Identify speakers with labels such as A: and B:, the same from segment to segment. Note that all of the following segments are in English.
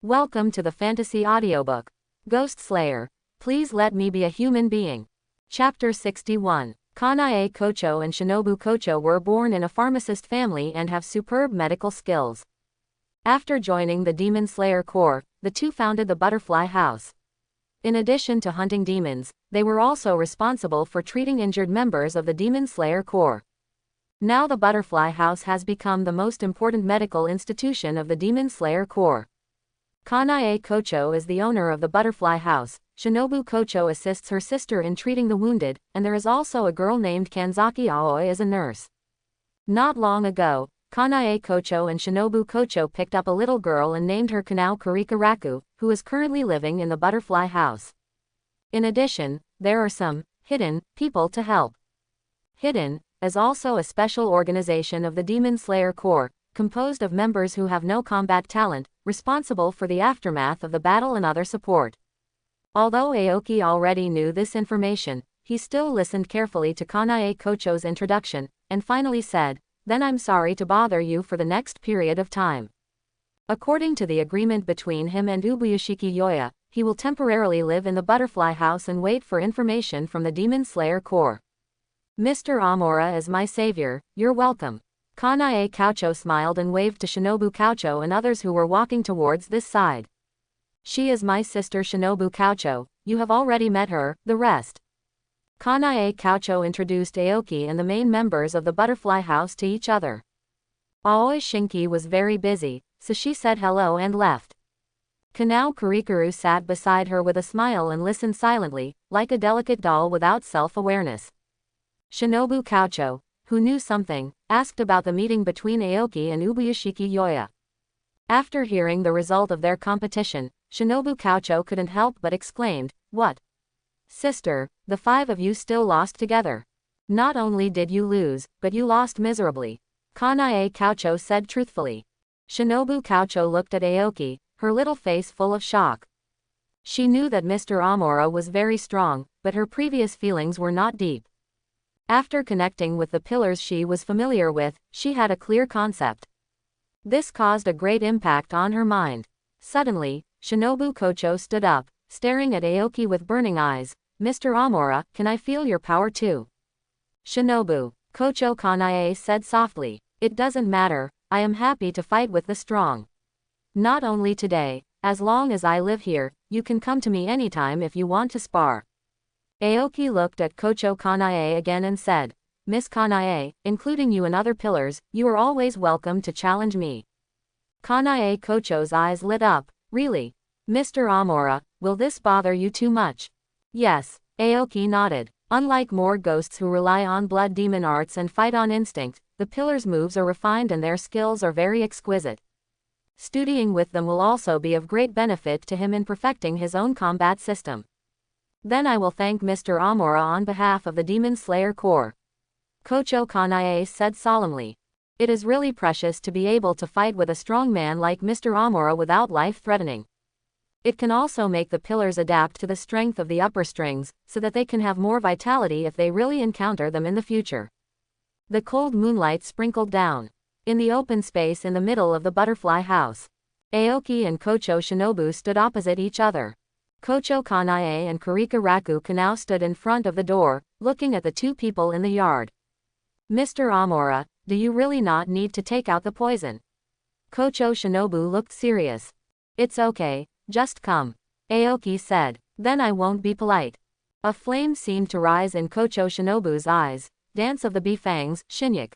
A: Welcome to the fantasy audiobook. Ghost Slayer. Please let me be a human being. Chapter 61. Kanae Kocho and Shinobu Kocho were born in a pharmacist family and have superb medical skills. After joining the Demon Slayer Corps, the two founded the Butterfly House. In addition to hunting demons, they were also responsible for treating injured members of the Demon Slayer Corps. Now the Butterfly House has become the most important medical institution of the Demon Slayer Corps. Kanae Kocho is the owner of the Butterfly House, Shinobu Kocho assists her sister in treating the wounded, and there is also a girl named Kanzaki Aoi as a nurse. Not long ago, Kanae Kocho and Shinobu Kocho picked up a little girl and named her Kanao Kurikaraku, who is currently living in the Butterfly House. In addition, there are some hidden people to help. Hidden is also a special organization of the Demon Slayer Corps, composed of members who have no combat talent, responsible for the aftermath of the battle and other support. Although Aoki already knew this information, he still listened carefully to Kanae Kocho's introduction, and finally said, "Then I'm sorry to bother you for the next period of time." According to the agreement between him and Ubuyashiki Yoya, he will temporarily live in the Butterfly House and wait for information from the Demon Slayer Corps. "Mr. Amora is my savior, you're welcome." Kanae Kocho smiled and waved to Shinobu Kocho and others who were walking towards this side. "She is my sister Shinobu Kocho, you have already met her, the rest." Kanae Kocho introduced Aoki and the main members of the Butterfly House to each other. Aoi Shinki was very busy, so she said hello and left. Kanao Kurikaru sat beside her with a smile and listened silently, like a delicate doll without self-awareness. Shinobu Kocho, who knew something, asked about the meeting between Aoki and Ubuyashiki Yoya. After hearing the result of their competition, Shinobu Kocho couldn't help but exclaimed, "What? Sister, the five of you still lost together. Not only did you lose, but you lost miserably." Kanae Kocho said truthfully. Shinobu Kocho looked at Aoki, her little face full of shock. She knew that Mr. Amora was very strong, but her previous feelings were not deep. After connecting with the pillars she was familiar with, she had a clear concept. This caused a great impact on her mind. Suddenly, Shinobu Kocho stood up, staring at Aoki with burning eyes. "Mr. Amora, can I feel your power too?" "Shinobu," Kocho Kanae said softly, "it doesn't matter, I am happy to fight with the strong. Not only today, as long as I live here, you can come to me anytime if you want to spar." Aoki looked at Kocho Kanae again and said, "Miss Kanae, including you and other pillars, you are always welcome to challenge me." Kanae Kocho's eyes lit up. "Really? Mr. Amora, will this bother you too much?" "Yes," Aoki nodded. Unlike more ghosts who rely on blood demon arts and fight on instinct, the pillars' moves are refined and their skills are very exquisite. Studying with them will also be of great benefit to him in perfecting his own combat system. "Then I will thank Mr. Amora on behalf of the Demon Slayer Corps," Kocho Kanae said solemnly. "It is really precious to be able to fight with a strong man like Mr. Amora without life-threatening. It can also make the pillars adapt to the strength of the upper strings, so that they can have more vitality if they really encounter them in the future." The cold moonlight sprinkled down. In the open space in the middle of the Butterfly House, Aoki and Kocho Shinobu stood opposite each other. Kocho Kanae and Kurikaraku Kanao stood in front of the door, looking at the two people in the yard. "Mr. Amora, do you really not need to take out the poison?" Kocho Shinobu looked serious. "It's okay, just come," Aoki said. "Then I won't be polite." A flame seemed to rise in Kocho Shinobu's eyes. Dance of the Bifangs, Shinyuk.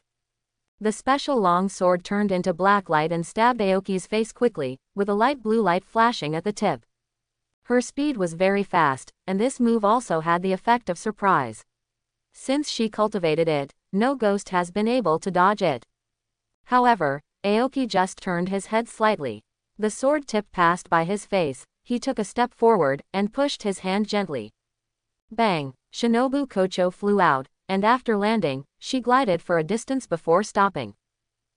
A: The special long sword turned into black light and stabbed Aoki's face quickly, with a light blue light flashing at the tip. Her speed was very fast, and this move also had the effect of surprise. Since she cultivated it, no ghost has been able to dodge it. However, Aoki just turned his head slightly. The sword tip passed by his face, he took a step forward, and pushed his hand gently. Bang! Shinobu Kocho flew out, and after landing, she glided for a distance before stopping.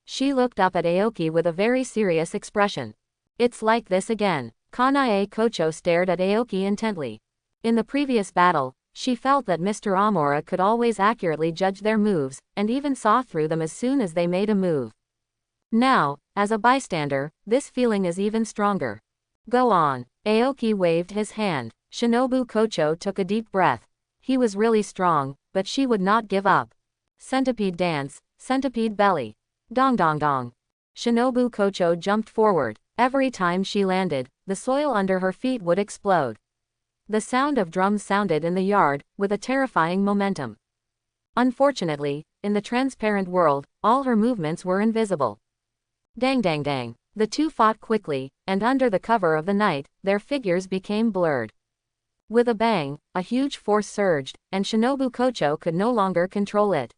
A: She looked up at Aoki with a very serious expression. "It's like this again." Kanae Kocho stared at Aoki intently. In the previous battle, she felt that Mr. Amora could always accurately judge their moves, and even saw through them as soon as they made a move. Now, as a bystander, this feeling is even stronger. Go on. Aoki waved his hand. Shinobu Kocho took a deep breath. He was really strong, but she would not give up. Centipede dance, centipede belly. Dong dong dong. Shinobu Kocho jumped forward. Every time she landed, the soil under her feet would explode. The sound of drums sounded in the yard, with a terrifying momentum. Unfortunately, in the transparent world, all her movements were invisible. Dang dang dang. The two fought quickly, and under the cover of the night, their figures became blurred. With a bang, a huge force surged, and Shinobu Kocho could no longer control it.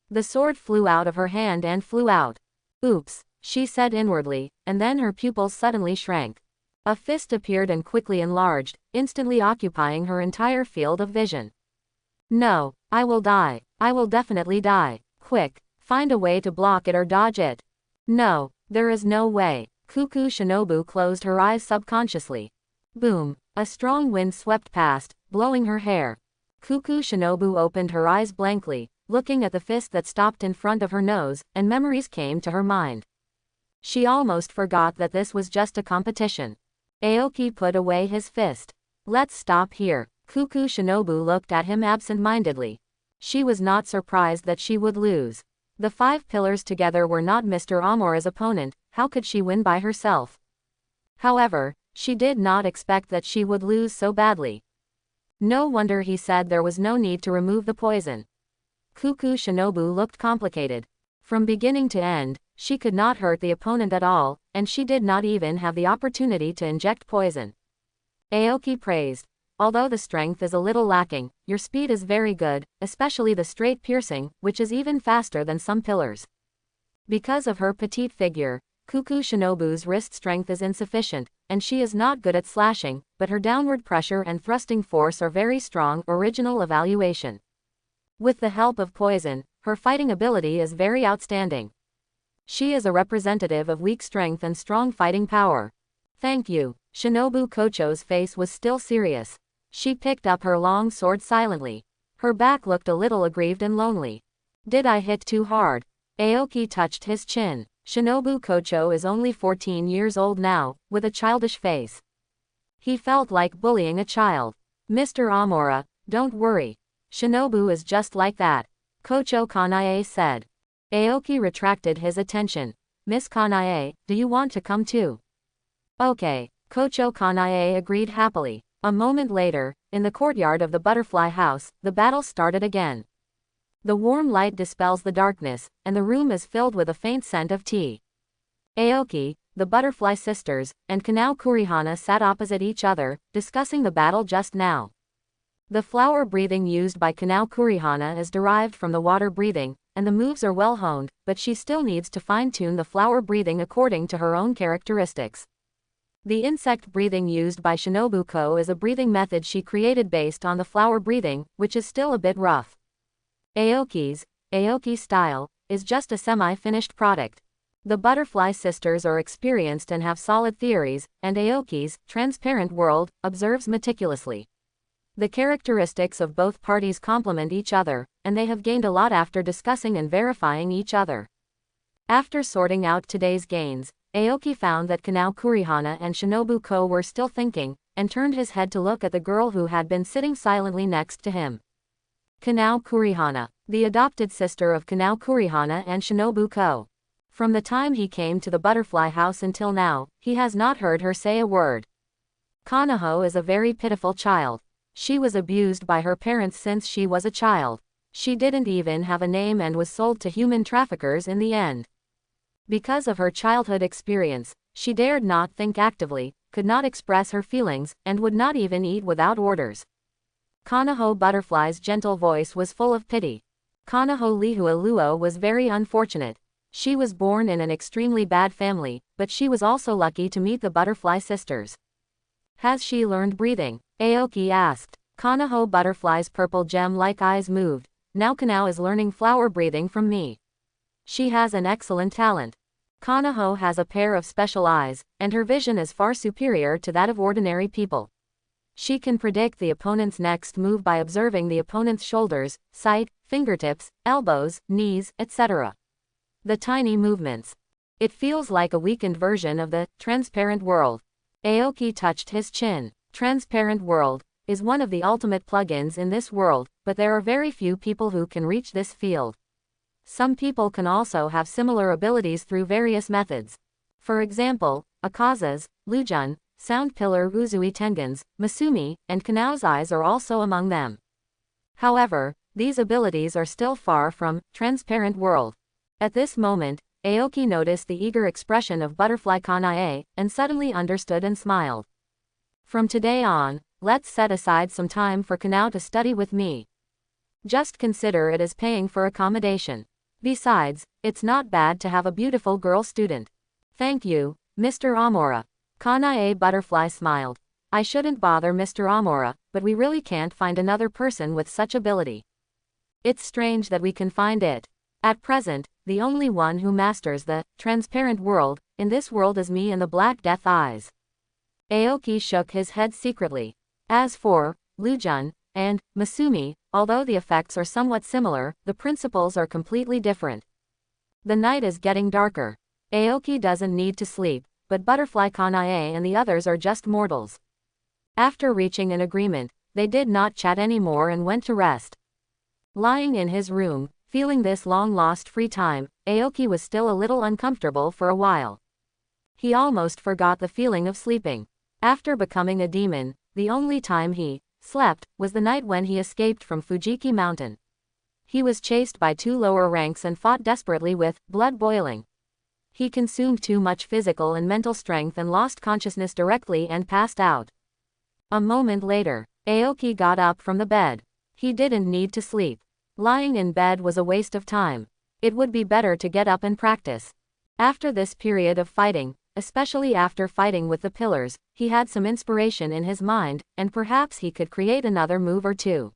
A: The sword flew out of her hand and flew out. Oops, she said inwardly, and then her pupils suddenly shrank. A fist appeared and quickly enlarged, instantly occupying her entire field of vision. No, I will die. I will definitely die. Quick, find a way to block it or dodge it. No, there is no way. Cuckoo Shinobu closed her eyes subconsciously. Boom, a strong wind swept past, blowing her hair. Cuckoo Shinobu opened her eyes blankly, looking at the fist that stopped in front of her nose, and memories came to her mind. She almost forgot that this was just a competition. Aoki put away his fist. Let's stop here. Cuckoo Shinobu looked at him absent-mindedly. She was not surprised that she would lose. The 5 pillars together were not Mr. Amura's opponent, how could she win by herself? However, she did not expect that she would lose so badly. No wonder he said there was no need to remove the poison. Cuckoo Shinobu looked complicated. From beginning to end, she could not hurt the opponent at all, and she did not even have the opportunity to inject poison. Aoki praised. Although the strength is a little lacking, your speed is very good, especially the straight piercing, which is even faster than some pillars. Because of her petite figure, Cuckoo Shinobu's wrist strength is insufficient, and she is not good at slashing, but her downward pressure and thrusting force are very strong. Original evaluation. With the help of poison, her fighting ability is very outstanding. She is a representative of weak strength and strong fighting power. Thank you. Shinobu Kocho's face was still serious. She picked up her long sword silently. Her back looked a little aggrieved and lonely. Did I hit too hard? Aoki touched his chin. Shinobu Kocho is only 14 years old now, with a childish face. He felt like bullying a child. Mr. Amura, don't worry. Shinobu is just like that. Kocho Kanae said. Aoki retracted his attention. Miss Kanae, do you want to come too? Okay. Kocho Kanae agreed happily. A moment later, in the courtyard of the butterfly house, the battle started again. The warm light dispels the darkness, and the room is filled with a faint scent of tea. Aoki, the butterfly sisters, and Kanao Kurihana sat opposite each other, discussing the battle just now. The flower breathing used by Kanao Kurihana is derived from the water breathing, and the moves are well honed, but she still needs to fine-tune the flower breathing according to her own characteristics. The insect breathing used by Shinobu Ko is a breathing method she created based on the flower breathing, which is still a bit rough. Aoki's style, is just a semi-finished product. The butterfly sisters are experienced and have solid theories, and Aoki's transparent world observes meticulously. The characteristics of both parties complement each other, and they have gained a lot after discussing and verifying each other. After sorting out today's gains, Aoki found that Kanao Kurihana and Shinobu Ko were still thinking, and turned his head to look at the girl who had been sitting silently next to him. Kanao Kurihana, the adopted sister of Kanao Kurihana and Shinobu Ko. From the time he came to the butterfly house until now, he has not heard her say a word. Kanaho is a very pitiful child. She was abused by her parents since she was a child. She didn't even have a name and was sold to human traffickers in the end. Because of her childhood experience, she dared not think actively, could not express her feelings, and would not even eat without orders. Kanaho Butterfly's gentle voice was full of pity. Kanaho Lihualuo was very unfortunate. She was born in an extremely bad family, but she was also lucky to meet the butterfly sisters. Has she learned breathing? Aoki asked. Kanaho Butterfly's purple gem-like eyes moved. Now Kanao is learning flower breathing from me. She has an excellent talent. Kanaho has a pair of special eyes, and her vision is far superior to that of ordinary people. She can predict the opponent's next move by observing the opponent's shoulders, sight, fingertips, elbows, knees, etc. The tiny movements. It feels like a weakened version of the transparent world. Aoki touched his chin. Transparent World is one of the ultimate plugins in this world, but there are very few people who can reach this field. Some people can also have similar abilities through various methods. For example, Akaza's, Lujun, Sound Pillar Uzui Tengen's, Masumi, and Kanao's eyes are also among them. However, these abilities are still far from Transparent World. At this moment, Aoki noticed the eager expression of Butterfly Kanae, and suddenly understood and smiled. From today on, let's set aside some time for Kanao to study with me. Just consider it as paying for accommodation. Besides, it's not bad to have a beautiful girl student. Thank you, Mr. Amora. Kanae Butterfly smiled. I shouldn't bother Mr. Amora, but we really can't find another person with such ability. It's strange that we can find it. At present, the only one who masters the transparent world in this world is me and the Black Death Eyes. Aoki shook his head secretly. As for Lujun and Masumi, although the effects are somewhat similar, the principles are completely different. The night is getting darker. Aoki doesn't need to sleep, but Butterfly Kanae and the others are just mortals. After reaching an agreement, they did not chat anymore and went to rest. Lying in his room, feeling this long-lost free time, Aoki was still a little uncomfortable for a while. He almost forgot the feeling of sleeping. After becoming a demon, the only time he slept was the night when he escaped from Fujiki Mountain. He was chased by 2 lower ranks and fought desperately with blood boiling. He consumed too much physical and mental strength and lost consciousness directly and passed out. A moment later, Aoki got up from the bed. He didn't need to sleep. Lying in bed was a waste of time. It would be better to get up and practice. After this period of fighting, especially after fighting with the pillars, he had some inspiration in his mind, and perhaps he could create another move or two.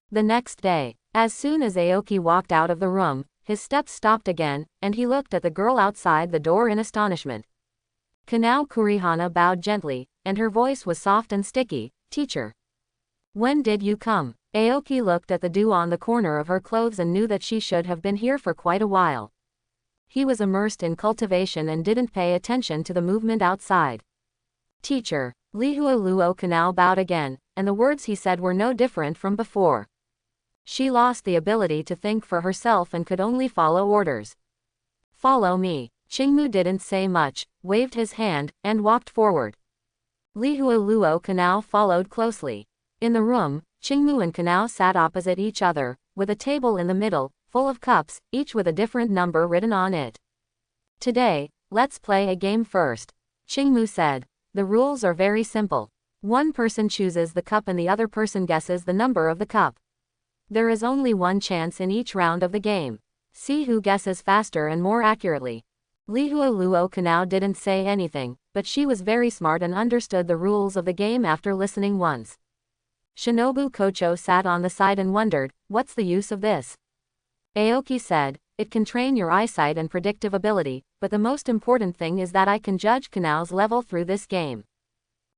A: The next day, as soon as Aoki walked out of the room, his steps stopped again, and he looked at the girl outside the door in astonishment. Kanao Kurihana bowed gently, and her voice was soft and sticky. Teacher. When did you come? Aoki looked at the dew on the corner of her clothes and knew that she should have been here for quite a while. He was immersed in cultivation and didn't pay attention to the movement outside. Teacher. Lihua Luo Kanao bowed again, and the words he said were no different from before. She lost the ability to think for herself and could only follow orders. Follow me. Qingmu didn't say much, waved his hand, and walked forward. Lihua Luo Kanao followed closely. In the room, Qingmu and Kanao sat opposite each other, with a table in the middle, full of cups, each with a different number written on it. Today, let's play a game first. Qingmu said. The rules are very simple. One person chooses the cup and the other person guesses the number of the cup. There is only one chance in each round of the game. See who guesses faster and more accurately. Lihua Luo Kanao didn't say anything, but she was very smart and understood the rules of the game after listening once. Shinobu Kocho sat on the side and wondered, what's the use of this? Aoki said, it can train your eyesight and predictive ability, but the most important thing is that I can judge Kanao's level through this game.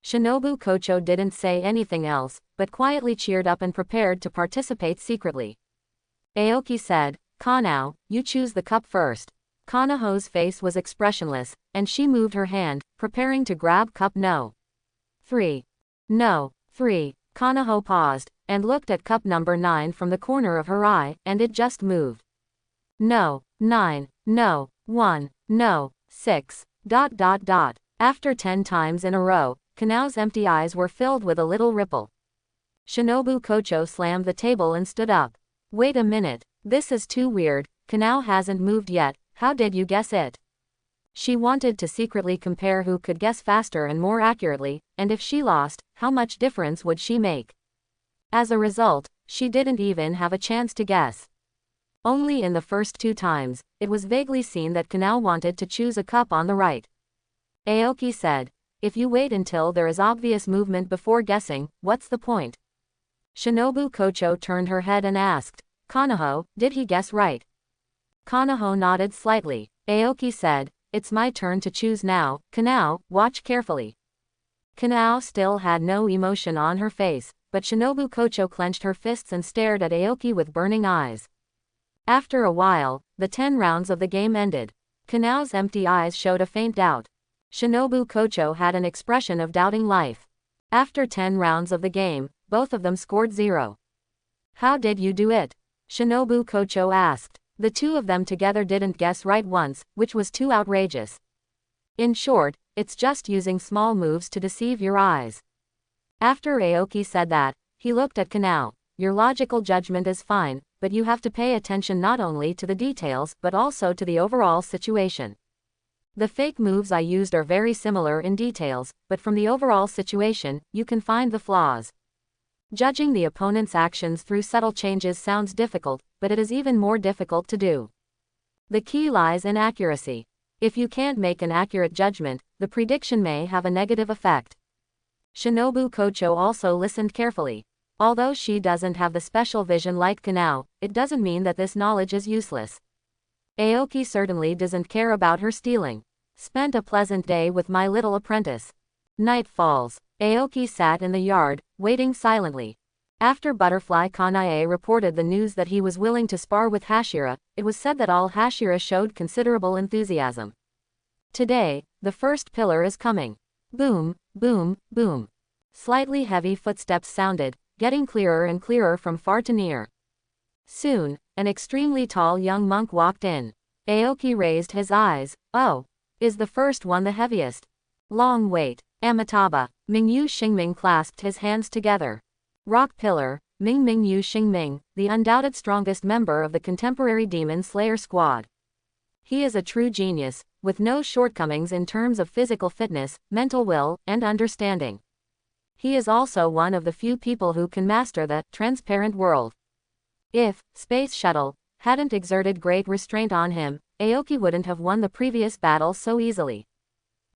A: Shinobu Kocho didn't say anything else, but quietly cheered up and prepared to participate secretly. Aoki said, Kanao, you choose the cup first. Kanaho's face was expressionless, and she moved her hand, preparing to grab cup no. 3. No. 3. Kanaho paused, and looked at cup number 9 from the corner of her eye, and it just moved. No. 9. No. 1. No. 6. ... After 10 times in a row, Kanao's empty eyes were filled with a little ripple. Shinobu Kocho slammed the table and stood up. Wait a minute, this is too weird, Kanao hasn't moved yet, how did you guess it? She wanted to secretly compare who could guess faster and more accurately, and if she lost, how much difference would she make? As a result, she didn't even have a chance to guess. Only in the first 2 times, it was vaguely seen that Kanao wanted to choose a cup on the right. Aoki said, if you wait until there is obvious movement before guessing, what's the point? Shinobu Kocho turned her head and asked, Kanaho, did he guess right? Kanaho nodded slightly. Aoki said, it's my turn to choose now, Kanao, watch carefully. Kanao still had no emotion on her face, but Shinobu Kocho clenched her fists and stared at Aoki with burning eyes. After a while, the 10 rounds of the game ended. Kanao's empty eyes showed a faint doubt. Shinobu Kocho had an expression of doubting life. After 10 rounds of the game, both of them scored 0. How did you do it? Shinobu Kocho asked. The two of them together didn't guess right once, which was too outrageous. In short, it's just using small moves to deceive your eyes. After Aoki said that, he looked at Kanao. Your logical judgment is fine, but you have to pay attention not only to the details but also to the overall situation. The fake moves I used are very similar in details, but from the overall situation, you can find the flaws. Judging the opponent's actions through subtle changes sounds difficult, but it is even more difficult to do. The key lies in accuracy. If you can't make an accurate judgment, the prediction may have a negative effect. Shinobu Kocho also listened carefully. Although she doesn't have the special vision like Kanao, it doesn't mean that this knowledge is useless. Aoki certainly doesn't care about her stealing. Spent a pleasant day with my little apprentice. Night falls. Aoki sat in the yard, waiting silently. After Butterfly Kanae reported the news that he was willing to spar with Hashira, it was said that all Hashira showed considerable enthusiasm. Today, the first pillar is coming. Boom, boom, boom. Slightly heavy footsteps sounded, getting clearer and clearer from far to near. Soon, an extremely tall young monk walked in. Aoki raised his eyes. Oh, is the first one the heaviest? Long wait. Amitabha. Mingyu Xingming clasped his hands together. Rock Pillar, Mingyu Xingming, the undoubted strongest member of the contemporary Demon Slayer squad. He is a true genius, with no shortcomings in terms of physical fitness, mental will, and understanding. He is also one of the few people who can master the transparent world. If Space Shuttle hadn't exerted great restraint on him, Aoki wouldn't have won the previous battle so easily.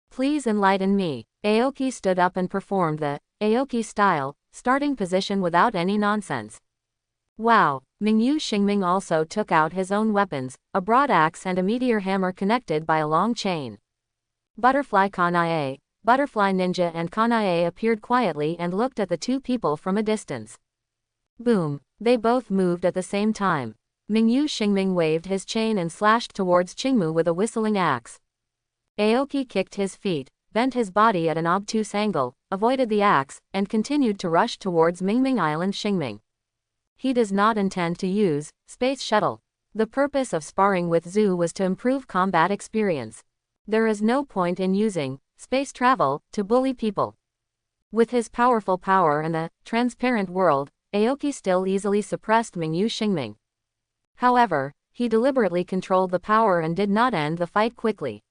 A: Please enlighten me. Aoki stood up and performed the Aoki style starting position without any nonsense. Wow. Mingyu Xingming also took out his own weapons, a broad axe and a meteor hammer connected by a long chain. Butterfly Kanae, Butterfly Ninja and Kanae appeared quietly and looked at the two people from a distance. Boom. They both moved at the same time. Mingyu Xingming waved his chain and slashed towards Qingmu with a whistling axe. Aoki kicked his feet, bent his body at an obtuse angle, avoided the axe, and continued to rush towards Mingming Island Xingming. He does not intend to use Space Shuttle. The purpose of sparring with Zhu was to improve combat experience. There is no point in using space travel to bully people. With his powerful power and the transparent world, Aoki still easily suppressed Mingyu Xingming. However, he deliberately controlled the power and did not end the fight quickly.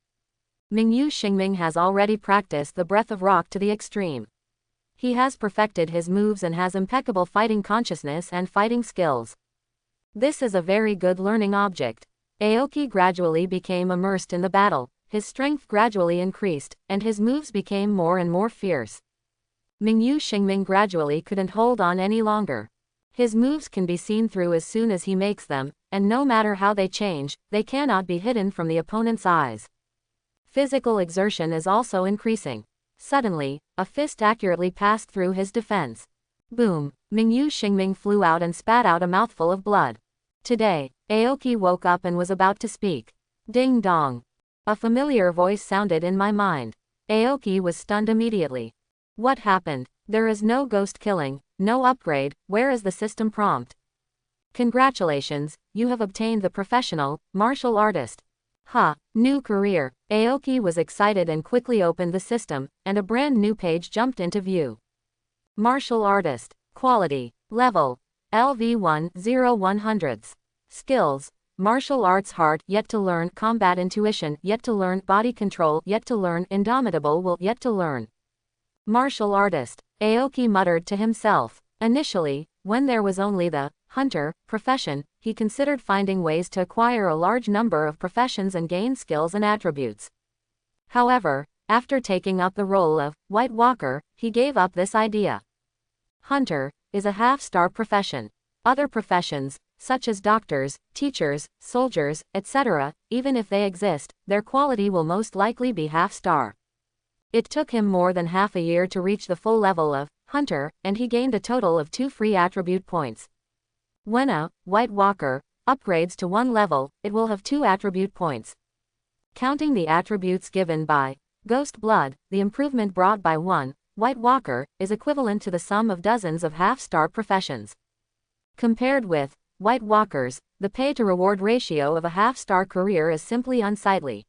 A: Mingyu Xingming has already practiced the breath of rock to the extreme. He has perfected his moves and has impeccable fighting consciousness and fighting skills. This is a very good learning object. Aoki gradually became immersed in the battle, his strength gradually increased, and his moves became more and more fierce. Mingyu Xingming gradually couldn't hold on any longer. His moves can be seen through as soon as he makes them, and no matter how they change, they cannot be hidden from the opponent's eyes. Physical exertion is also increasing. Suddenly, a fist accurately passed through his defense. Boom! Mingyu Xingming flew out and spat out a mouthful of blood. Today, Aoki woke up and was about to speak. Ding dong! A familiar voice sounded in my mind. Aoki was stunned immediately. What happened? There is no ghost killing, no upgrade, where is the system prompt? Congratulations, you have obtained the professional martial artist. New career. Aoki was excited and quickly opened the system, and a brand new page jumped into view. Martial artist. Quality. Level. LV1 0100s. Skills. Martial arts heart yet to learn, combat intuition yet to learn, body control yet to learn, indomitable will yet to learn. Martial artist. Aoki muttered to himself. Initially, when there was only the hunter profession, he considered finding ways to acquire a large number of professions and gain skills and attributes. However, after taking up the role of White Walker, he gave up this idea. Hunter is a half-star profession. Other professions, such as doctors, teachers, soldiers, etc., even if they exist, their quality will most likely be half-star. It took him more than half a year to reach the full level of Hunter, and he gained a total of 2 free attribute points. When a White Walker upgrades to 1 level, it will have 2 attribute points. Counting the attributes given by Ghost blood, the improvement brought by one White Walker, is equivalent to the sum of dozens of half-star professions. Compared with White Walkers, the pay-to-reward ratio of a half-star career is simply unsightly.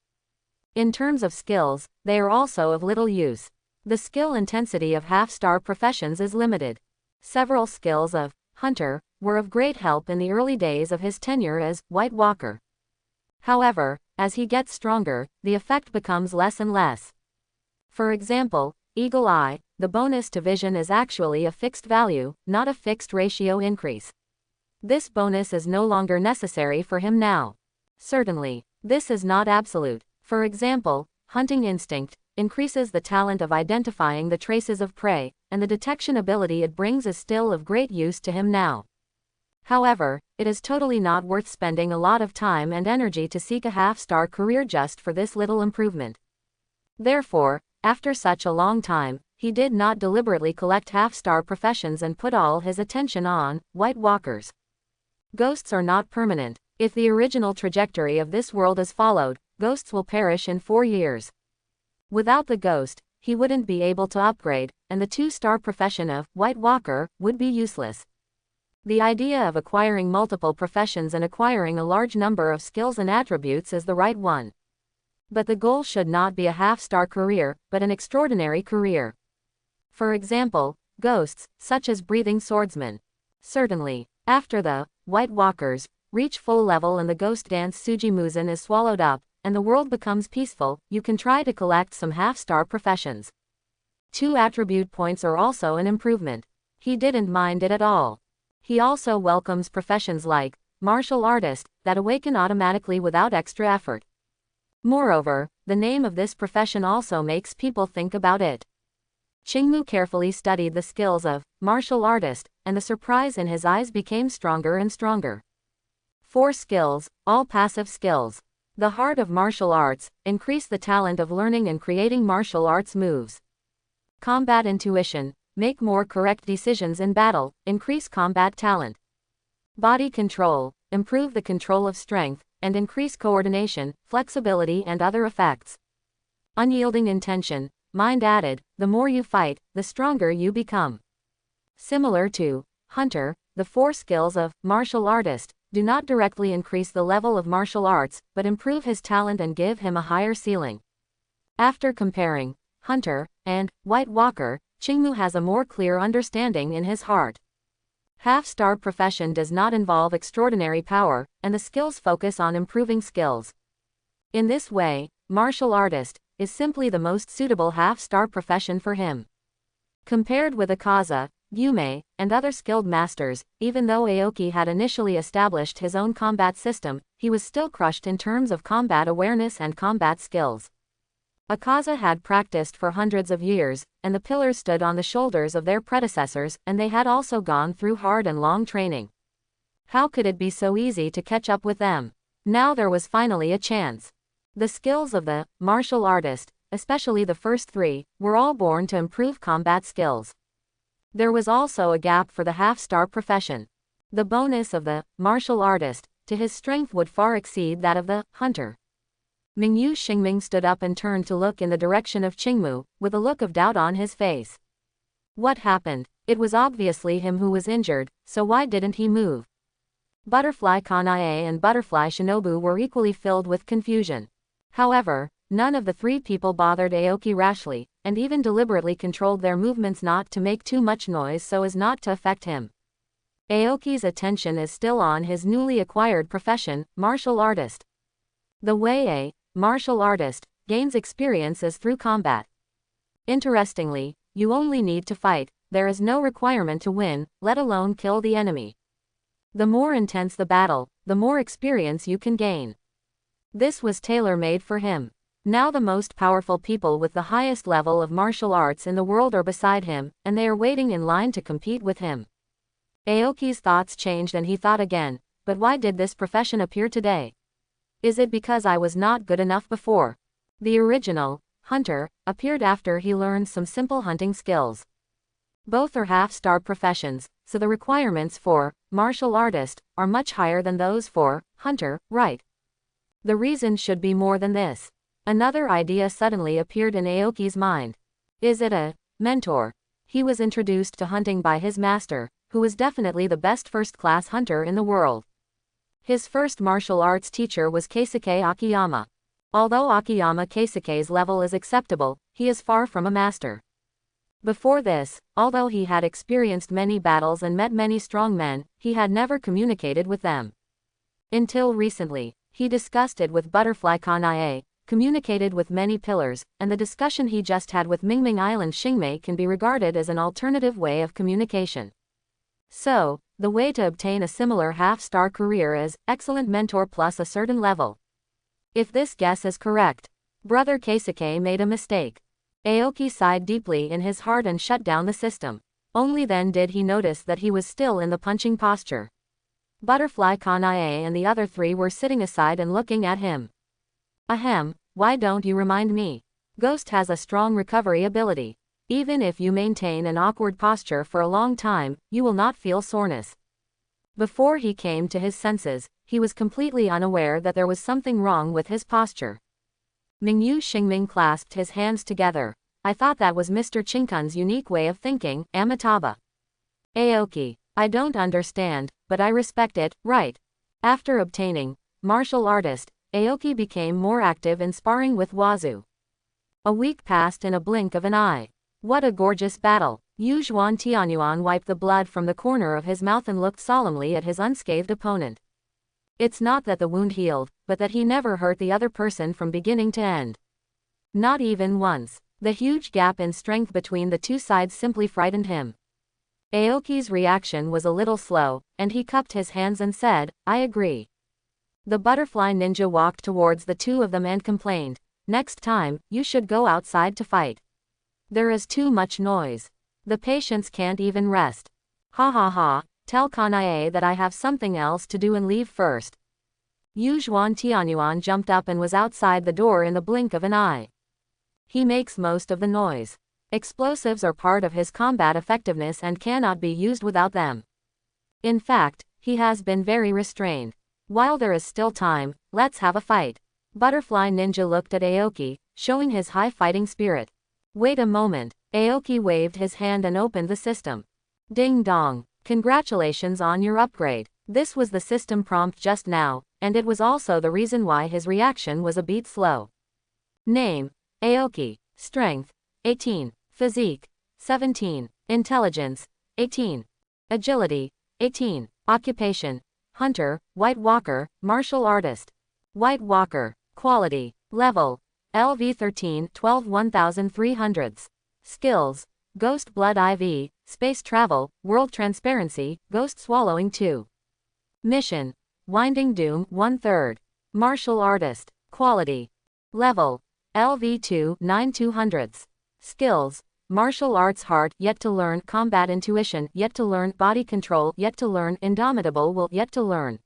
A: In terms of skills, they are also of little use. The skill intensity of half-star professions is limited. Several skills of Hunter were of great help in the early days of his tenure as White Walker. However, as he gets stronger, the effect becomes less and less. For example, Eagle Eye, the bonus to vision is actually a fixed value, not a fixed ratio increase. This bonus is no longer necessary for him now. Certainly, this is not absolute. For example, Hunting Instinct increases the talent of identifying the traces of prey, and the detection ability it brings is still of great use to him now. However, it is totally not worth spending a lot of time and energy to seek a half-star career just for this little improvement. Therefore, after such a long time, he did not deliberately collect half-star professions and put all his attention on White Walkers. Ghosts are not permanent. If the original trajectory of this world is followed, ghosts will perish in 4 years. Without the ghost, he wouldn't be able to upgrade, and the 2-star profession of White Walker would be useless. The idea of acquiring multiple professions and acquiring a large number of skills and attributes is the right one. But the goal should not be a half-star career, but an extraordinary career. For example, ghosts, such as Breathing Swordsman. Certainly, after the White Walkers reach full level and the ghost dance Sujimuzen is swallowed up, and the world becomes peaceful, you can try to collect some half-star professions. 2 attribute points are also an improvement. He didn't mind it at all. He also welcomes professions like martial artist that awaken automatically without extra effort. Moreover, the name of this profession also makes people think about it. Qingmu carefully studied the skills of martial artist, and the surprise in his eyes became stronger and stronger. 4 skills, all passive skills. The heart of martial arts, increase the talent of learning and creating martial arts moves. Combat intuition, make more correct decisions in battle, increase combat talent. Body control, improve the control of strength, and increase coordination, flexibility and other effects. Unyielding intention, mind added, the more you fight, the stronger you become. Similar to Hunter, the 4 skills of martial artist do not directly increase the level of martial arts, but improve his talent and give him a higher ceiling. After comparing Hunter and White Walker, Qingmu has a more clear understanding in his heart. Half-star profession does not involve extraordinary power, and the skills focus on improving skills. In this way, martial artist is simply the most suitable half-star profession for him. Compared with Akaza, Yume, and other skilled masters, even though Aoki had initially established his own combat system, he was still crushed in terms of combat awareness and combat skills. Akaza had practiced for hundreds of years, and the pillars stood on the shoulders of their predecessors, and they had also gone through hard and long training. How could it be so easy to catch up with them? Now there was finally a chance. The skills of the martial artist, especially the first 3, were all born to improve combat skills. There was also a gap for the half-star profession. The bonus of the martial artist to his strength would far exceed that of the hunter. Mingyu Xingming stood up and turned to look in the direction of Qingmu, with a look of doubt on his face. What happened? It was obviously him who was injured, so why didn't he move? Butterfly Kanae and Butterfly Shinobu were equally filled with confusion. However, none of the 3 people bothered Aoki rashly, and even deliberately controlled their movements not to make too much noise so as not to affect him. Aoki's attention is still on his newly acquired profession, martial artist. The way a martial artist gains experience is through combat. Interestingly, you only need to fight, there is no requirement to win, let alone kill the enemy. The more intense the battle, the more experience you can gain. This was tailor-made for him. Now the most powerful people with the highest level of martial arts in the world are beside him, and they are waiting in line to compete with him. Aoki's thoughts changed and he thought again, but why did this profession appear today? Is it because I was not good enough before? The original hunter appeared after he learned some simple hunting skills. Both are half-star professions, so the requirements for martial artist are much higher than those for hunter, right? The reason should be more than this. Another idea suddenly appeared in Aoki's mind. Is it a mentor? He was introduced to hunting by his master, who was definitely the best first-class hunter in the world. His first martial arts teacher was Keisuke Akiyama. Although Akiyama Keisuke's level is acceptable, he is far from a master. Before this, although he had experienced many battles and met many strong men, he had never communicated with them. Until recently, he discussed it with Butterfly Kanae, communicated with many pillars, and the discussion he just had with Mingming Island Xingmei can be regarded as an alternative way of communication. So, the way to obtain a similar half-star career is excellent mentor plus a certain level. If this guess is correct, Brother Keisuke made a mistake. Aoki sighed deeply in his heart and shut down the system. Only then did he notice that he was still in the punching posture. Butterfly Kanae and the other three were sitting aside and looking at him. Ahem, why don't you remind me? Ghost has a strong recovery ability. Even if you maintain an awkward posture for a long time, you will not feel soreness. Before he came to his senses, he was completely unaware that there was something wrong with his posture. Mingyu Xingming clasped his hands together. I thought that was Mr. Chinkun's unique way of thinking, Amitabha. Aoki, I don't understand, but I respect it, right? After obtaining martial artist, Aoki became more active in sparring with Wazu. A week passed in a blink of an eye. What a gorgeous battle! Yu Zhuan Tianyuan wiped the blood from the corner of his mouth and looked solemnly at his unscathed opponent. It's not that the wound healed, but that he never hurt the other person from beginning to end. Not even once. The huge gap in strength between the two sides simply frightened him. Aoki's reaction was a little slow, and he cupped his hands and said, I agree. The butterfly ninja walked towards the two of them and complained, next time, you should go outside to fight. There is too much noise. The patients can't even rest. Ha ha ha, tell Kanae that I have something else to do and leave first. Yu Zhuan Tianyuan jumped up and was outside the door in the blink of an eye. He makes most of the noise. Explosives are part of his combat effectiveness and cannot be used without them. In fact, he has been very restrained. While there is still time, let's have a fight. Butterfly Ninja looked at Aoki, showing his high fighting spirit. Wait a moment. Aoki waved his hand and opened the system. Ding dong. Congratulations on your upgrade. This was the system prompt just now, and it was also the reason why his reaction was a beat slow. Name: Aoki. Strength: 18. Physique: 17. Intelligence: 18. Agility: 18. Occupation: Hunter, White Walker, Martial Artist. White Walker. Quality: Level: LV 13 12 1300s. Skills: Ghost Blood IV, Space Travel, World Transparency, Ghost Swallowing 2. Mission: Winding Doom 1/3. Martial Artist. Quality: Level: LV 2 9200s. Skills: Martial Arts Heart yet to learn, Combat Intuition yet to learn, Body Control yet to learn, Indomitable Will yet to learn.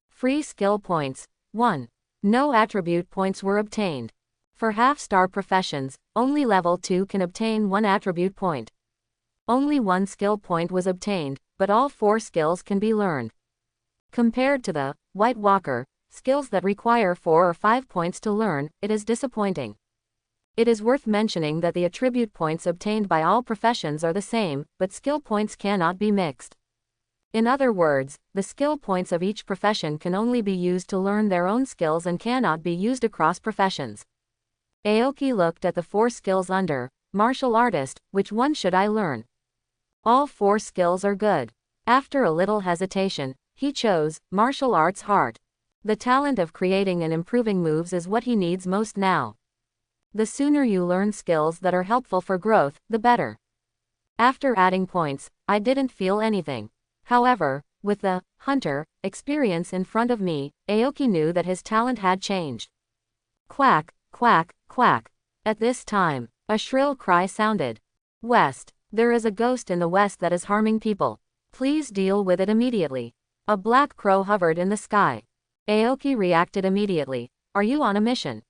A: Free skill points: 1. No attribute points were obtained. For half-star professions, only level 2 can obtain 1 attribute point. Only 1 skill point was obtained, but all 4 skills can be learned. Compared to the White Walker skills that require 4 or 5 points to learn, it is disappointing. It is worth mentioning that the attribute points obtained by all professions are the same, but skill points cannot be mixed. In other words, the skill points of each profession can only be used to learn their own skills and cannot be used across professions. Aoki looked at the 4 skills under Martial Artist. Which one should I learn? All 4 skills are good. After a little hesitation, he chose Martial Arts Heart. The talent of creating and improving moves is what he needs most now. The sooner you learn skills that are helpful for growth, the better. After adding points, I didn't feel anything. However, with the Hunter experience in front of me, Aoki knew that his talent had changed. Quack, quack, quack. At this time, a shrill cry sounded. West. There is a ghost in the west that is harming people. Please deal with it immediately. A black crow hovered in the sky. Aoki reacted immediately. Are you on a mission?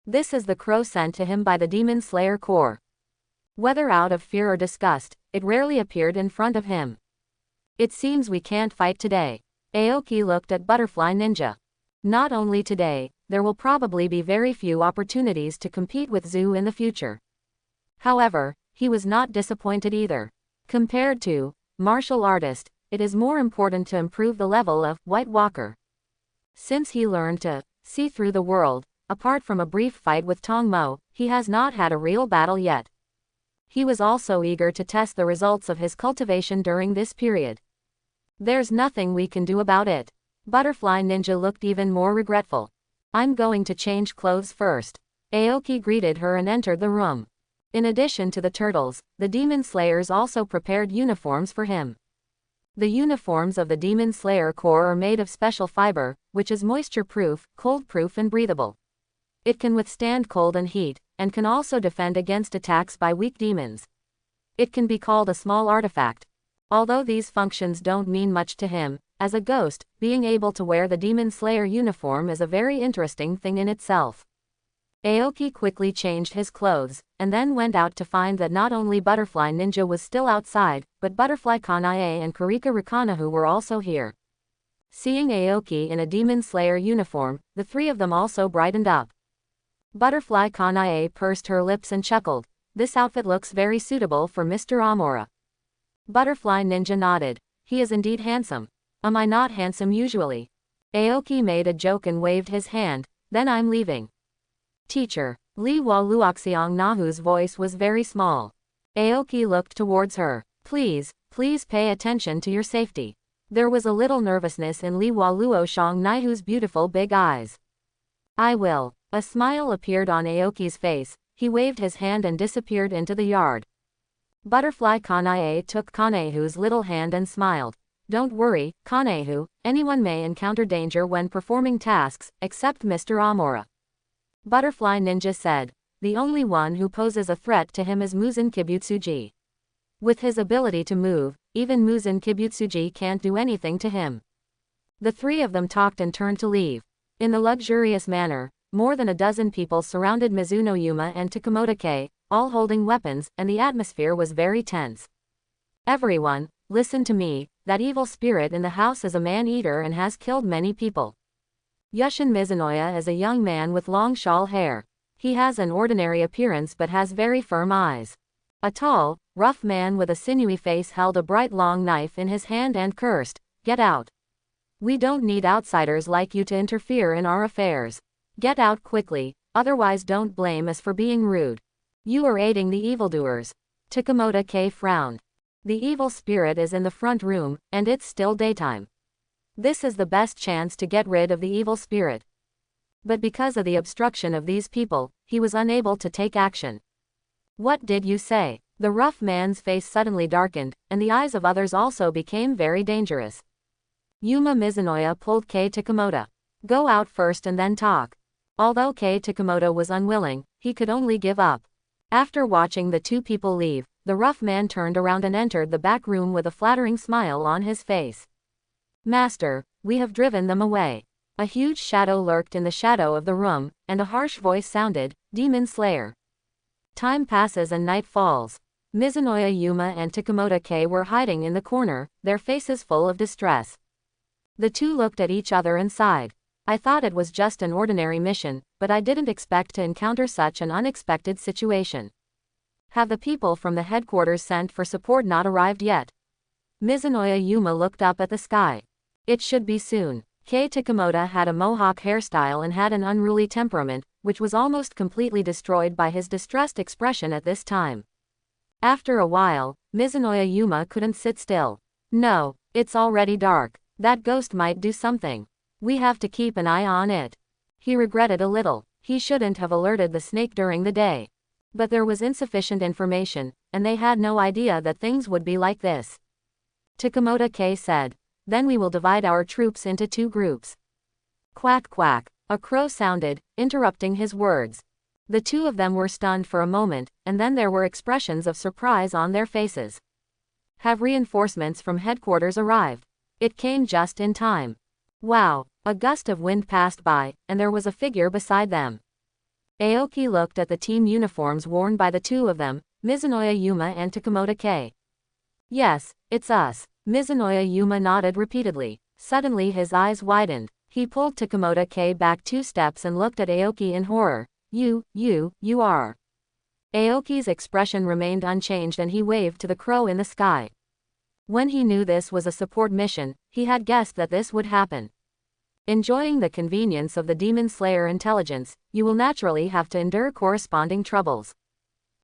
A: This is the crow sent to him by the Demon Slayer Corps. Whether out of fear or disgust, it rarely appeared in front of him. It seems we can't fight today. Aoki looked at Butterfly Ninja. Not only today, there will probably be very few opportunities to compete with Zhu in the future. However, he was not disappointed either. Compared to martial artist, it is more important to improve the level of White Walker. Since he learned to see through the world, apart from a brief fight with Tong Mo, he has not had a real battle yet. He was also eager to test the results of his cultivation during this period. There's nothing we can do about it. Butterfly Ninja looked even more regretful. I'm going to change clothes first. Aoki greeted her and entered the room. In addition to the turtles, the Demon Slayers also prepared uniforms for him. The uniforms of the Demon Slayer Corps are made of special fiber, which is moisture-proof, cold-proof and breathable. It can withstand cold and heat, and can also defend against attacks by weak demons. It can be called a small artifact. Although these functions don't mean much to him, as a ghost, being able to wear the Demon Slayer uniform is a very interesting thing in itself. Aoki quickly changed his clothes, and then went out to find that not only Butterfly Ninja was still outside, but Butterfly Kanae and Karika Rikanahu were also here. Seeing Aoki in a Demon Slayer uniform, the three of them also brightened up. Butterfly Kanae pursed her lips and chuckled. This outfit looks very suitable for Mr. Amora. Butterfly Ninja nodded. He is indeed handsome. Am I not handsome usually? Aoki made a joke and waved his hand. Then I'm leaving. Teacher. Li Hua Luoxiang Nahu's voice was very small. Aoki looked towards her. Please pay attention to your safety. There was a little nervousness in Li Hua Luoxiang Nahu's beautiful big eyes. I will. A smile appeared on Aoki's face. He waved his hand and disappeared into the yard. Butterfly Kanae took Kanehu's little hand and smiled. Don't worry, Kanehu, anyone may encounter danger when performing tasks, except Mr. Amora. Butterfly Ninja said. The only one who poses a threat to him is Muzan Kibutsuji. With his ability to move, even Muzan Kibutsuji can't do anything to him. The three of them talked and turned to leave. In the luxurious manner, more than a dozen people surrounded Mizuno Yuma and Takamoto-kei, all holding weapons, and the atmosphere was very tense. Everyone, listen to me, that evil spirit in the house is a man-eater and has killed many people. Yushin Mizunoya is a young man with long shawl hair. He has an ordinary appearance but has very firm eyes. A tall, rough man with a sinewy face held a bright long knife in his hand and cursed, "Get out. We don't need outsiders like you to interfere in our affairs. Get out quickly, otherwise don't blame us for being rude. You are aiding the evildoers." Takamoto-kei frowned. The evil spirit is in the front room, and it's still daytime. This is the best chance to get rid of the evil spirit. But because of the obstruction of these people, he was unable to take action. What did you say? The rough man's face suddenly darkened, and the eyes of others also became very dangerous. Yuma Mizunoya pulled Kei Takamoto. Go out first and then talk. Although Kei Takamoto was unwilling, he could only give up. After watching the two people leave, the rough man turned around and entered the back room with a flattering smile on his face. Master, we have driven them away. A huge shadow lurked in the shadow of the room, and a harsh voice sounded, Demon Slayer. Time passes and night falls. Mizunoya Yuma and Takamoto-kei were hiding in the corner, their faces full of distress. The two looked at each other and sighed. I thought it was just an ordinary mission, but I didn't expect to encounter such an unexpected situation. Have the people from the headquarters sent for support not arrived yet? Mizunoya Yuma looked up at the sky. It should be soon. Kei Takamoto had a mohawk hairstyle and had an unruly temperament, which was almost completely destroyed by his distressed expression at this time. After a while, Mizunoya Yuma couldn't sit still. No, it's already dark. That ghost might do something. We have to keep an eye on it. He regretted a little. He shouldn't have alerted the snake during the day. But there was insufficient information, and they had no idea that things would be like this. Takamoto-kei said. Then we will divide our troops into 2 groups. Quack quack. A crow sounded, interrupting his words. The two of them were stunned for a moment, and then there were expressions of surprise on their faces. Have reinforcements from headquarters arrived? It came just in time. Wow, a gust of wind passed by, and there was a figure beside them. Aoki looked at the team uniforms worn by the two of them, Mizunoya Yuma and Takamoto-kei. Yes, it's us. Mizunoya Yuma nodded repeatedly. Suddenly his eyes widened. He pulled Takemoto K back 2 steps and looked at Aoki in horror. You are. Aoki's expression remained unchanged and he waved to the crow in the sky. When he knew this was a support mission, he had guessed that this would happen. Enjoying the convenience of the Demon Slayer intelligence, you will naturally have to endure corresponding troubles.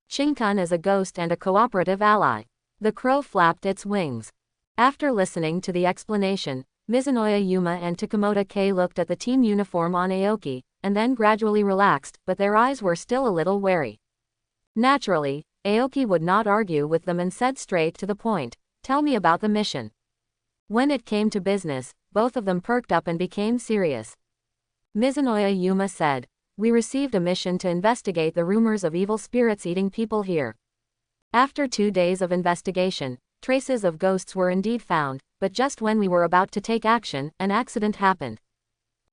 A: Shinkan is a ghost and a cooperative ally. The crow flapped its wings. After listening to the explanation, Mizunoya Yuma and Takemoto K looked at the team uniform on Aoki, and then gradually relaxed, but their eyes were still a little wary. Naturally, Aoki would not argue with them and said straight to the point, "Tell me about the mission." When it came to business, both of them perked up and became serious. Mizunoya Yuma said, "We received a mission to investigate the rumors of evil spirits eating people here. After 2 days of investigation, traces of ghosts were indeed found, but just when we were about to take action, an accident happened."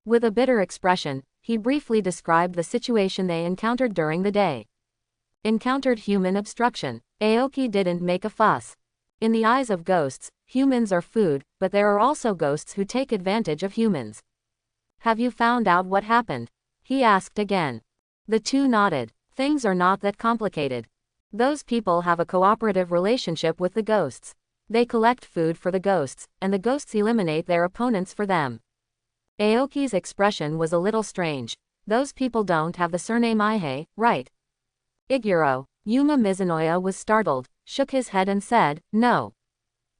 A: With a bitter expression, he briefly described the situation they encountered during the day. Encountered human obstruction. Aoki didn't make a fuss. In the eyes of ghosts, humans are food, but there are also ghosts who take advantage of humans. "Have you found out what happened?" he asked again. The two nodded. "Things are not that complicated. Those people have a cooperative relationship with the ghosts. They collect food for the ghosts, and the ghosts eliminate their opponents for them." Aoki's expression was a little strange. "Those people don't have the surname Ihei, right?" Iguro. Yuma Mizunoya was startled, shook his head and said, "No.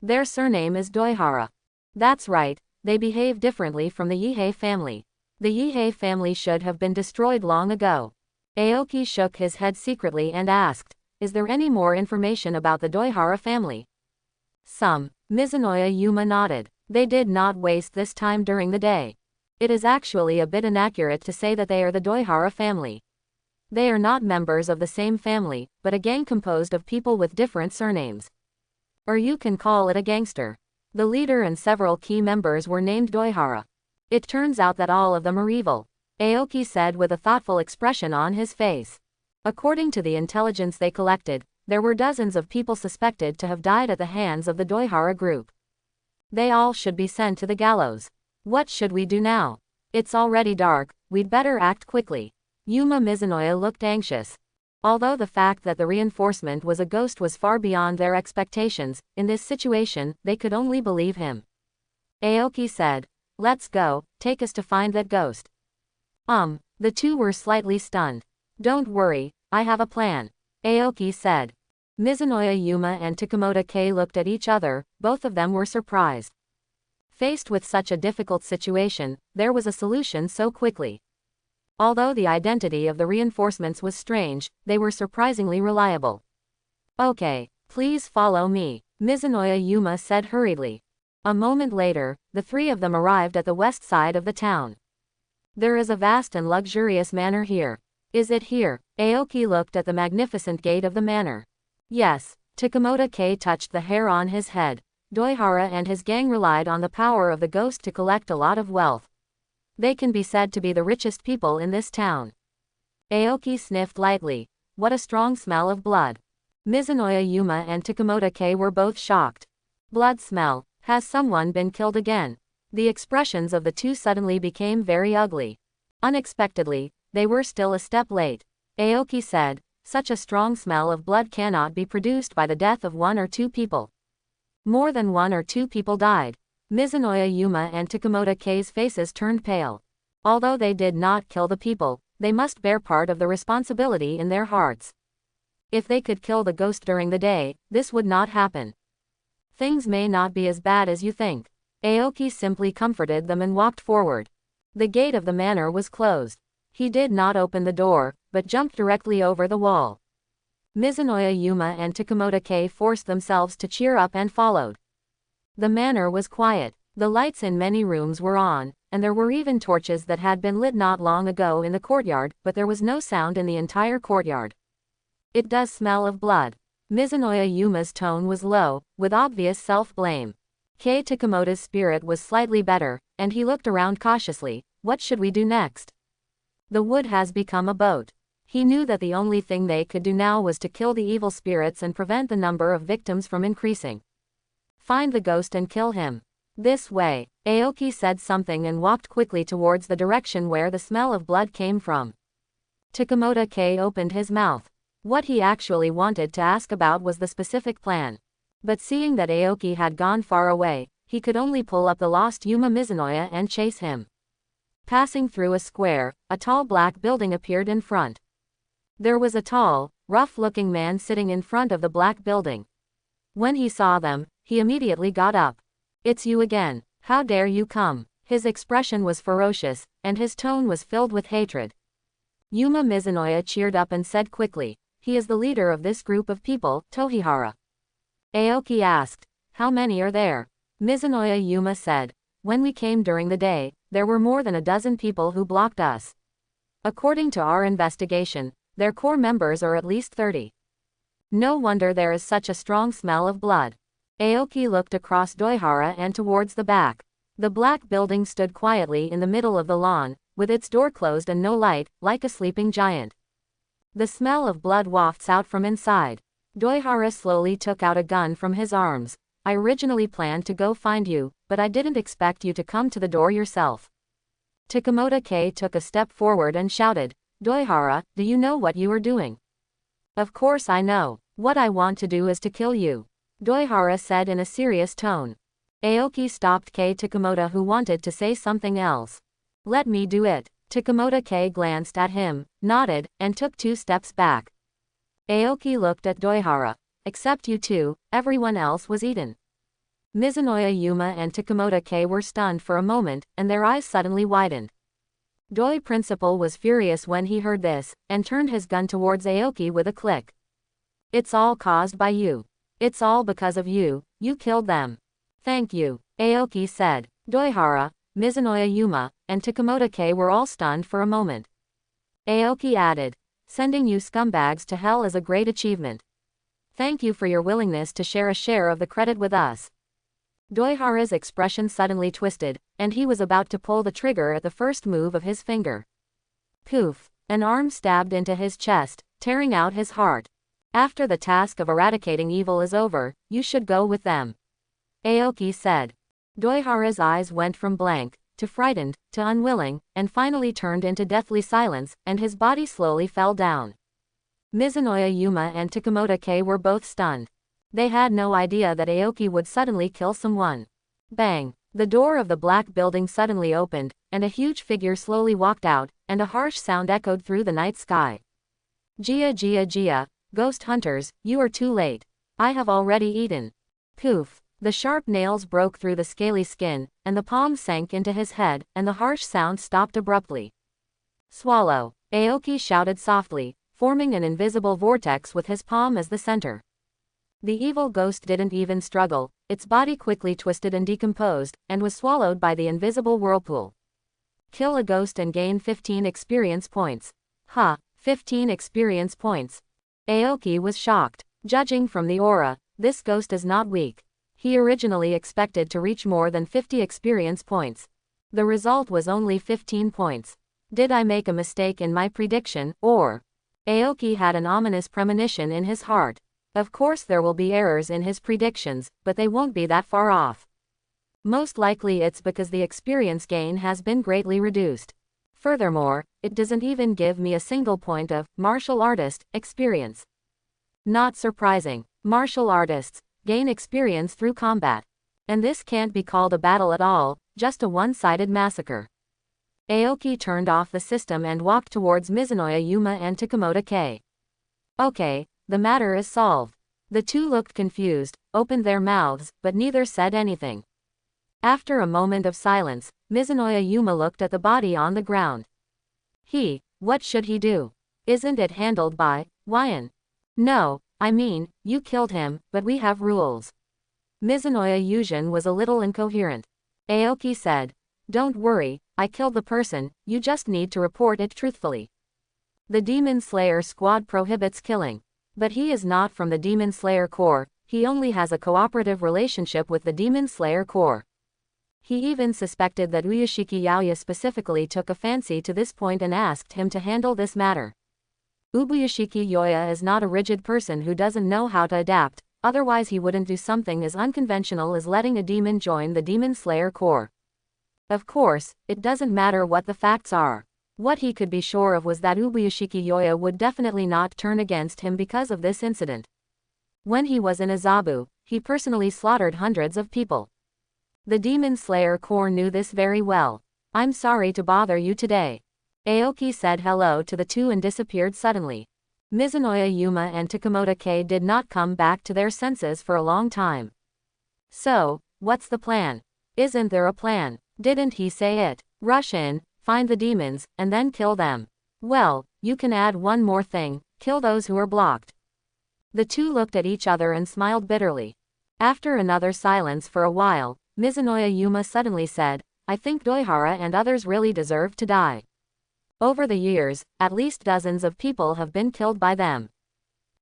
A: Their surname is Doihara." "That's right, they behave differently from the Ihei family. The Ihei family should have been destroyed long ago." Aoki shook his head secretly and asked, "Is there any more information about the Doihara family?" "Some." Mizunoya Yuma nodded. "They did not waste this time during the day. It is actually a bit inaccurate to say that they are the Doihara family. They are not members of the same family, but a gang composed of people with different surnames. Or you can call it a gangster. The leader and several key members were named Doihara. It turns out that all of them are evil," Aoki said with a thoughtful expression on his face. "According to the intelligence they collected, there were dozens of people suspected to have died at the hands of the Doihara group. They all should be sent to the gallows. What should we do now? It's already dark, we'd better act quickly." Yuma Mizunoya looked anxious. Although the fact that the reinforcement was a ghost was far beyond their expectations, in this situation, they could only believe him. Aoki said, "Let's go, take us to find that ghost." The two were slightly stunned. "Don't worry, I have a plan," Aoki said. Mizunoya Yuma and Takemoto K looked at each other, both of them were surprised. Faced with such a difficult situation, there was a solution so quickly. Although the identity of the reinforcements was strange, they were surprisingly reliable. "Okay, please follow me," Mizunoya Yuma said hurriedly. A moment later, the three of them arrived at the west side of the town. "There is a vast and luxurious manor here. Is it here?" Aoki looked at the magnificent gate of the manor. "Yes." Takemoto K touched the hair on his head. Doihara and his gang relied on the power of the ghost to collect a lot of wealth. They can be said to be the richest people in this town. Aoki sniffed lightly. What a strong smell of blood. Mizunoya Yuma and Takemoto K were both shocked. Blood smell. Has someone been killed again? The expressions of the two suddenly became very ugly. Unexpectedly, they were still a step late. Aoki said, "Such a strong smell of blood cannot be produced by the death of 1 or 2 people. More than 1 or 2 people died." Mizunoya Yuma and Takemoto K's faces turned pale. Although they did not kill the people, they must bear part of the responsibility in their hearts. If they could kill the ghost during the day, this would not happen. "Things may not be as bad as you think." Aoki simply comforted them and walked forward. The gate of the manor was closed. He did not open the door, but jumped directly over the wall. Mizunoya Yuma and Takemoto K forced themselves to cheer up and followed. The manor was quiet. The lights in many rooms were on, and there were even torches that had been lit not long ago in the courtyard, but there was no sound in the entire courtyard. "It does smell of blood." Mizunoya Yuma's tone was low, with obvious self-blame. Kei Takemoto's spirit was slightly better, and he looked around cautiously. "What should we do next?" The wood has become a boat. He knew that the only thing they could do now was to kill the evil spirits and prevent the number of victims from increasing. Find the ghost and kill him. This way. Aoki said something and walked quickly towards the direction where the smell of blood came from. Takemoto-K opened his mouth. What he actually wanted to ask about was the specific plan. But seeing that Aoki had gone far away, he could only pull up the lost Yuma Mizunoya and chase him. Passing through a square, a tall black building appeared in front. There was a tall, rough-looking man sitting in front of the black building. When he saw them, he immediately got up. "It's you again. How dare you come?" His expression was ferocious, and his tone was filled with hatred. Yuma Mizunoya cheered up and said quickly, "He is the leader of this group of people, Tohihara." Aoki asked, "How many are there?" Mizunoya Yuma said, "When we came during the day, there were more than a dozen people who blocked us. According to our investigation, their core members are at least 30. No wonder there is such a strong smell of blood." Aoki looked across Doihara and towards the back. The black building stood quietly in the middle of the lawn, with its door closed and no light, like a sleeping giant. The smell of blood wafts out from inside. Doihara slowly took out a gun from his arms. "I originally planned to go find you, but I didn't expect you to come to the door yourself." Takemoto-K took a step forward and shouted, "Doihara, do you know what you are doing?" "Of course I know. What I want to do is to kill you," Doihara said in a serious tone. Aoki stopped Takemoto, who wanted to say something else. "Let me do it." Takemoto-K glanced at him, nodded, and took 2 steps back. Aoki looked at Doihara. "Except you two, everyone else was eaten." Mizunoya Yuma and Takemoto-K were stunned for a moment, and their eyes suddenly widened. Doi Principal was furious when he heard this, and turned his gun towards Aoki with a click. "It's all caused by you. It's all because of you, you killed them." "Thank you," Aoki said. Doihara, Mizunoya Yuma, and Takemoto-K were all stunned for a moment. Aoki added, "Sending you scumbags to hell is a great achievement. Thank you for your willingness to share a share of the credit with us." Doihara's expression suddenly twisted, and he was about to pull the trigger at the first move of his finger. Poof! An arm stabbed into his chest, tearing out his heart. "After the task of eradicating evil is over, you should go with them," Aoki said. Doihara's eyes went from blank, to frightened, to unwilling, and finally turned into deathly silence, and his body slowly fell down. Mizunoya Yuma and Takemoto-K were both stunned. They had no idea that Aoki would suddenly kill someone. Bang! The door of the black building suddenly opened, and a huge figure slowly walked out, and a harsh sound echoed through the night sky. "Gia Gia Gia, ghost hunters, you are too late. I have already eaten." Poof! The sharp nails broke through the scaly skin, and the palm sank into his head, and the harsh sound stopped abruptly. "Swallow," Aoki shouted softly, forming an invisible vortex with his palm as the center. The evil ghost didn't even struggle, its body quickly twisted and decomposed, and was swallowed by the invisible whirlpool. Kill a ghost and gain 15 experience points. 15 experience points. Aoki was shocked. Judging from the aura, this ghost is not weak. He originally expected to reach more than 50 experience points. The result was only 15 points. Did I make a mistake in my prediction, or? Aoki had an ominous premonition in his heart. Of course there will be errors in his predictions, but they won't be that far off. Most likely it's because the experience gain has been greatly reduced. Furthermore, it doesn't even give me a single point of martial artist experience. Not surprising. Martial artists gain experience through combat. And this can't be called a battle at all, just a one-sided massacre. Aoki turned off the system and walked towards Mizunoya Yuma and Takemoto-K. "Okay, the matter is solved." The two looked confused, opened their mouths, but neither said anything. After a moment of silence, Mizunoya Yuma looked at the body on the ground. What should he do? Isn't it handled by Wyan? "No, I mean, you killed him, but we have rules." Mizunoya Yujin was a little incoherent. Aoki said, "Don't worry, I killed the person, you just need to report it truthfully. The Demon Slayer squad prohibits killing. But he is not from the Demon Slayer Corps, he only has a cooperative relationship with the Demon Slayer Corps." He even suspected that Uyashiki Yaoya specifically took a fancy to this point and asked him to handle this matter. Ubuyashiki Yaoya is not a rigid person who doesn't know how to adapt, otherwise he wouldn't do something as unconventional as letting a demon join the Demon Slayer Corps. Of course, it doesn't matter what the facts are. What he could be sure of was that Ubuyashiki Yoya would definitely not turn against him because of this incident. When he was in Azabu, he personally slaughtered hundreds of people. The Demon Slayer Corps knew this very well. I'm sorry to bother you today. Aoki said hello to the two and disappeared suddenly. Mizunoya Yuma and Takemoto Kei did not come back to their senses for a long time. So, what's the plan? Isn't there a plan? Didn't he say it? Rush in, find the demons, and then kill them. Well, you can add one more thing, kill those who are blocked. The two looked at each other and smiled bitterly. After another silence for a while, Mizunoya Yuma suddenly said, I think Doihara and others really deserve to die. Over the years, at least dozens of people have been killed by them.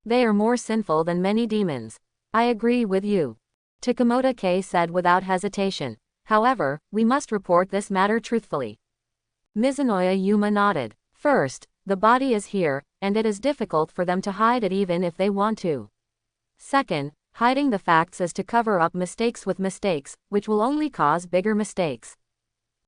A: They are more sinful than many demons. I agree with you. Takemoto Kei said without hesitation. However, we must report this matter truthfully. Mizunoya Yuma nodded. First, the body is here, and it is difficult for them to hide it even if they want to. Second, hiding the facts is to cover up mistakes with mistakes, which will only cause bigger mistakes.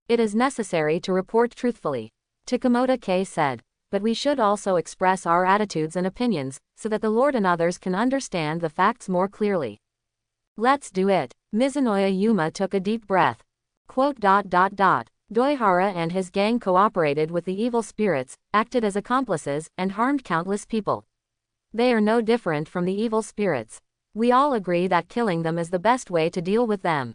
A: It is necessary to report truthfully. Takemoto Kei said, but we should also express our attitudes and opinions, so that the Lord and others can understand the facts more clearly. Let's do it. Mizunoya Yuma took a deep breath. Doihara and his gang cooperated with the evil spirits, acted as accomplices, and harmed countless people. They are no different from the evil spirits. We all agree that killing them is the best way to deal with them.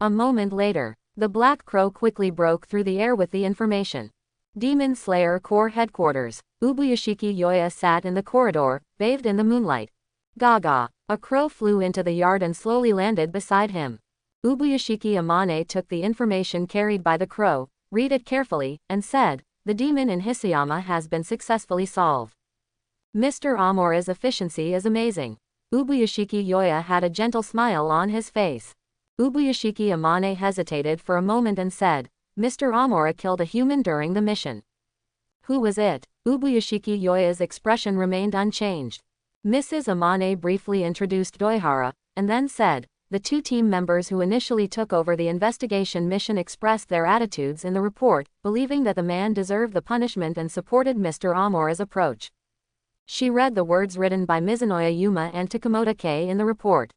A: A moment later, the Black Crow quickly broke through the air with the information. Demon Slayer Corps Headquarters. Ubuyashiki Yoya sat in the corridor, bathed in the moonlight. Gaga. A crow flew into the yard and slowly landed beside him. Ubuyashiki Amane took the information carried by the crow, read it carefully, and said, the demon in Hisayama has been successfully solved. Mr. Amura's efficiency is amazing. Ubuyashiki Yoya had a gentle smile on his face. Ubuyashiki Amane hesitated for a moment and said, Mr. Amura killed a human during the mission. Who was it? Ubuyashiki Yoya's expression remained unchanged. Mrs. Amane briefly introduced Doihara, and then said, the two team members who initially took over the investigation mission expressed their attitudes in the report, believing that the man deserved the punishment and supported Mr. Amura's approach. She read the words written by Mizunoya Yuma and Takemoto Kei in the report.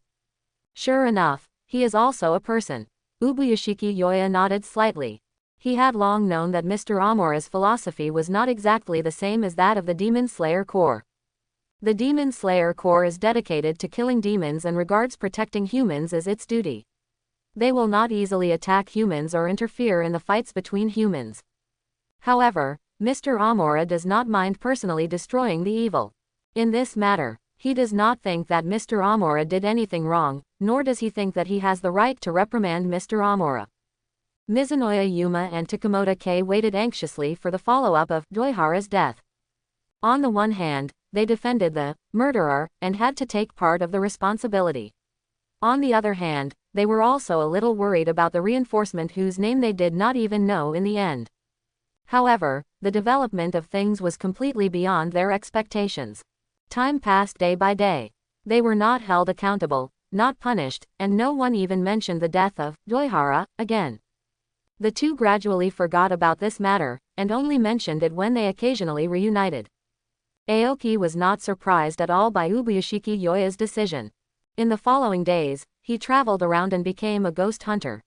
A: Sure enough, he is also a person. Ubuyashiki Yoya nodded slightly. He had long known that Mr. Amura's philosophy was not exactly the same as that of the Demon Slayer Corps. The Demon Slayer Corps is dedicated to killing demons and regards protecting humans as its duty. They will not easily attack humans or interfere in the fights between humans. However, Mr. Amura does not mind personally destroying the evil. In this matter, he does not think that Mr. Amura did anything wrong, nor does he think that he has the right to reprimand Mr. Amura. Mizunoya Yuma and Takemoto Kei waited anxiously for the follow-up of Doihara's death. On the one hand, they defended the murderer and had to take part of the responsibility. On the other hand, they were also a little worried about the reinforcement whose name they did not even know in the end. However, the development of things was completely beyond their expectations. Time passed day by day. They were not held accountable, not punished, and no one even mentioned the death of Doihara again. The two gradually forgot about this matter, and only mentioned it when they occasionally reunited. Aoki was not surprised at all by Ubuyashiki Yoya's decision. In the following days, he traveled around and became a ghost hunter.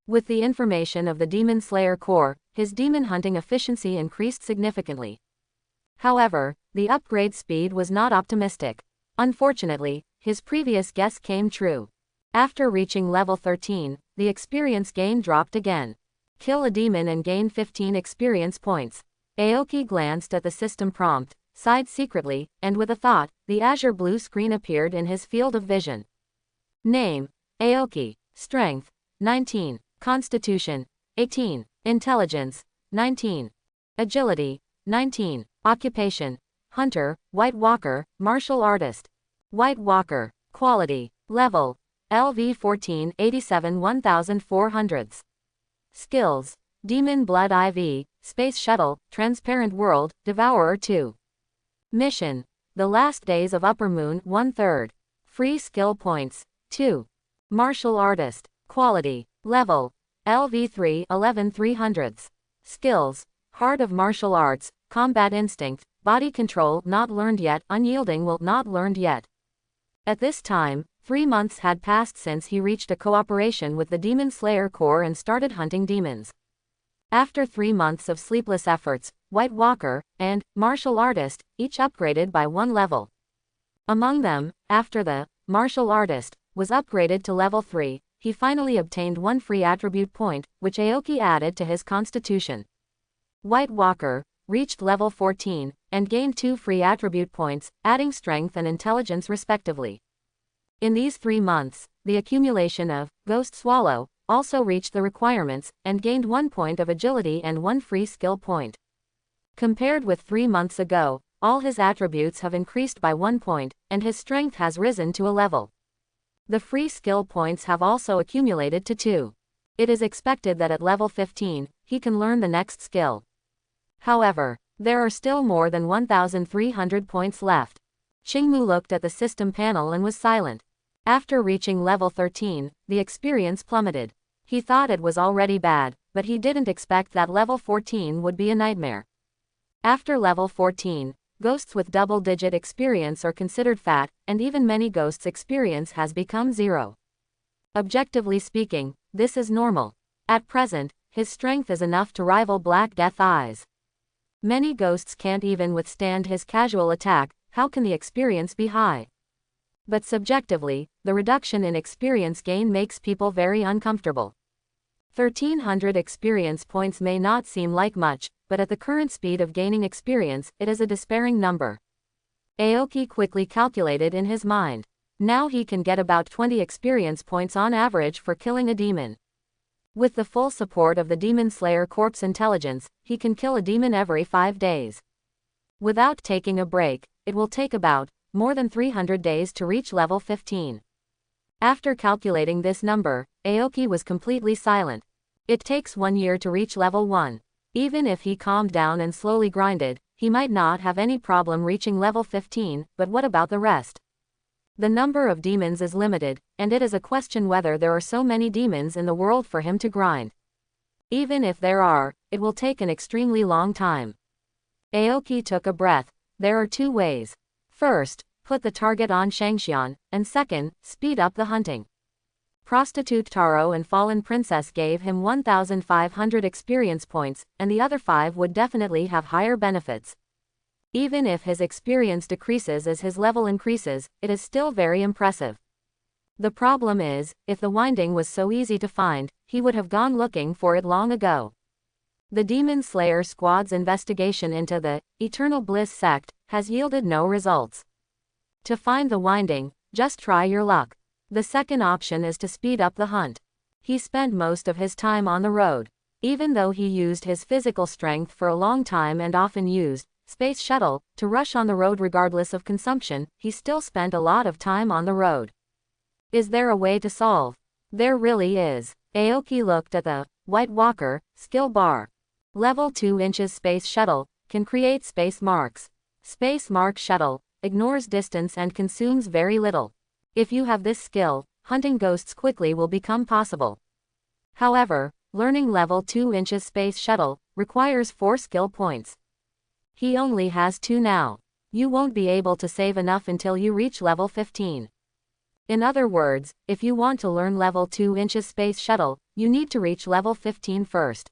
A: With the information of the Demon Slayer Corps, his demon hunting efficiency increased significantly. However, the upgrade speed was not optimistic. Unfortunately, his previous guess came true. After reaching level 13, the experience gain dropped again. Kill a demon and gain 15 experience points. Aoki glanced at the system prompt, sighed secretly, and with a thought, the azure blue screen appeared in his field of vision. Name: Aoki. Strength: 19. Constitution: 18. Intelligence: 19. Agility: 19. Occupation: Hunter, White Walker, Martial Artist. White Walker. Quality: Level: LV 14 87 1400s. Skills: Demon Blood IV, Space Shuttle, Transparent World, Devourer 2. Mission: The Last Days of Upper Moon 1/3. Free skill points: 2. Martial Artist. Quality: Level: LV3 11/300. Skills: Heart of Martial Arts, Combat Instinct, Body Control not learned yet, Unyielding Will not learned yet. At this time, 3 months had passed since he reached a cooperation with the Demon Slayer Corps and started hunting demons. After 3 months of sleepless efforts, White Walker and Martial Artist each upgraded by 1 level. Among them, after the Martial Artist was upgraded to level 3, he finally obtained 1 free attribute point, which Aoki added to his constitution. White Walker reached level 14 and gained 2 free attribute points, adding strength and intelligence respectively. In these 3 months, the accumulation of Ghost Swallow also reached the requirements and gained 1 point of agility and 1 free skill point. Compared with 3 months ago, all his attributes have increased by 1 point, and his strength has risen to a level. The free skill points have also accumulated to 2. It is expected that at level 15, he can learn the next skill. However, there are still more than 1,300 points left. Qingmu looked at the system panel and was silent. After reaching level 13, the experience plummeted. He thought it was already bad, but he didn't expect that level 14 would be a nightmare. After level 14, ghosts with double-digit experience are considered fat, and even many ghosts' experience has become 0. Objectively speaking, this is normal. At present, his strength is enough to rival Black Death Eyes. Many ghosts can't even withstand his casual attack, how can the experience be high? But subjectively, the reduction in experience gain makes people very uncomfortable. 1,300 experience points may not seem like much, but at the current speed of gaining experience, it is a despairing number. Aoki quickly calculated in his mind. Now he can get about 20 experience points on average for killing a demon. With the full support of the Demon Slayer Corps intelligence, he can kill a demon every 5 days. Without taking a break, it will take about more than 300 days to reach level 15. After calculating this number, Aoki was completely silent. It takes 1 year to reach level 1. Even if he calmed down and slowly grinded, he might not have any problem reaching level 15, but what about the rest? The number of demons is limited, and it is a question whether there are so many demons in the world for him to grind. Even if there are, it will take an extremely long time. Aoki took a breath. There are 2 ways. First, put the target on Shangxian, and second, speed up the hunting. Prostitute Taro and Fallen Princess gave him 1,500 experience points, and the other 5 would definitely have higher benefits. Even if his experience decreases as his level increases, it is still very impressive. The problem is, if the winding was so easy to find, he would have gone looking for it long ago. The Demon Slayer Squad's investigation into the Eternal Bliss sect has yielded no results. To find the winding, just try your luck. The second option is to speed up the hunt. He spent most of his time on the road. Even though he used his physical strength for a long time and often used Space Shuttle to rush on the road regardless of consumption, he still spent a lot of time on the road. Is there a way to solve? There really is. Aoki looked at the White Walker skill bar. Level 2 inches Space Shuttle can create space marks. Space Mark Shuttle ignores distance and consumes very little. If you have this skill, hunting ghosts quickly will become possible. However, learning level 2 inches Space Shuttle requires 4 skill points. He only has 2 now. You won't be able to save enough until you reach level 15. In other words, if you want to learn level 2 inches Space Shuttle, you need to reach level 15 first.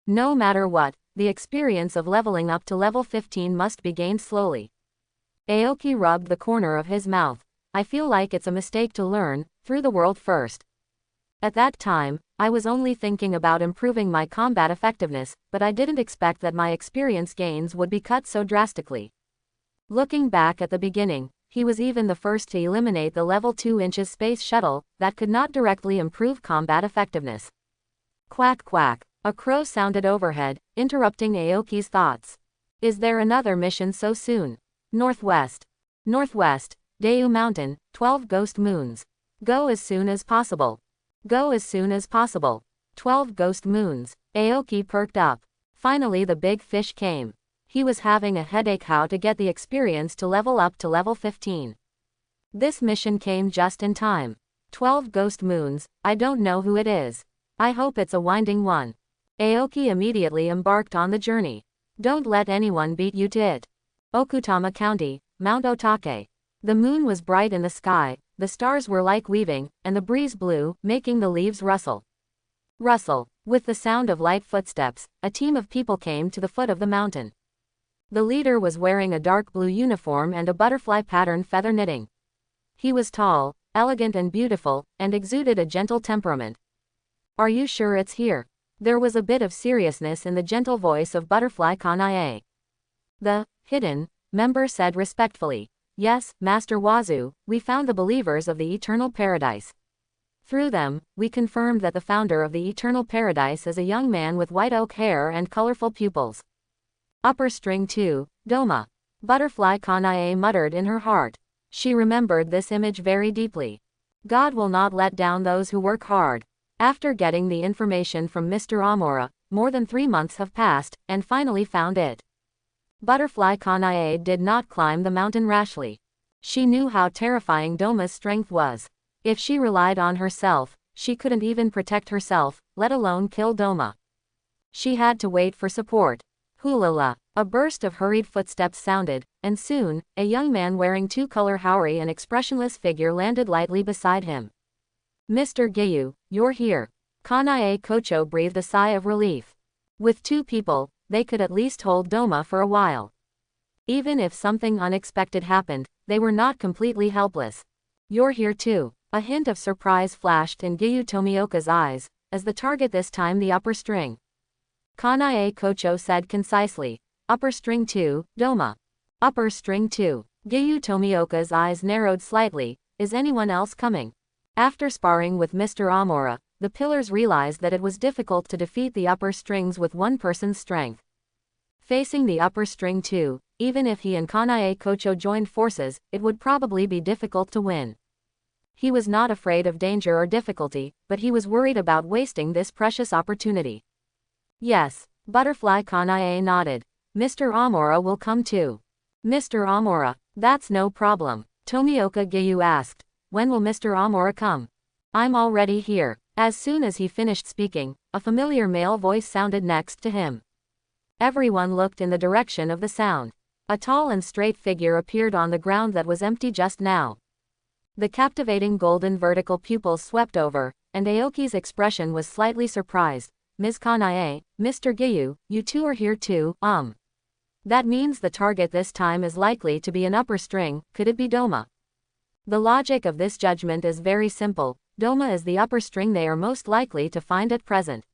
A: No matter what, the experience of leveling up to level 15 must be gained slowly. Aoki rubbed the corner of his mouth. I feel like it's a mistake to learn through the world first. At that time, I was only thinking about improving my combat effectiveness, but I didn't expect that my experience gains would be cut so drastically. Looking back at the beginning, he was even the first to eliminate the level 2 inches Space Shuttle that could not directly improve combat effectiveness. Quack quack. A crow sounded overhead, interrupting Aoki's thoughts. Is there another mission so soon? Northwest. Northwest, Dayu Mountain, 12 ghost moons. Go as soon as possible. Go as soon as possible. 12 ghost moons. Aoki perked up. Finally the big fish came. He was having a headache how to get the experience to level up to level 15. This mission came just in time. 12 ghost moons, I don't know who it is. I hope it's a winding one. Aoki immediately embarked on the journey. Don't let anyone beat you to it. Okutama County, Mount Otake. The moon was bright in the sky, the stars were like weaving, and the breeze blew, making the leaves rustle. Rustle. With the sound of light footsteps, a team of people came to the foot of the mountain. The leader was wearing a dark blue uniform and a butterfly pattern feather knitting. He was tall, elegant and beautiful, and exuded a gentle temperament. Are you sure it's here? There was a bit of seriousness in the gentle voice of Butterfly Kanae. The hidden member said respectfully, Yes, Master Wazu, we found the believers of the Eternal Paradise. Through them, we confirmed that the founder of the Eternal Paradise is a young man with white oak hair and colorful pupils. Upper string 2, Doma. Butterfly Kanae muttered in her heart. She remembered this image very deeply. God will not let down those who work hard. After getting the information from Mr. Amora, more than 3 months have passed, and finally found it. Butterfly Kanae did not climb the mountain rashly. She knew how terrifying Doma's strength was. If she relied on herself, she couldn't even protect herself, let alone kill Doma. She had to wait for support. Hulala. A burst of hurried footsteps sounded, and soon, a young man wearing two-color haori and expressionless figure landed lightly beside him. Mr. Giyu, you're here. Kanae Kocho breathed a sigh of relief. With 2 people, they could at least hold Doma for a while. Even if something unexpected happened, they were not completely helpless. You're here too. A hint of surprise flashed in Giyu Tomioka's eyes, as the target this time the upper string. Kanae Kocho said concisely, Upper string 2, Doma. Upper string 2. Giyu Tomioka's eyes narrowed slightly, is anyone else coming? After sparring with Mr. Amora, the pillars realized that it was difficult to defeat the upper strings with one person's strength. Facing the upper string 2, even if he and Kanae Kocho joined forces, it would probably be difficult to win. He was not afraid of danger or difficulty, but he was worried about wasting this precious opportunity. Yes, Butterfly Kanae nodded. Mr. Amora will come too. Mr. Amora, that's no problem. Tomioka Giyu asked, when will Mr. Amora come? I'm already here. As soon as he finished speaking, a familiar male voice sounded next to him. Everyone looked in the direction of the sound. A tall and straight figure appeared on the ground that was empty just now. The captivating golden vertical pupils swept over, and Aoki's expression was slightly surprised. Ms. Kanae, Mr. Giyu, you two are here too, That means the target this time is likely to be an upper string, could it be Doma? The logic of this judgment is very simple, Doma is the upper string they are most likely to find at present.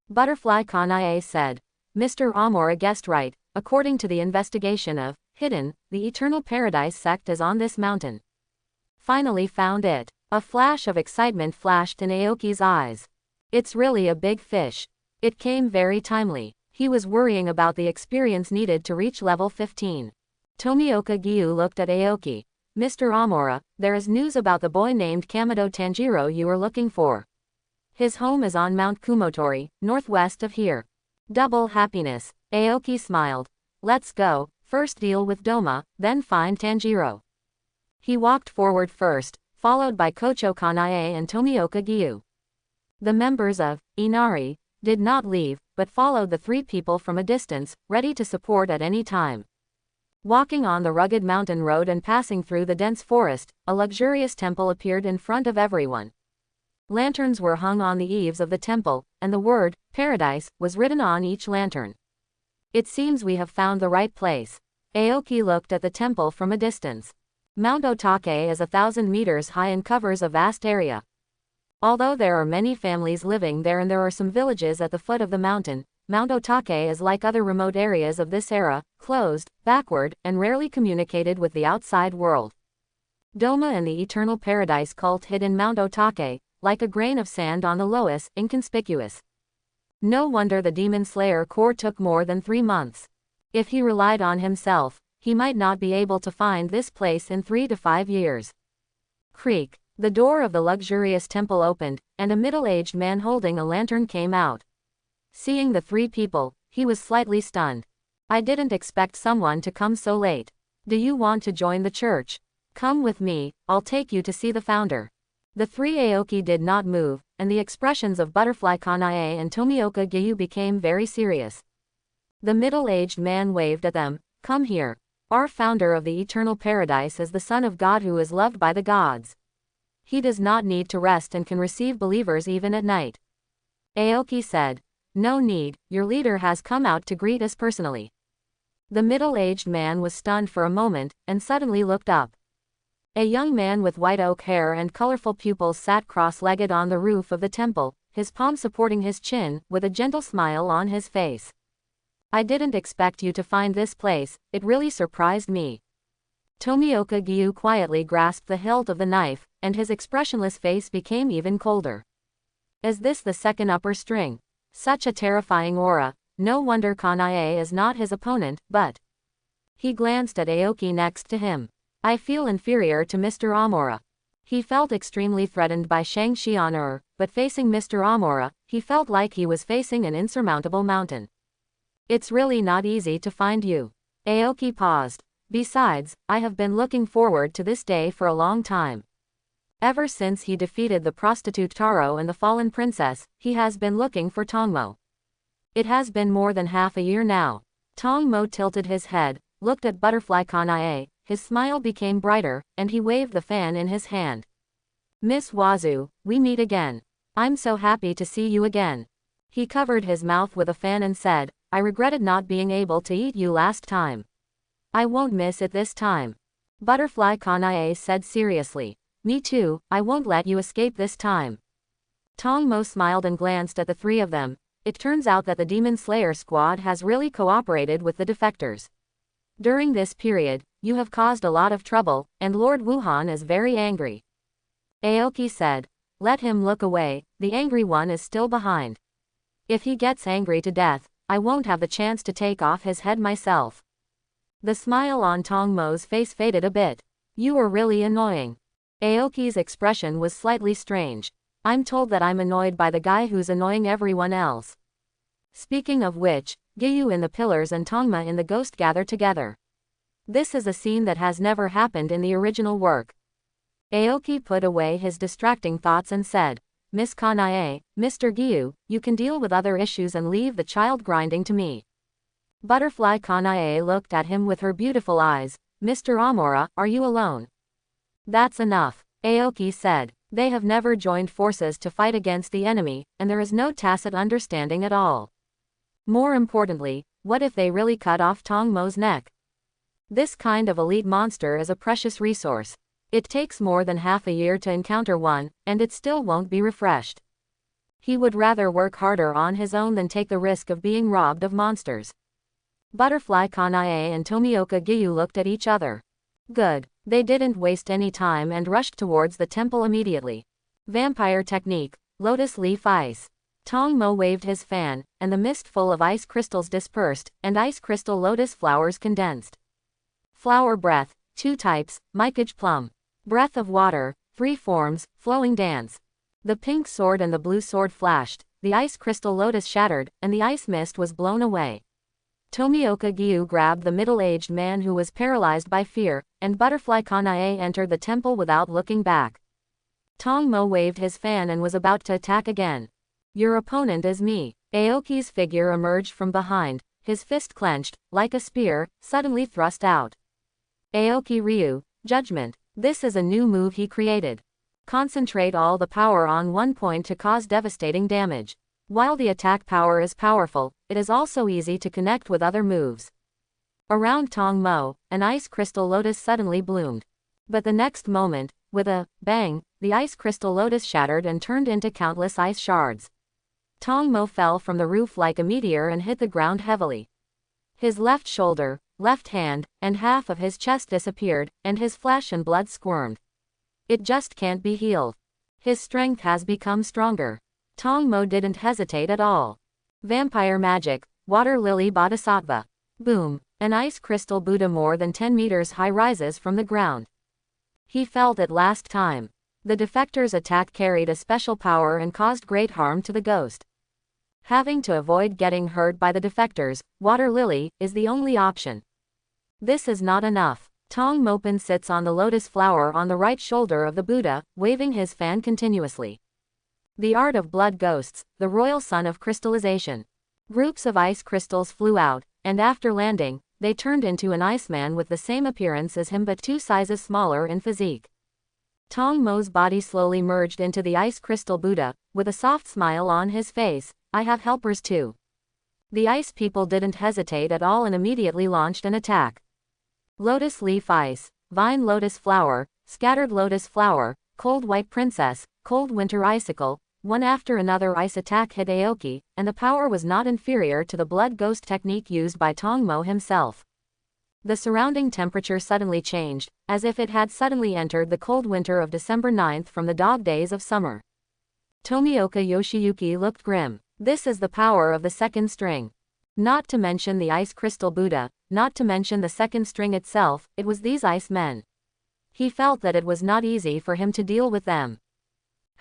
A: Butterfly Kanae said. Mr. Amora guessed right, according to the investigation of Hidden, the Eternal Paradise sect is on this mountain. Finally found it. A flash of excitement flashed in Aoki's eyes. It's really a big fish. It came very timely. He was worrying about the experience needed to reach level 15. Tomioka Giyu looked at Aoki. Mr. Amora, there is news about the boy named Kamado Tanjiro you are looking for. His home is on Mount Kumotori, northwest of here. Double happiness. Aoki smiled. Let's go, first deal with Doma, then find Tanjiro. He walked forward first, followed by Kocho Kanae and Tomioka Giyu. The members of Inari did not leave, but followed the 3 people from a distance, ready to support at any time. Walking on the rugged mountain road and passing through the dense forest, a luxurious temple appeared in front of everyone. Lanterns were hung on the eaves of the temple, and the word, Paradise, was written on each lantern. It seems we have found the right place. Aoki looked at the temple from a distance. Mount Otake is 1,000 meters high and covers a vast area. Although there are many families living there and there are some villages at the foot of the mountain, Mount Otake is like other remote areas of this era, closed, backward, and rarely communicated with the outside world. Doma and the Eternal Paradise cult hid in Mount Otake, like a grain of sand on the loess, inconspicuous. No wonder the Demon Slayer Corps took more than 3 months. If he relied on himself, he might not be able to find this place in 3 to 5 years. Creak. The door of the luxurious temple opened, and a middle-aged man holding a lantern came out. Seeing the 3 people, he was slightly stunned. I didn't expect someone to come so late. Do you want to join the church? Come with me, I'll take you to see the founder. The three Aoki did not move, and the expressions of Butterfly Kanae and Tomioka Gyu became very serious. The middle-aged man waved at them. Come here. Our founder of the eternal paradise is the Son of God who is loved by the gods. He does not need to rest and can receive believers even at night. Aoki said. No need, your leader has come out to greet us personally. The middle-aged man was stunned for a moment, and suddenly looked up. A young man with white oak hair and colorful pupils sat cross-legged on the roof of the temple, his palm supporting his chin, with a gentle smile on his face. I didn't expect you to find this place, it really surprised me. Tomioka Gyu quietly grasped the hilt of the knife, and his expressionless face became even colder. Is this the second upper string? Such a terrifying aura, no wonder Kanae is not his opponent, but... He glanced at Aoki next to him. I feel inferior to Mr. Amora. He felt extremely threatened by Shang Xian'er, but facing Mr. Amora, he felt like he was facing an insurmountable mountain. It's really not easy to find you. Aoki paused. Besides, I have been looking forward to this day for a long time. Ever since he defeated the prostitute Taro and the fallen princess, he has been looking for Tongmo. It has been more than half a year now. Tongmo tilted his head, looked at Butterfly Kanae, his smile became brighter, and he waved the fan in his hand. Miss Wazoo, we meet again. I'm so happy to see you again. He covered his mouth with a fan and said, I regretted not being able to eat you last time. I won't miss it this time. Butterfly Kanae said seriously. Me too, I won't let you escape this time. Tongmo smiled and glanced at the three of them. It turns out that the Demon Slayer squad has really cooperated with the defectors. During this period, you have caused a lot of trouble, and Lord Wuhan is very angry. Aoki said. Let him look away, the angry one is still behind. If he gets angry to death, I won't have the chance to take off his head myself. The smile on Tongmo's face faded a bit. You are really annoying. Aoki's expression was slightly strange. I'm told that I'm annoyed by the guy who's annoying everyone else. Speaking of which, Gyu in the pillars and Tongma in the ghost gather together. This is a scene that has never happened in the original work. Aoki put away his distracting thoughts and said, Miss Kanae, Mr. Gyu, you can deal with other issues and leave the child grinding to me. Butterfly Kanae looked at him with her beautiful eyes. Mr. Amora, are you alone? That's enough, Aoki said. They have never joined forces to fight against the enemy, and there is no tacit understanding at all. More importantly, what if they really cut off Tongmo's neck? This kind of elite monster is a precious resource. It takes more than half a year to encounter one, and it still won't be refreshed. He would rather work harder on his own than take the risk of being robbed of monsters. Butterfly Kanae and Tomioka Gyu looked at each other. Good. They didn't waste any time and rushed towards the temple immediately. Vampire technique, lotus leaf ice. Tongmo waved his fan, and the mist full of ice crystals dispersed, and ice crystal lotus flowers condensed. Flower breath, 2 types, Mycage plum. Breath of water, 3 forms, flowing dance. The pink sword and the blue sword flashed, the ice crystal lotus shattered, and the ice mist was blown away. Tomioka Gyu grabbed the middle-aged man who was paralyzed by fear, and Butterfly Kanae entered the temple without looking back. Tongmo waved his fan and was about to attack again. Your opponent is me. Aoki's figure emerged from behind, his fist clenched, like a spear, suddenly thrust out. Aoki Ryu, Judgment. This is a new move he created. Concentrate all the power on one point to cause devastating damage. While the attack power is powerful, it is also easy to connect with other moves. Around Tongmo, an ice crystal lotus suddenly bloomed. But the next moment, with a bang, the ice crystal lotus shattered and turned into countless ice shards. Tongmo fell from the roof like a meteor and hit the ground heavily. His left shoulder, left hand, and half of his chest disappeared, and his flesh and blood squirmed. It just can't be healed. His strength has become stronger. Tongmo didn't hesitate at all. Vampire magic, water lily bodhisattva. Boom, an ice crystal Buddha more than 10 meters high rises from the ground. He felt it last time. The defector's attack carried a special power and caused great harm to the ghost. Having to avoid getting hurt by the defectors, water lily is the only option. This is not enough. Tong Mopin sits on the lotus flower on the right shoulder of the Buddha, waving his fan continuously. The art of blood ghosts, the royal son of crystallization. Groups of ice crystals flew out, and after landing, they turned into an iceman with the same appearance as him but 2 sizes smaller in physique. Tong Mo's body slowly merged into the ice crystal Buddha, with a soft smile on his face. I have helpers too. The ice people didn't hesitate at all and immediately launched an attack. Lotus leaf ice, vine lotus flower, scattered lotus flower, cold white princess, cold winter icicle, one after another ice attack hit Aoki, and the power was not inferior to the blood ghost technique used by Tong Mo himself. The surrounding temperature suddenly changed, as if it had suddenly entered the cold winter of December 9 from the dog days of summer. Tomioka Yoshiyuki looked grim. This is the power of the second string. Not to mention the ice crystal Buddha, not to mention the second string itself, it was these ice men. He felt that it was not easy for him to deal with them.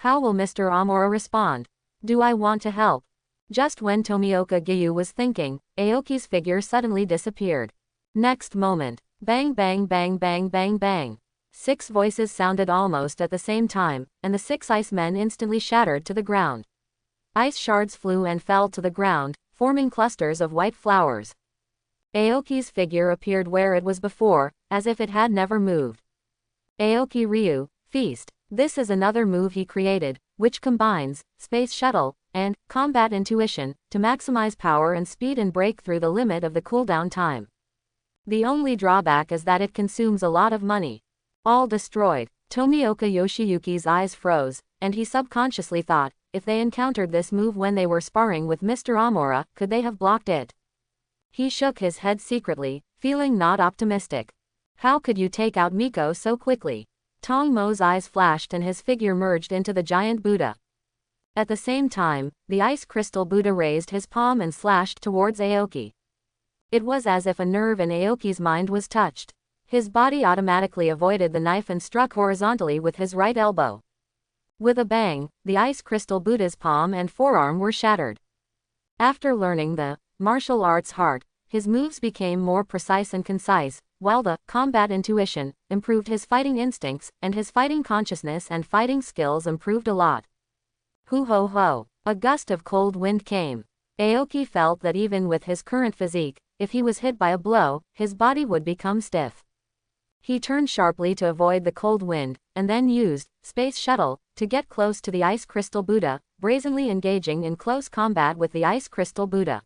A: How will Mr. Amora respond? Do I want to help? Just when Tomioka Gyu was thinking, Aoki's figure suddenly disappeared. Next moment, bang bang bang bang bang bang. 6 voices sounded almost at the same time, and the 6 ice men instantly shattered to the ground. Ice shards flew and fell to the ground, forming clusters of white flowers. Aoki's figure appeared where it was before, as if it had never moved. Aoki Ryu, Feast. This is another move he created, which combines space shuttle and combat intuition to maximize power and speed and break through the limit of the cooldown time. The only drawback is that it consumes a lot of money. All destroyed. Tomioka Yoshiyuki's eyes froze, and he subconsciously thought, if they encountered this move when they were sparring with Mr. Amora, could they have blocked it? He shook his head secretly, feeling not optimistic. How could you take out Miko so quickly? Tong Mo's eyes flashed and his figure merged into the giant Buddha. At the same time, the ice crystal Buddha raised his palm and slashed towards Aoki. It was as if a nerve in Aoki's mind was touched. His body automatically avoided the knife and struck horizontally with his right elbow. With a bang, the ice crystal Buddha's palm and forearm were shattered. After learning the martial arts art, his moves became more precise and concise, while the combat intuition improved his fighting instincts, and his fighting consciousness and fighting skills improved a lot. Hoo ho ho! A gust of cold wind came. Aoki felt that even with his current physique, if he was hit by a blow, his body would become stiff. He turned sharply to avoid the cold wind, and then used space shuttle to get close to the ice crystal Buddha, brazenly engaging in close combat with the ice crystal Buddha.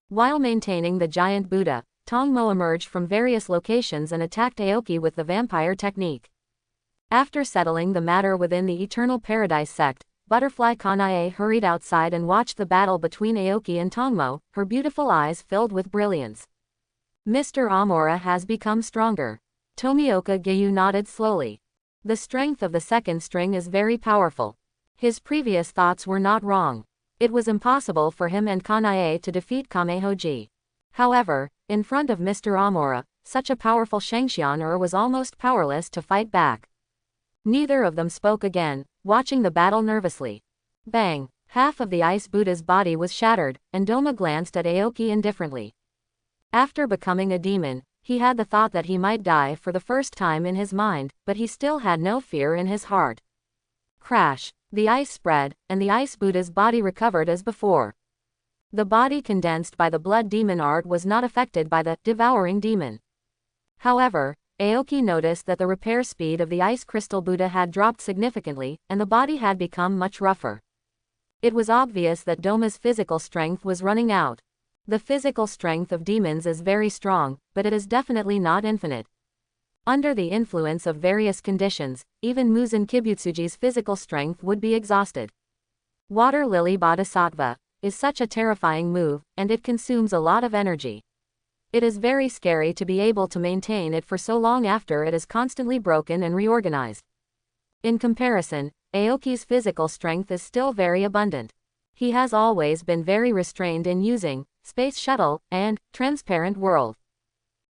A: While maintaining the giant Buddha, Tong Mo emerged from various locations and attacked Aoki with the vampire technique. After settling the matter within the Eternal Paradise sect, Butterfly Kanae hurried outside and watched the battle between Aoki and Tong Mo, her beautiful eyes filled with brilliance. Mr. Amora has become stronger. Tomioka Gyu nodded slowly. The strength of the second string is very powerful. His previous thoughts were not wrong. It was impossible for him and Kanae to defeat Kamehoji. However, in front of Mr. Amora, such a powerful Shangxian was almost powerless to fight back. Neither of them spoke again, watching the battle nervously. Bang! Half of the ice Buddha's body was shattered, and Doma glanced at Aoki indifferently. After becoming a demon, he had the thought that he might die for the first time in his mind, but he still had no fear in his heart. Crash! The ice spread, and the ice Buddha's body recovered as before. The body condensed by the blood demon art was not affected by the devouring demon. However, Aoki noticed that the repair speed of the ice crystal Buddha had dropped significantly, and the body had become much rougher. It was obvious that Doma's physical strength was running out. The physical strength of demons is very strong, but it is definitely not infinite. Under the influence of various conditions, even Muzan Kibutsuji's physical strength would be exhausted. Water Lily Bodhisattva is such a terrifying move, and it consumes a lot of energy. It is very scary to be able to maintain it for so long after it is constantly broken and reorganized. In comparison, Aoki's physical strength is still very abundant. He has always been very restrained in using space shuttle and transparent world.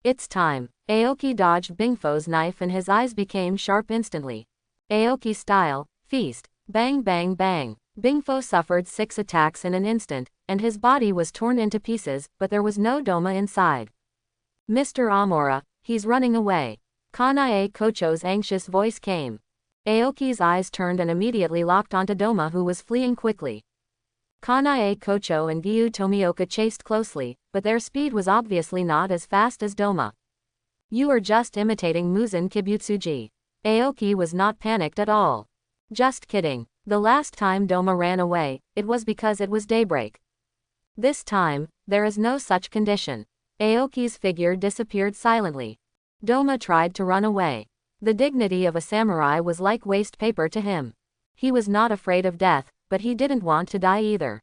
A: It's time. Aoki dodged Bingfo's knife and his eyes became sharp instantly. Aoki style, feast, bang bang bang. Bingfo suffered 6 attacks in an instant, and his body was torn into pieces, but there was no Doma inside. Mr. Amora, he's running away. Kanae Kocho's anxious voice came. Aoki's eyes turned and immediately locked onto Doma, who was fleeing quickly. Kanae Kocho and Gyu Tomioka chased closely, but their speed was obviously not as fast as Doma. You are just imitating Muzan Kibutsuji. Aoki was not panicked at all. Just kidding. The last time Doma ran away, it was because it was daybreak. This time, there is no such condition. Aoki's figure disappeared silently. Doma tried to run away. The dignity of a samurai was like waste paper to him. He was not afraid of death, but he didn't want to die either.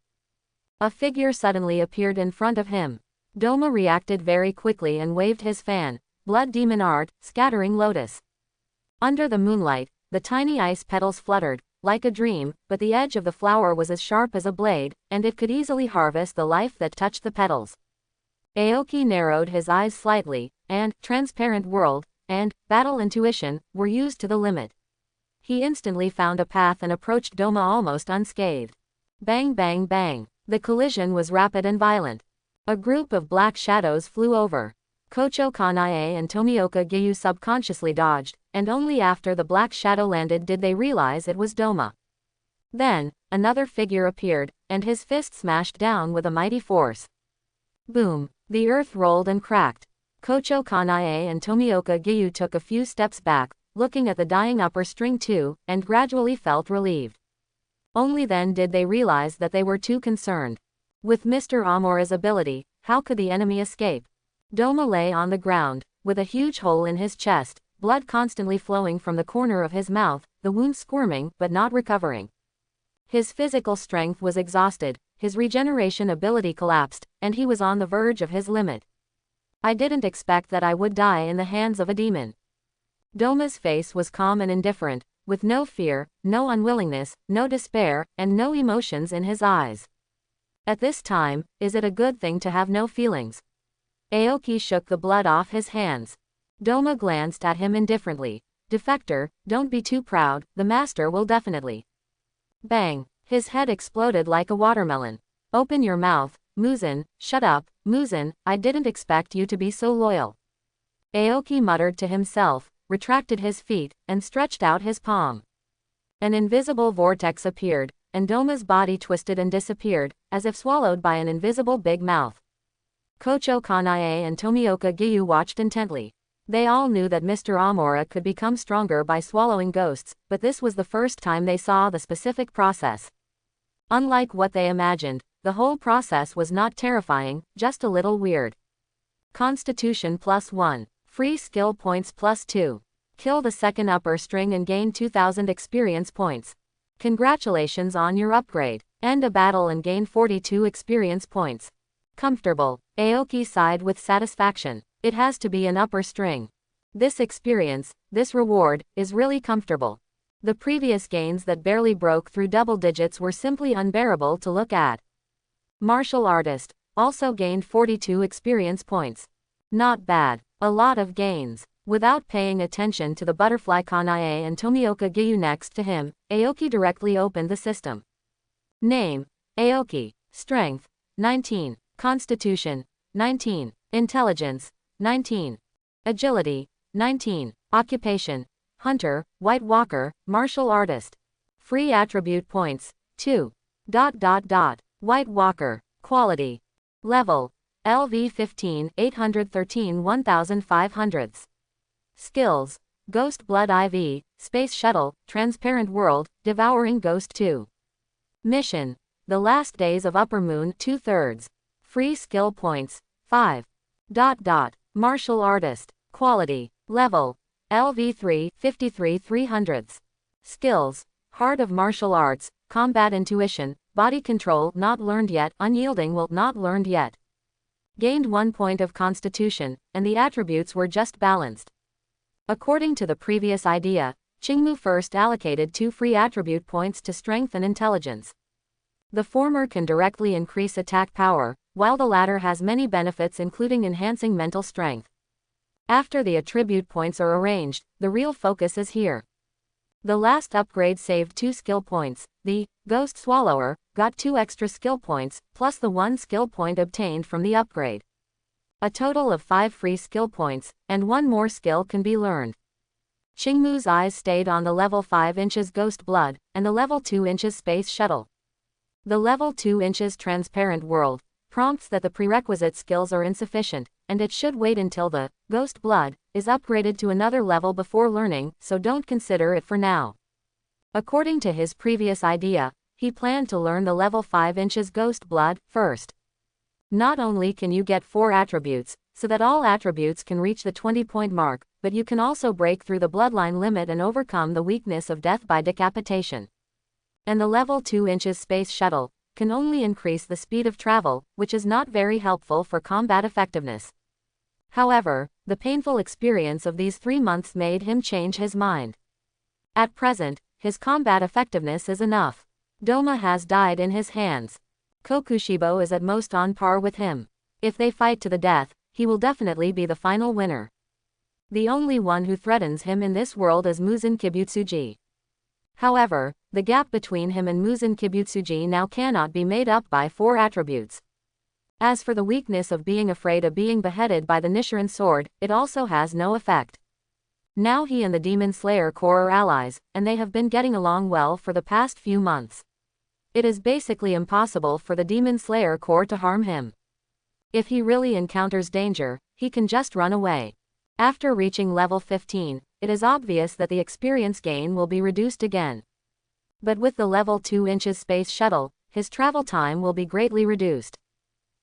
A: A figure suddenly appeared in front of him. Doma reacted very quickly and waved his fan, Blood Demon Art, Scattering Lotus. Under the moonlight, the tiny ice petals fluttered, like a dream, but the edge of the flower was as sharp as a blade, and it could easily harvest the life that touched the petals. Aoki narrowed his eyes slightly, and Transparent World and Battle Intuition were used to the limit. He instantly found a path and approached Doma almost unscathed. Bang bang bang. The collision was rapid and violent. A group of black shadows flew over. Kocho Kanae and Tomioka Gyu subconsciously dodged, and only after the black shadow landed did they realize it was Doma. Then, another figure appeared, and his fist smashed down with a mighty force. Boom! The earth rolled and cracked. Kocho Kanae and Tomioka Gyu took a few steps back, looking at the dying upper string too, and gradually felt relieved. Only then did they realize that they were too concerned. With Mr. Amura's ability, how could the enemy escape? Doma lay on the ground, with a huge hole in his chest, blood constantly flowing from the corner of his mouth, the wound squirming but not recovering. His physical strength was exhausted, his regeneration ability collapsed, and he was on the verge of his limit. I didn't expect that I would die in the hands of a demon. Doma's face was calm and indifferent, with no fear, no unwillingness, no despair, and no emotions in his eyes. At this time, is it a good thing to have no feelings? Aoki shook the blood off his hands. Doma glanced at him indifferently. Defector, don't be too proud, the master will definitely. Bang! His head exploded like a watermelon. Open your mouth, Muzan. Shut up, Muzan, I didn't expect you to be so loyal. Aoki muttered to himself, retracted his feet, and stretched out his palm. An invisible vortex appeared, and Doma's body twisted and disappeared, as if swallowed by an invisible big mouth. Kocho Kanae and Tomioka Gyu watched intently. They all knew that Mr. Amura could become stronger by swallowing ghosts, but this was the first time they saw the specific process. Unlike what they imagined, the whole process was not terrifying, just a little weird. Constitution +1. Free skill points +2. Kill the second upper string and gain 2000 experience points. Congratulations on your upgrade. End a battle and gain 42 experience points. Comfortable. Aoki sighed with satisfaction. It has to be an upper string. This experience, this reward, is really comfortable. The previous gains that barely broke through double digits were simply unbearable to look at. Martial Artist also gained 42 experience points. Not bad. A lot of gains. Without paying attention to the butterfly Kanae and Tomioka Gyu next to him, Aoki directly opened the system. Name: Aoki. Strength: 19. Constitution: 19. Intelligence: 19. Agility: 19. Occupation: Hunter, White Walker, Martial Artist. Free attribute points: 2. White Walker. Quality: Level: LV 15 813 1500. Skills: Ghost Blood IV, Space Shuttle, Transparent World, Devouring Ghost 2. Mission: The Last Days of Upper Moon 2/3. Free skill points: 5. Martial Artist. Quality: Level: LV3 53 300. Skills: Heart of Martial Arts, Combat Intuition, Body Control not learned yet, Unyielding Will not learned yet. Gained 1 point of Constitution, and the attributes were just balanced. According to the previous idea, Qingmu first allocated 2 free attribute points to Strength and Intelligence. The former can directly increase attack power, while the latter has many benefits including enhancing mental strength. After the attribute points are arranged, the real focus is here. The last upgrade saved 2 skill points. The Ghost Swallower got 2 extra skill points, plus the 1 skill point obtained from the upgrade. A total of 5 free skill points, and 1 more skill can be learned. Qingmu's eyes stayed on the level 5 inches ghost blood, and the level 2 inches space shuttle. The level 2 inches transparent world prompts that the prerequisite skills are insufficient, and it should wait until the ghost blood is upgraded to another level before learning, so don't consider it for now. According to his previous idea, he planned to learn the level 5 inches ghost blood first. Not only can you get 4 attributes, so that all attributes can reach the 20-point mark, but you can also break through the bloodline limit and overcome the weakness of death by decapitation. And the level 2 inches space shuttle can only increase the speed of travel, which is not very helpful for combat effectiveness. However, the painful experience of these 3 months made him change his mind. At present, his combat effectiveness is enough. Doma has died in his hands. Kokushibo is at most on par with him. If they fight to the death, he will definitely be the final winner. The only one who threatens him in this world is Muzan Kibutsuji. However, the gap between him and Muzan Kibutsuji now cannot be made up by 4 attributes. As for the weakness of being afraid of being beheaded by the Nichiren sword, it also has no effect. Now he and the Demon Slayer Corps are allies, and they have been getting along well for the past few months. It is basically impossible for the Demon Slayer Corps to harm him. If he really encounters danger, he can just run away. After reaching level 15, it is obvious that the experience gain will be reduced again. But with the level 2 inches space shuttle, his travel time will be greatly reduced.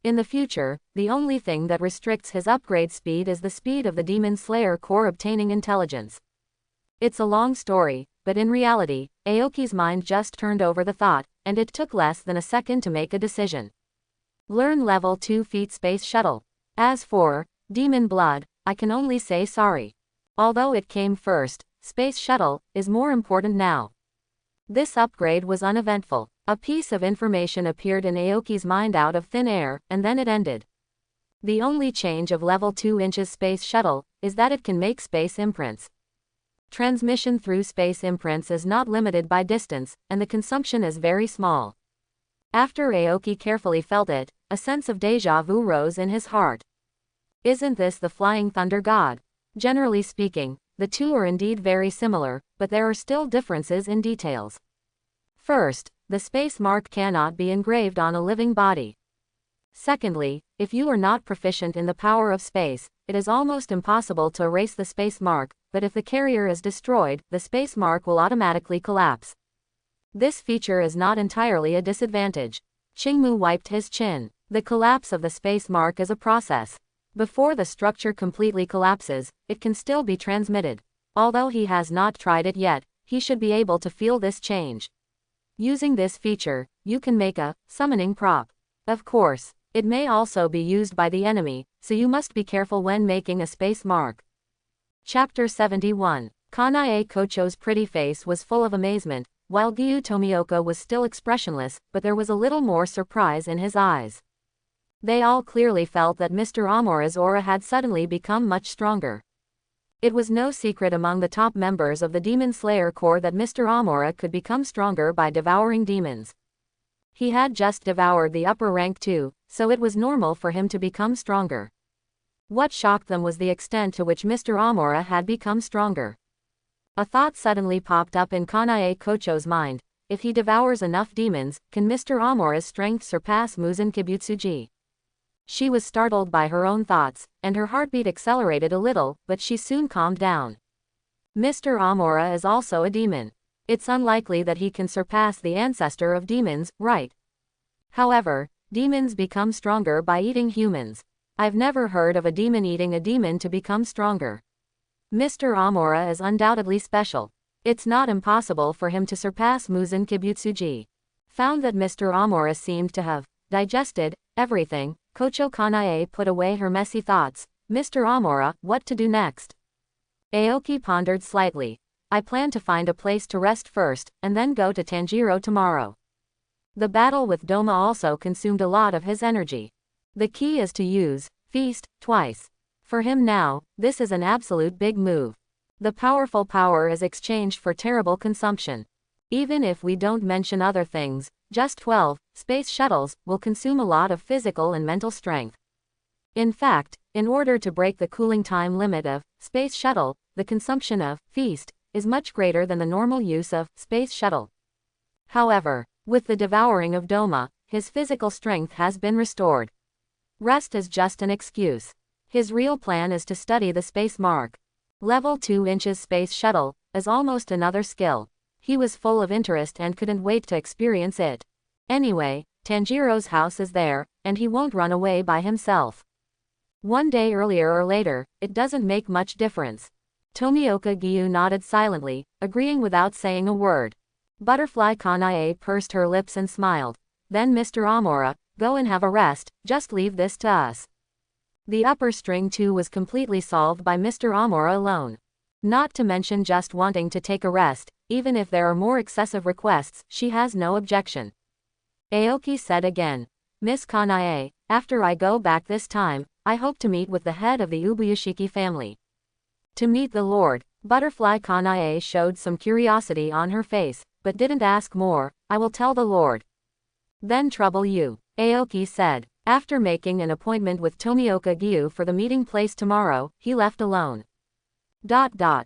A: In the future, the only thing that restricts his upgrade speed is the speed of the Demon Slayer Corps obtaining intelligence. It's a long story, but in reality, Aoki's mind just turned over the thought, and it took less than a second to make a decision. Learn level 2 feet space shuttle. As for demon blood, I can only say sorry. Although it came first, space shuttle is more important now. This upgrade was uneventful. A piece of information appeared in Aoki's mind out of thin air, and then it ended. The only change of level 2 inches space shuttle is that it can make space imprints. Transmission through space imprints is not limited by distance, and the consumption is very small. After Aoki carefully felt it, a sense of déjà vu rose in his heart. Isn't this the Flying Thunder God? Generally speaking, the two are indeed very similar, but there are still differences in details. First, the space mark cannot be engraved on a living body. Secondly, if you are not proficient in the power of space, it is almost impossible to erase the space mark, but if the carrier is destroyed, the space mark will automatically collapse. This feature is not entirely a disadvantage. Qingmu wiped his chin. The collapse of the space mark is a process. Before the structure completely collapses, it can still be transmitted. Although he has not tried it yet, he should be able to feel this change. Using this feature, you can make a summoning prop. Of course, it may also be used by the enemy, so you must be careful when making a space mark. Chapter 71. Kanae Kocho's pretty face was full of amazement, while Gyu Tomioka was still expressionless, but there was a little more surprise in his eyes. They all clearly felt that Mr. Amura's aura had suddenly become much stronger. It was no secret among the top members of the Demon Slayer Corps that Mr. Amura could become stronger by devouring demons. He had just devoured the upper rank too, so it was normal for him to become stronger. What shocked them was the extent to which Mr. Amura had become stronger. A thought suddenly popped up in Kanae Kocho's mind. If he devours enough demons, can Mr. Amura's strength surpass Muzan Kibutsuji? She was startled by her own thoughts, and her heartbeat accelerated a little, but she soon calmed down. Mr. Amura is also a demon. It's unlikely that he can surpass the ancestor of demons, right? However, demons become stronger by eating humans. I've never heard of a demon eating a demon to become stronger. Mr. Amura is undoubtedly special. It's not impossible for him to surpass Muzan Kibutsuji. Found that Mr. Amura seemed to have digested everything, Kocho Kanae put away her messy thoughts. Mr. Amura, what to do next? Aoki pondered slightly. I plan to find a place to rest first, and then go to Tanjiro tomorrow. The battle with Doma also consumed a lot of his energy. The key is to use feast twice. For him now, this is an absolute big move. The powerful power is exchanged for terrible consumption. Even if we don't mention other things, just 12 space shuttles will consume a lot of physical and mental strength. In fact, in order to break the cooling time limit of Space Shuttle, the consumption of Feast is much greater than the normal use of Space Shuttle. However, with the devouring of Doma, his physical strength has been restored. Rest is just an excuse. His real plan is to study the Space Mark. Level 2 inches Space Shuttle is almost another skill. He was full of interest and couldn't wait to experience it. Anyway, Tanjiro's house is there, and he won't run away by himself. One day earlier or later, it doesn't make much difference. Tomioka Gyu nodded silently, agreeing without saying a word. Butterfly Kanae pursed her lips and smiled. Then Mr. Amora, go and have a rest, just leave this to us. The upper string too was completely solved by Mr. Amora alone. Not to mention just wanting to take a rest, even if there are more excessive requests, she has no objection. Aoki said again. Miss Kanae, after I go back this time, I hope to meet with the head of the Ubuyashiki family. To meet the Lord, Butterfly Kanae showed some curiosity on her face, but didn't ask more. I will tell the Lord. Then trouble you, Aoki said. After making an appointment with Tomioka Gyu for the meeting place tomorrow, he left alone. Muzan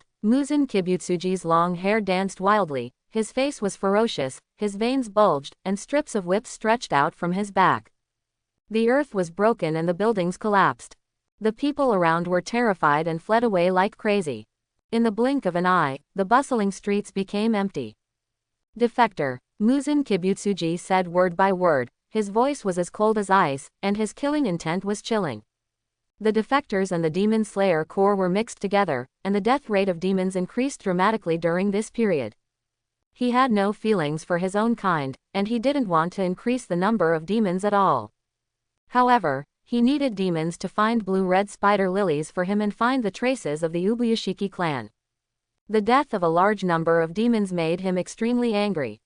A: Kibutsuji's long hair danced wildly, his face was ferocious, his veins bulged, and strips of whips stretched out from his back. The earth was broken and the buildings collapsed. The people around were terrified and fled away like crazy. In the blink of an eye, the bustling streets became empty. Defector, Muzan Kibutsuji said word by word, his voice was as cold as ice, and his killing intent was chilling. The defectors and the Demon Slayer Corps were mixed together, and the death rate of demons increased dramatically during this period. He had no feelings for his own kind, and he didn't want to increase the number of demons at all. However, he needed demons to find blue-red spider lilies for him and find the traces of the Ubuyashiki clan. The death of a large number of demons made him extremely angry.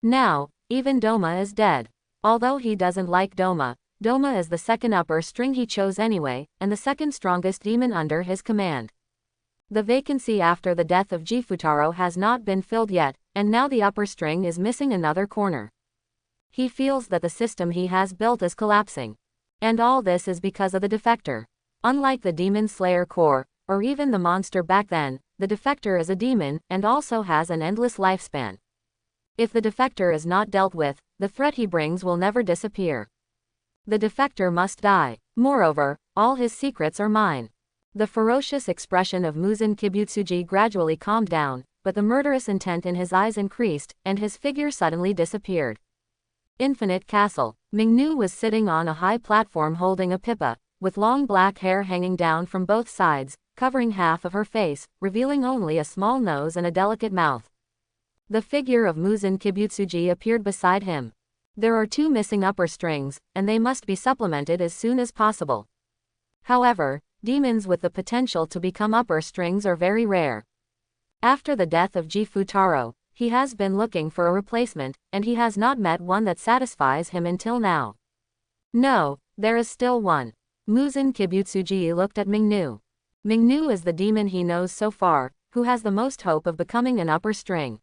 A: Now, even Doma is dead. Although he doesn't like Doma, Doma is the second upper string he chose anyway, and the second strongest demon under his command. The vacancy after the death of Jifutaro has not been filled yet, and now the upper string is missing another corner. He feels that the system he has built is collapsing. And all this is because of the defector. Unlike the Demon Slayer Corps, or even the monster back then, the defector is a demon, and also has an endless lifespan. If the defector is not dealt with, the threat he brings will never disappear. The defector must die. Moreover, all his secrets are mine. The ferocious expression of Muzan Kibutsuji gradually calmed down, but the murderous intent in his eyes increased, and his figure suddenly disappeared. Infinite Castle. Mingnu was sitting on a high platform holding a pippa, with long black hair hanging down from both sides, covering half of her face, revealing only a small nose and a delicate mouth. The figure of Muzan Kibutsuji appeared beside him. There are 2 missing upper strings, and they must be supplemented as soon as possible. However, demons with the potential to become upper strings are very rare. After the death of Jifutaro, he has been looking for a replacement, and he has not met one that satisfies him until now. No, there is still one. Muzan Kibutsuji looked at Mingnu. Mingnu is the demon he knows so far, who has the most hope of becoming an upper string.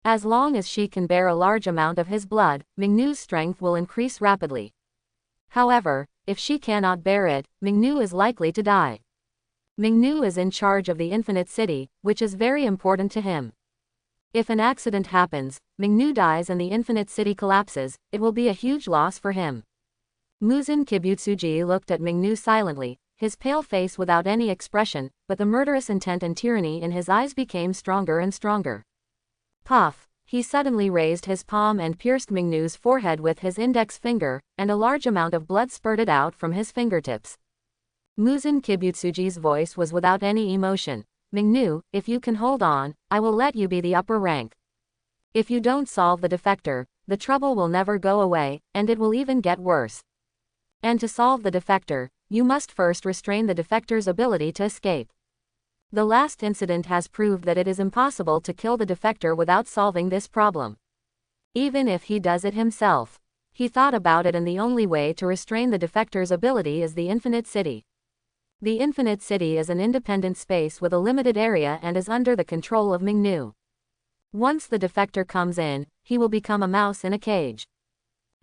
A: As long as she can bear a large amount of his blood, Mingnu's strength will increase rapidly. However, if she cannot bear it, Mingnu is likely to die. Mingnu is in charge of the Infinite City, which is very important to him. If an accident happens, Mingnu dies and the Infinite City collapses, it will be a huge loss for him. Muzan Kibutsuji looked at Mingnu silently, his pale face without any expression, but the murderous intent and tyranny in his eyes became stronger and stronger. Puff! He suddenly raised his palm and pierced Mingnu's forehead with his index finger, and a large amount of blood spurted out from his fingertips. Muzan Kibutsuji's voice was without any emotion. Mingnu, if you can hold on, I will let you be the upper rank. If you don't solve the defector, the trouble will never go away, and it will even get worse. And to solve the defector, you must first restrain the defector's ability to escape. The last incident has proved that it is impossible to kill the defector without solving this problem. Even if he does it himself. He thought about it, and the only way to restrain the defector's ability is the Infinite City. The Infinite City is an independent space with a limited area and is under the control of Mingnu. Once the defector comes in, he will become a mouse in a cage.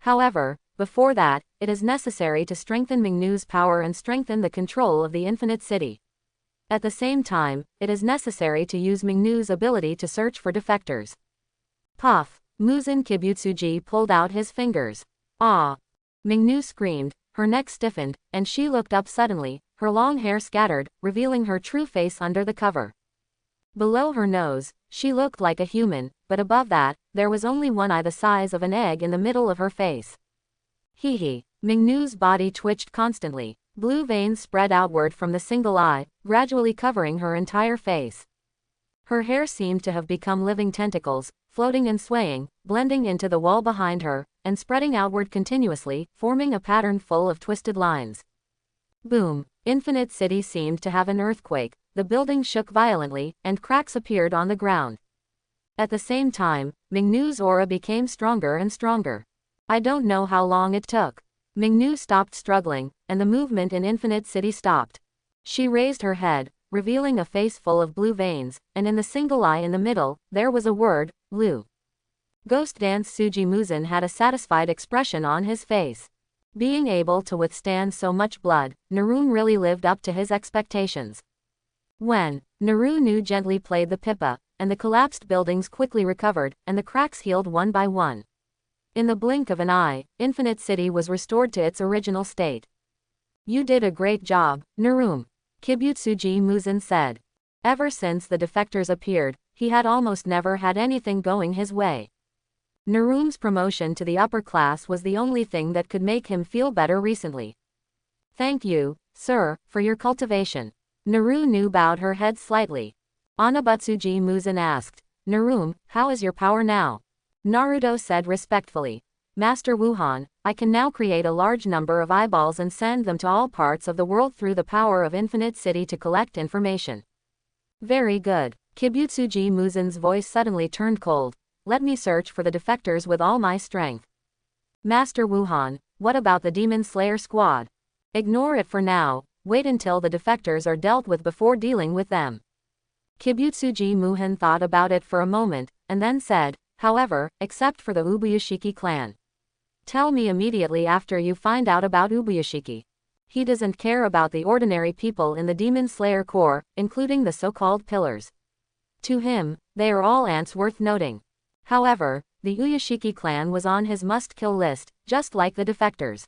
A: However, before that, it is necessary to strengthen Mingnu's power and strengthen the control of the Infinite City. At the same time, it is necessary to use Mingnu's ability to search for defectors. Puff! Muzin Kibutsuji pulled out his fingers. Ah! Mingnu screamed, her neck stiffened, and she looked up suddenly, her long hair scattered, revealing her true face under the cover. Below her nose, she looked like a human, but above that, there was only one eye the size of an egg in the middle of her face. Hee hee. Mingnu's body twitched constantly. Blue veins spread outward from the single eye, gradually covering her entire face. Her hair seemed to have become living tentacles, floating and swaying, blending into the wall behind her, and spreading outward continuously, forming a pattern full of twisted lines. Boom! Infinite City seemed to have an earthquake, the building shook violently, and cracks appeared on the ground. At the same time, Mingnu's aura became stronger and stronger. I don't know how long it took. Mingnu stopped struggling, and the movement in Infinite City stopped. She raised her head, revealing a face full of blue veins, and in the single eye in the middle, there was a word, Lu. Ghost Dance Suji Muzin had a satisfied expression on his face. Being able to withstand so much blood, Narun really lived up to his expectations. When Narunu gently played the pipa, and the collapsed buildings quickly recovered, and the cracks healed one by one. In the blink of an eye, Infinite City was restored to its original state. You did a great job, Narum, Kibutsuji Muzin said. Ever since the defectors appeared, he had almost never had anything going his way. Narum's promotion to the upper class was the only thing that could make him feel better recently. Thank you, sir, for your cultivation. Narunu bowed her head slightly. Anabutsuji Muzin asked, Narum, how is your power now? Naruto said respectfully. Master Wuhan, I can now create a large number of eyeballs and send them to all parts of the world through the power of Infinite City to collect information. Very good. Kibutsuji Muzin's voice suddenly turned cold. Let me search for the defectors with all my strength. Master Wuhan, what about the Demon Slayer squad? Ignore it for now, wait until the defectors are dealt with before dealing with them. Kibutsuji Muhan thought about it for a moment, and then said, however, except for the Ubuyashiki clan. Tell me immediately after you find out about Ubuyashiki. He doesn't care about the ordinary people in the Demon Slayer Corps, including the so-called pillars. To him, they are all ants worth noting. However, the Uyashiki clan was on his must-kill list, just like the defectors.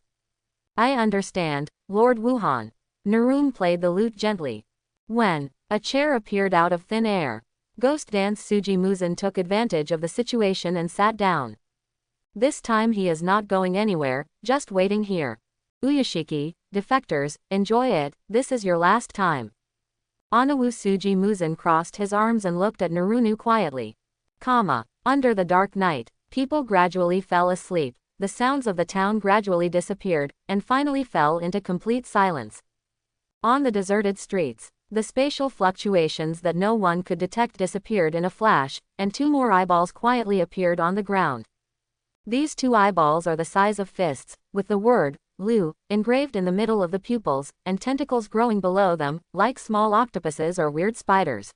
A: I understand, Lord Wuhan. Narum played the lute gently. When a chair appeared out of thin air, Ghost Dance Suji Muzin took advantage of the situation and sat down. This time he is not going anywhere, just waiting here. Uyashiki, defectors, enjoy it, this is your last time. Anawu Suji Muzin crossed his arms and looked at Narunu quietly. Under the dark night, people gradually fell asleep, the sounds of the town gradually disappeared, and finally fell into complete silence. On the deserted streets, the spatial fluctuations that no one could detect disappeared in a flash, and two more eyeballs quietly appeared on the ground. These two eyeballs are the size of fists, with the word, Lu, engraved in the middle of the pupils, and tentacles growing below them, like small octopuses or weird spiders.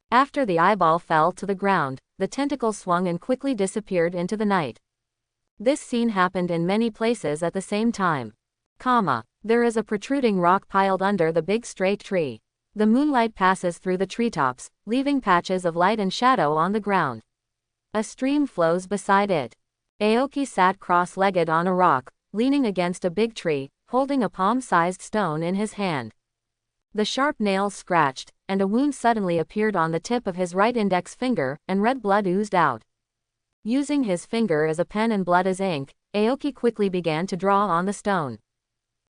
A: After the eyeball fell to the ground, the tentacles swung and quickly disappeared into the night. This scene happened in many places at the same time. There is a protruding rock piled under the big straight tree. The moonlight passes through the treetops, leaving patches of light and shadow on the ground. A stream flows beside it. Aoki sat cross-legged on a rock, leaning against a big tree, holding a palm-sized stone in his hand. The sharp nails scratched, and a wound suddenly appeared on the tip of his right index finger, and red blood oozed out. Using his finger as a pen and blood as ink, Aoki quickly began to draw on the stone.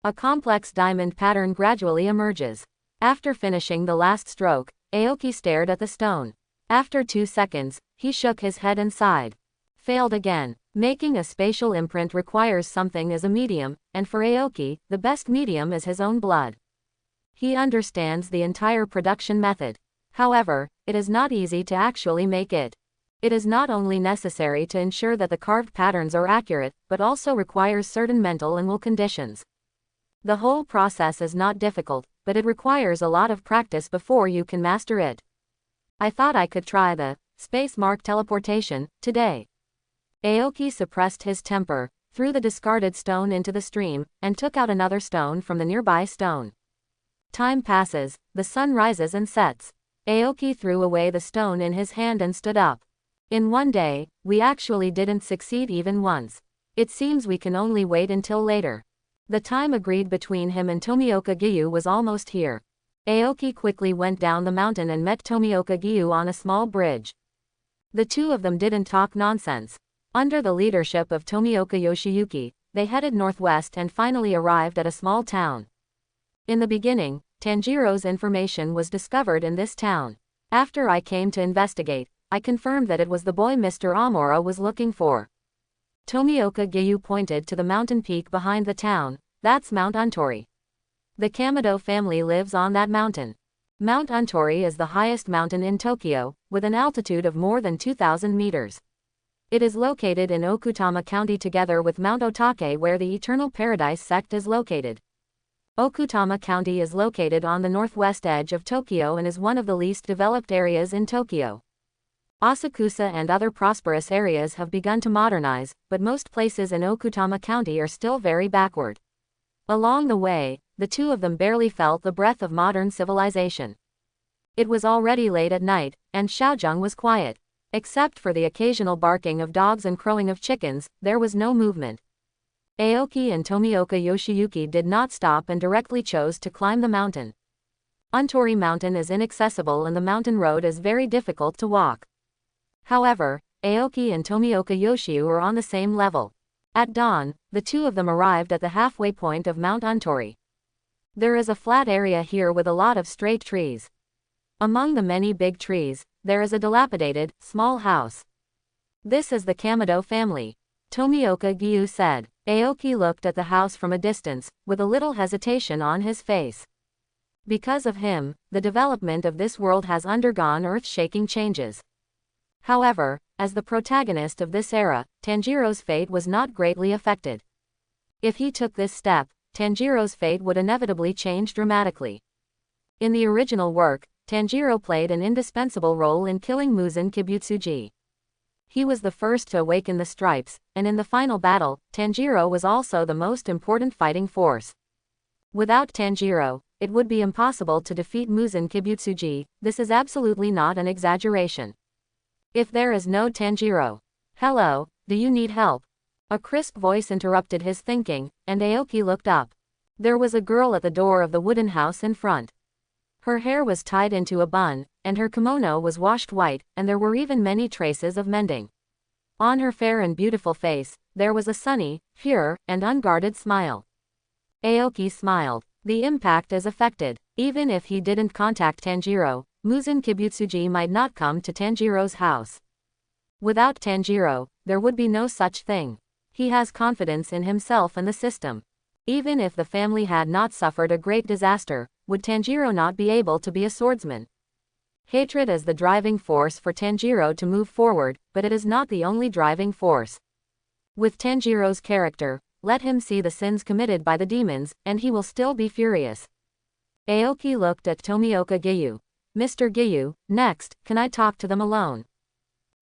A: A complex diamond pattern gradually emerges. After finishing the last stroke, Aoki stared at the stone. After 2 seconds, he shook his head and sighed. Failed again. Making a spatial imprint requires something as a medium, and for Aoki, the best medium is his own blood. He understands the entire production method. However, it is not easy to actually make it. It is not only necessary to ensure that the carved patterns are accurate, but also requires certain mental and will conditions. The whole process is not difficult, but it requires a lot of practice before you can master it. I thought I could try the space mark teleportation today. Aoki suppressed his temper, threw the discarded stone into the stream, and took out another stone from the nearby stone. Time passes, the sun rises and sets. Aoki threw away the stone in his hand and stood up. In one day, we actually didn't succeed even once. It seems we can only wait until later. The time agreed between him and Tomioka Giyu was almost here. Aoki quickly went down the mountain and met Tomioka Giyu on a small bridge. The two of them didn't talk nonsense. Under the leadership of Tomioka Yoshiyuki, they headed northwest and finally arrived at a small town. In the beginning, Tanjiro's information was discovered in this town. After I came to investigate, I confirmed that it was the boy Mr. Amora was looking for. Tomioka Giyu pointed to the mountain peak behind the town. That's Mount Untori. The Kamado family lives on that mountain. Mount Untori is the highest mountain in Tokyo, with an altitude of more than 2,000 meters. It is located in Okutama County together with Mount Otake where the Eternal Paradise sect is located. Okutama County is located on the northwest edge of Tokyo and is one of the least developed areas in Tokyo. Asakusa and other prosperous areas have begun to modernize, but most places in Okutama County are still very backward. Along the way, the two of them barely felt the breath of modern civilization. It was already late at night, and Xiaojung was quiet. Except for the occasional barking of dogs and crowing of chickens, there was no movement. Aoki and Tomioka Yoshiyuki did not stop and directly chose to climb the mountain. Untori Mountain is inaccessible and the mountain road is very difficult to walk. However, Aoki and Tomioka Yoshiu were on the same level. At dawn, the two of them arrived at the halfway point of Mount Untori. There is a flat area here with a lot of straight trees. Among the many big trees, there is a dilapidated, small house. This is the Kamado family, Tomioka Giyu said. Aoki looked at the house from a distance, with a little hesitation on his face. Because of him, the development of this world has undergone earth-shaking changes. However, as the protagonist of this era, Tanjiro's fate was not greatly affected. If he took this step, Tanjiro's fate would inevitably change dramatically. In the original work, Tanjiro played an indispensable role in killing Muzan Kibutsuji. He was the first to awaken the stripes, and in the final battle, Tanjiro was also the most important fighting force. Without Tanjiro, it would be impossible to defeat Muzan Kibutsuji. This is absolutely not an exaggeration. If there is no Tanjiro. Hello, do you need help? A crisp voice interrupted his thinking, and Aoki looked up. There was a girl at the door of the wooden house in front. Her hair was tied into a bun, and her kimono was washed white, and there were even many traces of mending. On her fair and beautiful face, there was a sunny, pure, and unguarded smile. Aoki smiled. The impact is affected. Even if he didn't contact Tanjiro, Muzan Kibutsuji might not come to Tanjiro's house. Without Tanjiro, there would be no such thing. He has confidence in himself and the system. Even if the family had not suffered a great disaster, would Tanjiro not be able to be a swordsman? Hatred is the driving force for Tanjiro to move forward, but it is not the only driving force. With Tanjiro's character, let him see the sins committed by the demons, and he will still be furious. Aoki looked at Tomioka Giyu. Mr. Giyu, next, can I talk to them alone?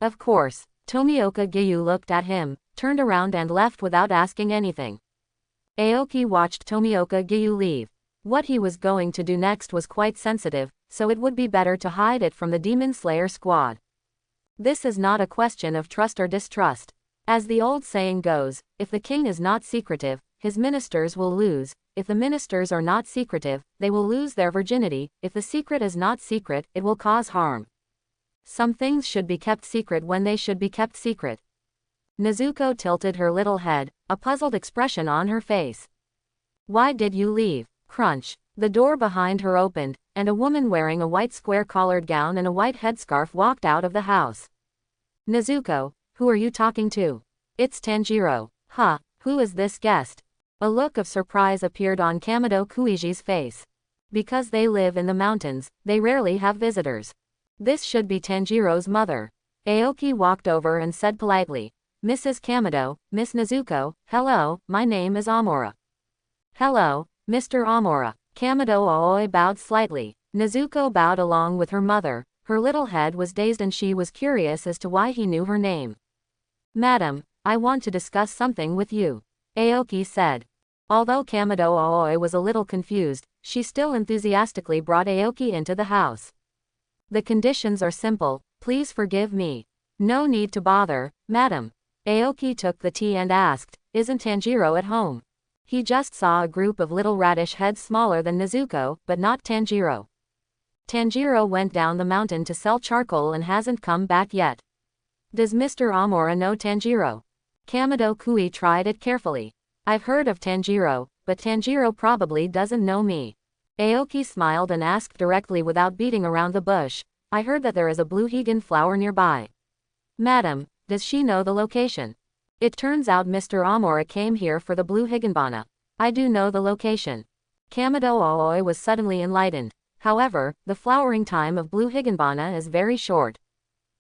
A: Of course. Tomioka Giyu looked at him, turned around and left without asking anything. Aoki watched Tomioka Giyu leave. What he was going to do next was quite sensitive, so it would be better to hide it from the Demon Slayer squad. This is not a question of trust or distrust. As the old saying goes, if the king is not secretive, his ministers will lose. If the ministers are not secretive, they will lose their virginity. If the secret is not secret, it will cause harm. Some things should be kept secret when they should be kept secret. Nezuko tilted her little head, a puzzled expression on her face. Why did you leave? Crunch. The door behind her opened, and a woman wearing a white square-collared gown and a white headscarf walked out of the house. Nezuko, who are you talking to? It's Tanjiro. Huh, who is this guest? A look of surprise appeared on Kamado Kuiji's face. Because they live in the mountains, they rarely have visitors. This should be Tanjiro's mother. Aoki walked over and said politely, Mrs. Kamado, Miss Nezuko, hello, my name is Amora. Hello, Mr. Amora. Kamado Aoi bowed slightly. Nezuko bowed along with her mother. Her little head was dazed and she was curious as to why he knew her name. Madam, I want to discuss something with you, Aoki said. Although Kamado Aoi was a little confused, she still enthusiastically brought Aoki into the house. The conditions are simple, please forgive me. No need to bother, madam. Aoki took the tea and asked, isn't Tanjiro at home? He just saw a group of little radish heads smaller than Nezuko, but not Tanjiro. Tanjiro went down the mountain to sell charcoal and hasn't come back yet. Does Mr. Amora know Tanjiro? Kamado Kui tried it carefully. I've heard of Tanjiro, but Tanjiro probably doesn't know me. Aoki smiled and asked directly without beating around the bush, I heard that there is a blue higan flower nearby. Madam, does she know the location? It turns out Mr. Amora came here for the blue higanbana. I do know the location. Kamado Aoi was suddenly enlightened. However, the flowering time of blue higanbana is very short.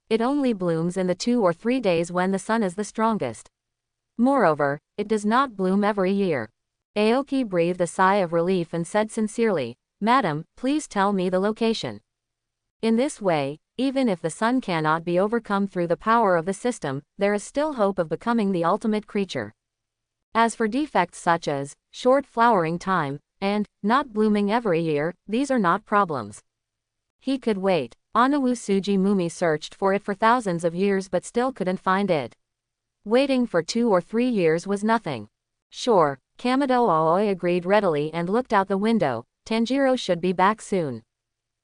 A: It only blooms in the 2 or 3 days when the sun is the strongest. Moreover, it does not bloom every year. Aoki breathed a sigh of relief and said sincerely, Madam, please tell me the location. In this way, even if the sun cannot be overcome through the power of the system, there is still hope of becoming the ultimate creature. As for defects such as short flowering time and not blooming every year, these are not problems. He could wait. Anawu Suji Mumi searched for it for thousands of years but still couldn't find it. Waiting for 2 or 3 years was nothing. Sure, Kamado Aoi agreed readily and looked out the window. Tanjiro should be back soon.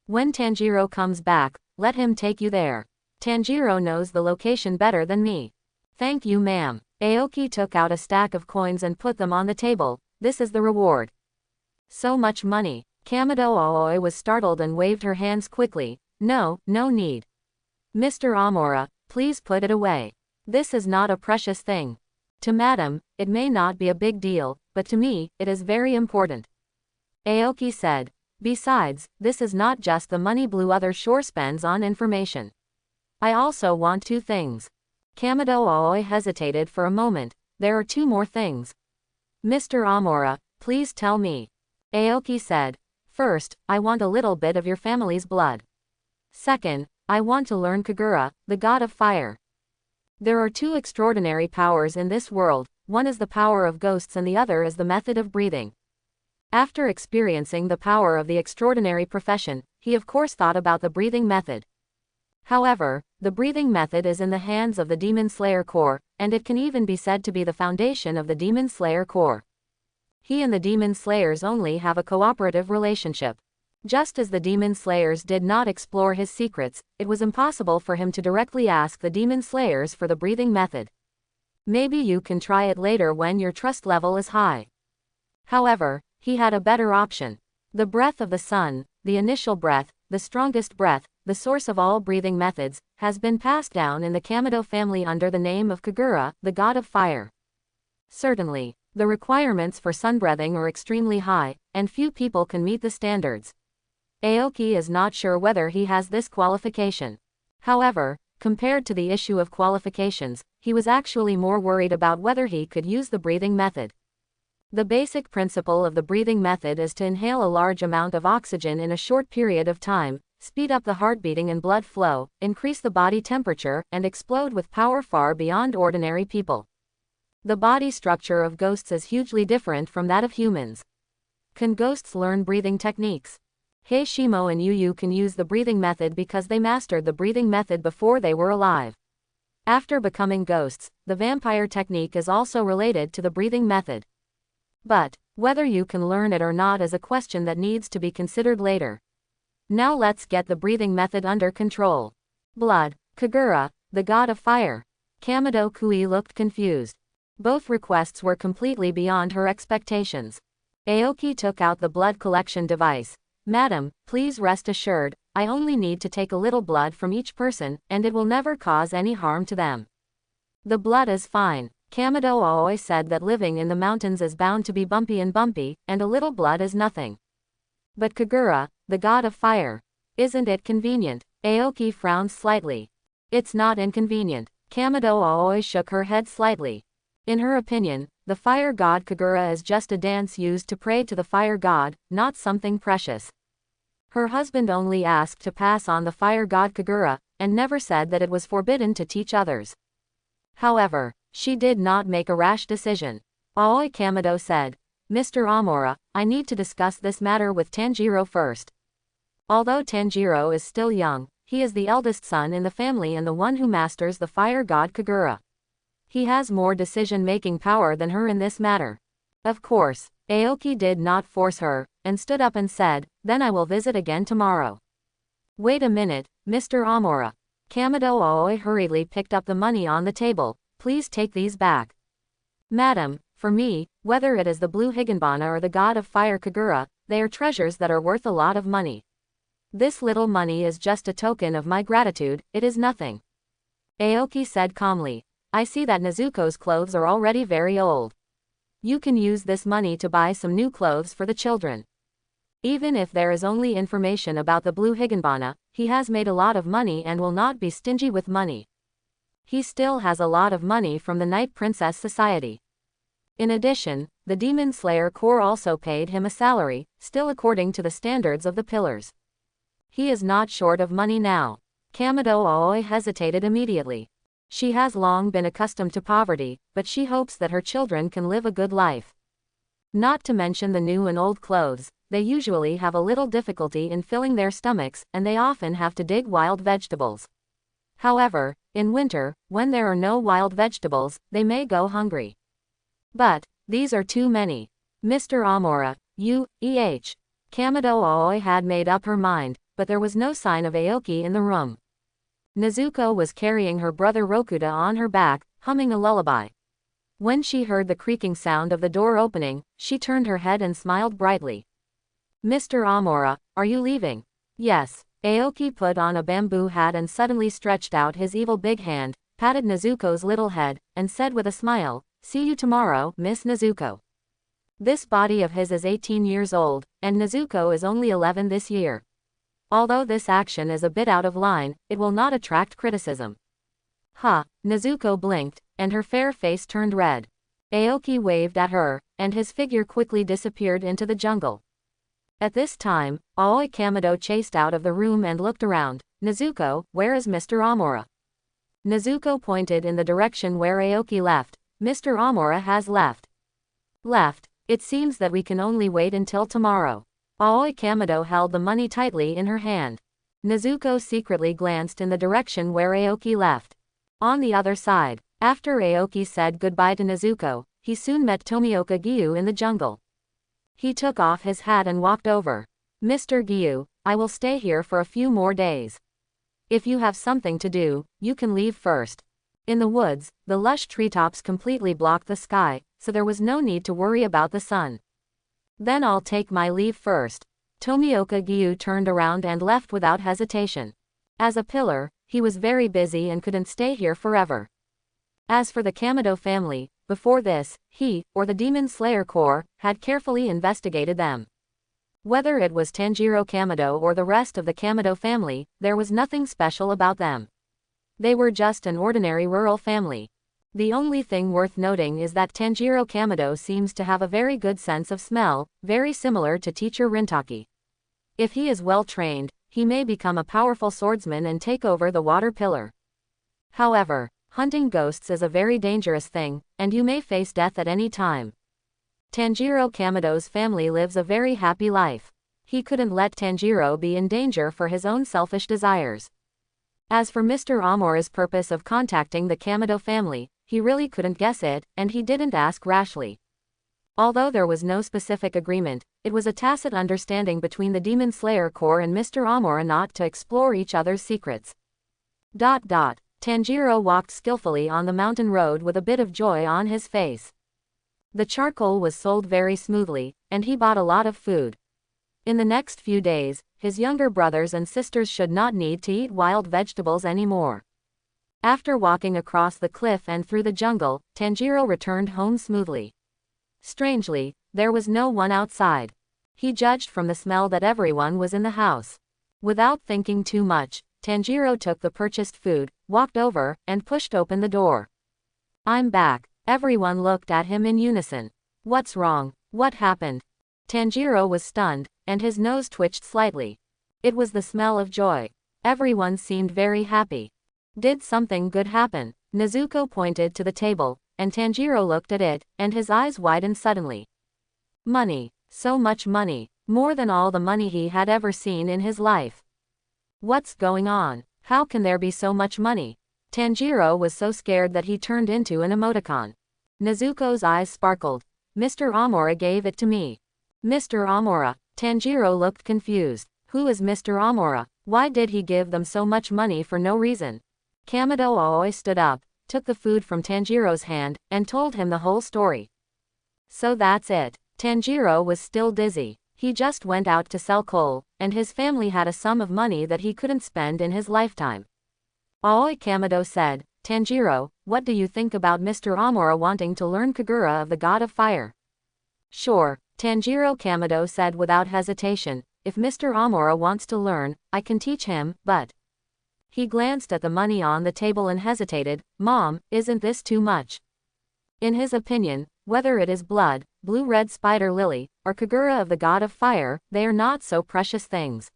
A: When Tanjiro comes back, let him take you there. Tanjiro knows the location better than me. Thank you, ma'am. Aoki took out a stack of coins and put them on the table. This is the reward. So much money. Kamado Aoi was startled and waved her hands quickly. No need. Mr. Amora, please put it away. This is not a precious thing. To madam, it may not be a big deal, but to me, it is very important. Aoki said. Besides, this is not just the money Blue Other Shore spends on information. I also want 2 things. Kamado Aoi hesitated for a moment. There are 2 more things. Mr. Amora, please tell me. Aoki said. First, I want a little bit of your family's blood. Second, I want to learn Kagura, the god of fire. There are 2 extraordinary powers in this world, one is the power of ghosts and the other is the method of breathing. After experiencing the power of the extraordinary profession, he of course thought about the breathing method. However, the breathing method is in the hands of the Demon Slayer Corps, and it can even be said to be the foundation of the Demon Slayer Corps. He and the Demon Slayers only have a cooperative relationship. Just as the Demon Slayers did not explore his secrets, it was impossible for him to directly ask the Demon Slayers for the breathing method. Maybe you can try it later when your trust level is high. However, he had a better option. The breath of the sun, the initial breath, the strongest breath, the source of all breathing methods, has been passed down in the Kamado family under the name of Kagura, the god of fire. Certainly, the requirements for sunbreathing are extremely high, and few people can meet the standards. Aoki is not sure whether he has this qualification. However, compared to the issue of qualifications, he was actually more worried about whether he could use the breathing method. The basic principle of the breathing method is to inhale a large amount of oxygen in a short period of time, speed up the heartbeating and blood flow, increase the body temperature, and explode with power far beyond ordinary people. The body structure of ghosts is hugely different from that of humans. Can ghosts learn breathing techniques? Heishimo and Yu can use the breathing method because they mastered the breathing method before they were alive. After becoming ghosts, the vampire technique is also related to the breathing method. But, whether you can learn it or not is a question that needs to be considered later. Now let's get the breathing method under control. Blood, Kagura, the god of fire. Kamado Kui looked confused. Both requests were completely beyond her expectations. Aoki took out the blood collection device. Madam, please rest assured, I only need to take a little blood from each person, and it will never cause any harm to them. The blood is fine. Kamado Aoi said that living in the mountains is bound to be bumpy, and a little blood is nothing. But Kagura, the god of fire, isn't it convenient? Aoki frowned slightly. It's not inconvenient. Kamado Aoi shook her head slightly. In her opinion, the fire god Kagura is just a dance used to pray to the fire god, not something precious. Her husband only asked to pass on the fire god Kagura, and never said that it was forbidden to teach others. However, She did not make a rash decision. Aoi Kamado said, Mr. Amora, I need to discuss this matter with Tanjiro first. Although Tanjiro is still young, he is the eldest son in the family and the one who masters the fire god Kagura. He has more decision-making power than her in this matter. Of course, Aoki did not force her, and stood up and said, then I will visit again tomorrow. Wait a minute, Mr. Amora. Kamado Aoi hurriedly picked up the money on the table. Please take these back. Madam, for me, whether it is the blue Higanbana or the god of fire Kagura, they are treasures that are worth a lot of money. This little money is just a token of my gratitude, it is nothing. Aoki said calmly. I see that Nezuko's clothes are already very old. You can use this money to buy some new clothes for the children. Even if there is only information about the blue Higanbana, he has made a lot of money and will not be stingy with money. He still has a lot of money from the Night Princess Society. In addition, the Demon Slayer Corps also paid him a salary, still according to the standards of the pillars. He is not short of money now. Kamado Aoi hesitated immediately. She has long been accustomed to poverty, but she hopes that her children can live a good life. Not to mention the new and old clothes, they usually have a little difficulty in filling their stomachs, and they often have to dig wild vegetables. However, in winter, when there are no wild vegetables, they may go hungry. But, these are too many. Mr. Amora, Kamado Aoi had made up her mind, but there was no sign of Aoki in the room. Nezuko was carrying her brother Rokuta on her back, humming a lullaby. When she heard the creaking sound of the door opening, she turned her head and smiled brightly. Mr. Amora, are you leaving? Yes. Aoki put on a bamboo hat and suddenly stretched out his evil big hand, patted Nezuko's little head, and said with a smile, see you tomorrow, Miss Nezuko. This body of his is 18 years old, and Nezuko is only 11 this year. Although this action is a bit out of line, it will not attract criticism. Nezuko blinked, and her fair face turned red. Aoki waved at her, and his figure quickly disappeared into the jungle. At this time, Aoi Kamado chased out of the room and looked around. Nezuko, where is Mr. Amora? Nezuko pointed in the direction where Aoki left. Mr. Amora has left. Left? It seems that we can only wait until tomorrow. Aoi Kamado held the money tightly in her hand. Nezuko secretly glanced in the direction where Aoki left. On the other side, after Aoki said goodbye to Nezuko, he soon met Tomioka Gyu in the jungle. He took off his hat and walked over. Mr. Gyu, I will stay here for a few more days. If you have something to do, you can leave first. In the woods, the lush treetops completely blocked the sky, so there was no need to worry about the sun. Then I'll take my leave first. Tomioka Gyu turned around and left without hesitation. As a pillar, he was very busy and couldn't stay here forever. As for the Kamado family, before this, he, or the Demon Slayer Corps, had carefully investigated them. Whether it was Tanjiro Kamado or the rest of the Kamado family, there was nothing special about them. They were just an ordinary rural family. The only thing worth noting is that Tanjiro Kamado seems to have a very good sense of smell, very similar to teacher Rintaki. If he is well trained, he may become a powerful swordsman and take over the water pillar. However, hunting ghosts is a very dangerous thing, and you may face death at any time. Tanjiro Kamado's family lives a very happy life. He couldn't let Tanjiro be in danger for his own selfish desires. As for Mr. Amora's purpose of contacting the Kamado family, he really couldn't guess it, and he didn't ask rashly. Although there was no specific agreement, it was a tacit understanding between the Demon Slayer Corps and Mr. Amora not to explore each other's secrets. Tanjiro walked skillfully on the mountain road with a bit of joy on his face. The charcoal was sold very smoothly, and he bought a lot of food. In the next few days, his younger brothers and sisters should not need to eat wild vegetables anymore. After walking across the cliff and through the jungle, Tanjiro returned home smoothly. Strangely, there was no one outside. He judged from the smell that everyone was in the house. Without thinking too much, Tanjiro took the purchased food, walked over, and pushed open the door. I'm back. Everyone looked at him in unison. What's wrong? What happened? Tanjiro was stunned, and his nose twitched slightly. It was the smell of joy. Everyone seemed very happy. Did something good happen? Nezuko pointed to the table, and Tanjiro looked at it, and his eyes widened suddenly. Money. So much money. More than all the money he had ever seen in his life. What's going on? How can there be so much money? Tanjiro was so scared that he turned into an emoticon. Nezuko's eyes sparkled. Mr. Amora gave it to me. Mr. Amora. Tanjiro looked confused. Who is Mr. Amora? Why did he give them so much money for no reason? Kamado Aoi stood up, took the food from Tanjiro's hand, and told him the whole story. So that's it. Tanjiro was still dizzy. He just went out to sell coal, and his family had a sum of money that he couldn't spend in his lifetime. Aoi Kamado said, Tanjiro, what do you think about Mr. Amora wanting to learn Kagura of the God of Fire? Sure, Tanjiro Kamado said without hesitation, if Mr. Amora wants to learn, I can teach him, but... He glanced at the money on the table and hesitated. Mom, isn't this too much? In his opinion, whether it is blood, blue-red spider lily, or Kagura of the God of Fire, they are not so precious things.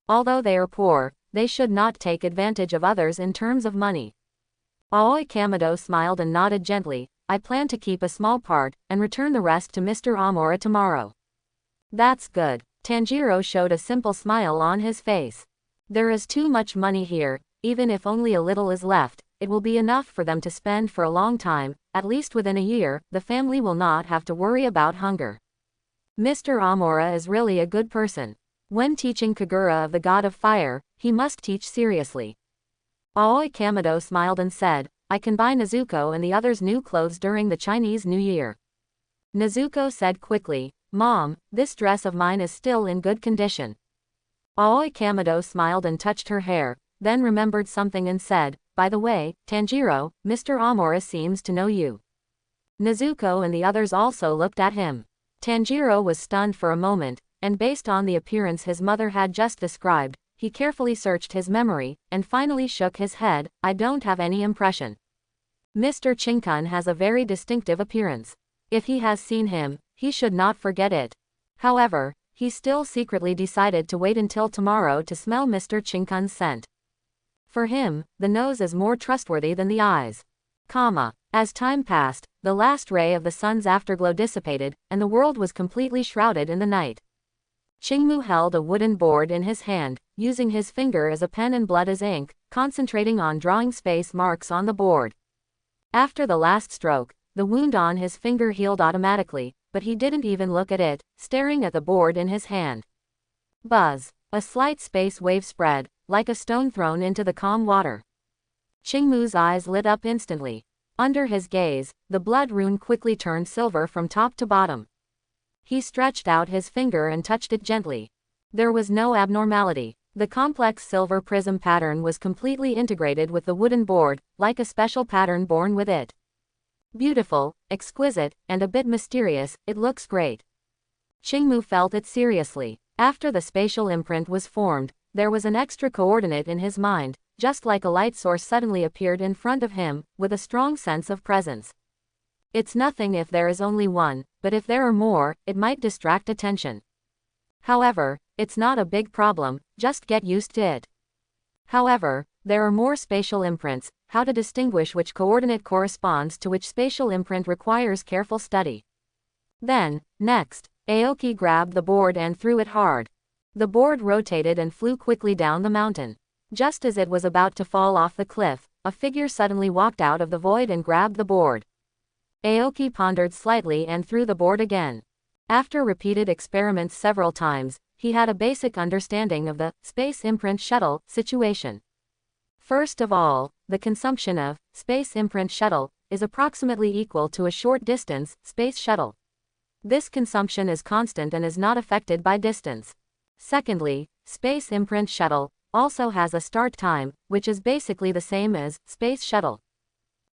A: Although they are poor, they should not take advantage of others in terms of money. Aoi Kamado smiled and nodded gently. I plan to keep a small part, and return the rest to Mr. Amora tomorrow. That's good. Tanjiro showed a simple smile on his face. There is too much money here, even if only a little is left, it will be enough for them to spend for a long time, at least within a year, the family will not have to worry about hunger. Mr. Amora is really a good person. When teaching Kagura of the God of Fire, he must teach seriously. Aoi Kamado smiled and said, I can buy Nezuko and the others new clothes during the Chinese New Year. Nezuko said quickly, Mom, this dress of mine is still in good condition. Aoi Kamado smiled and touched her hair, then remembered something and said, by the way, Tanjiro, Mr. Amora seems to know you. Nezuko and the others also looked at him. Tanjiro was stunned for a moment, and based on the appearance his mother had just described, he carefully searched his memory, and finally shook his head, I don't have any impression. Mr. Chinkun has a very distinctive appearance. If he has seen him, he should not forget it. However, he still secretly decided to wait until tomorrow to smell Mr. Chinkun's scent. For him, the nose is more trustworthy than the eyes. As time passed, the last ray of the sun's afterglow dissipated, and the world was completely shrouded in the night. Qingmu held a wooden board in his hand, using his finger as a pen and blood as ink, concentrating on drawing space marks on the board. After the last stroke, the wound on his finger healed automatically, but he didn't even look at it, staring at the board in his hand. Buzz. A slight space wave spread, like a stone thrown into the calm water. Qingmu's eyes lit up instantly. Under his gaze, the blood rune quickly turned silver from top to bottom. He stretched out his finger and touched it gently. There was no abnormality. The complex silver prism pattern was completely integrated with the wooden board, like a special pattern born with it. Beautiful, exquisite, and a bit mysterious, it looks great. Qingmu felt it seriously. After the spatial imprint was formed, there was an extra coordinate in his mind, just like a light source suddenly appeared in front of him, with a strong sense of presence. It's nothing if there is only one, but if there are more, it might distract attention. However, it's not a big problem, just get used to it. However, there are more spatial imprints, how to distinguish which coordinate corresponds to which spatial imprint requires careful study. Then, next, Aoki grabbed the board and threw it hard. The board rotated and flew quickly down the mountain. Just as it was about to fall off the cliff, a figure suddenly walked out of the void and grabbed the board. Aoki pondered slightly and threw the board again. After repeated experiments several times, he had a basic understanding of the space imprint shuttle situation. First of all, the consumption of space imprint shuttle is approximately equal to a short distance space shuttle. This consumption is constant and is not affected by distance. Secondly, space imprint shuttle also has a start time, which is basically the same as space shuttle.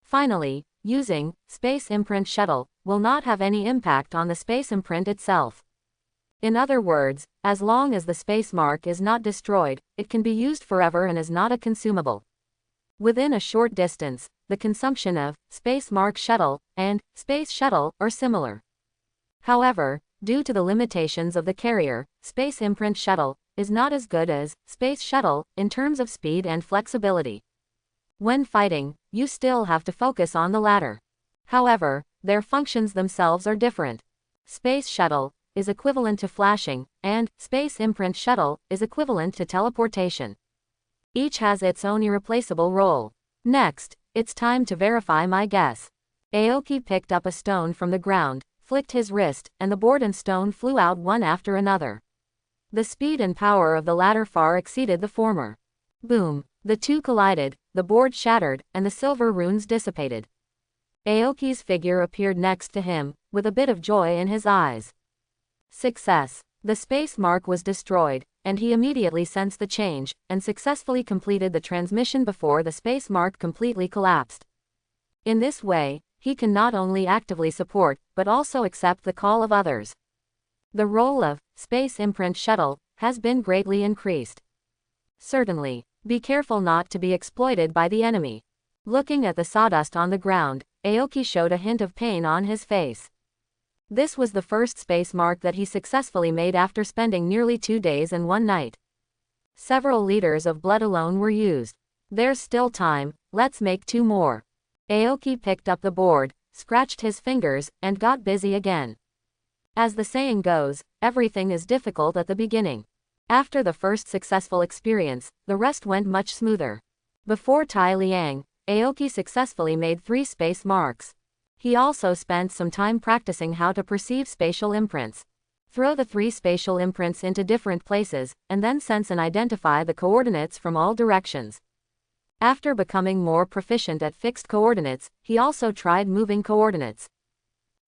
A: Finally, using space imprint shuttle will not have any impact on the space imprint itself. In other words, as long as the space mark is not destroyed, it can be used forever and is not a consumable. Within a short distance, the consumption of space mark shuttle and space shuttle are similar. However, due to the limitations of the carrier, space imprint shuttle is not as good as space shuttle in terms of speed and flexibility. When fighting, you still have to focus on the latter. However, their functions themselves are different. Space shuttle is equivalent to flashing, and space imprint shuttle is equivalent to teleportation. Each has its own irreplaceable role. Next, it's time to verify my guess. Aoki picked up a stone from the ground, flicked his wrist, and the board and stone flew out one after another. The speed and power of the latter far exceeded the former. Boom! The two collided, the board shattered, and the silver runes dissipated. Aoki's figure appeared next to him, with a bit of joy in his eyes. Success! The space mark was destroyed, and he immediately sensed the change, and successfully completed the transmission before the space mark completely collapsed. In this way, he can not only actively support, but also accept the call of others. The role of space imprint shuttle has been greatly increased. Certainly, be careful not to be exploited by the enemy. Looking at the sawdust on the ground, Aoki showed a hint of pain on his face. This was the first space mark that he successfully made after spending nearly 2 days and 1 night. Several liters of blood alone were used. There's still time, let's make 2 more. Aoki picked up the board, scratched his fingers, and got busy again. As the saying goes, everything is difficult at the beginning. After the first successful experience, the rest went much smoother. Before Tai Liang, Aoki successfully made 3 space marks. He also spent some time practicing how to perceive spatial imprints. Throw the 3 spatial imprints into different places, and then sense and identify the coordinates from all directions. After becoming more proficient at fixed coordinates, he also tried moving coordinates.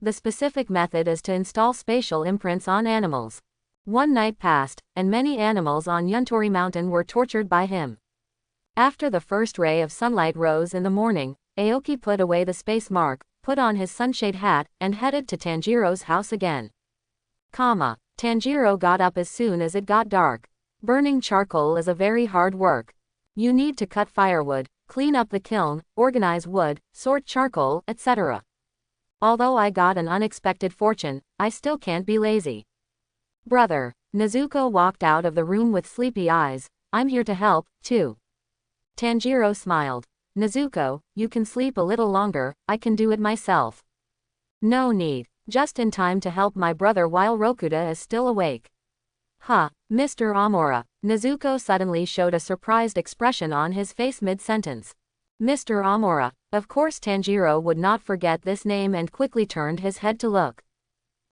A: The specific method is to install spatial imprints on animals. 1 night passed, and many animals on Yuntori Mountain were tortured by him. After the first ray of sunlight rose in the morning, Aoki put away the space mark, put on his sunshade hat, and headed to Tanjiro's house again. Tanjiro got up as soon as it got dark. Burning charcoal is a very hard work. You need to cut firewood, clean up the kiln, organize wood, sort charcoal, etc. Although I got an unexpected fortune, I still can't be lazy. Brother, Nezuko walked out of the room with sleepy eyes. I'm here to help, too. Tanjiro smiled. Nezuko, you can sleep a little longer, I can do it myself. No need, just in time to help my brother while Rokuta is still awake. Mr. Amora. Nezuko suddenly showed a surprised expression on his face mid-sentence. Mr. Amora. Of course Tanjiro would not forget this name and quickly turned his head to look.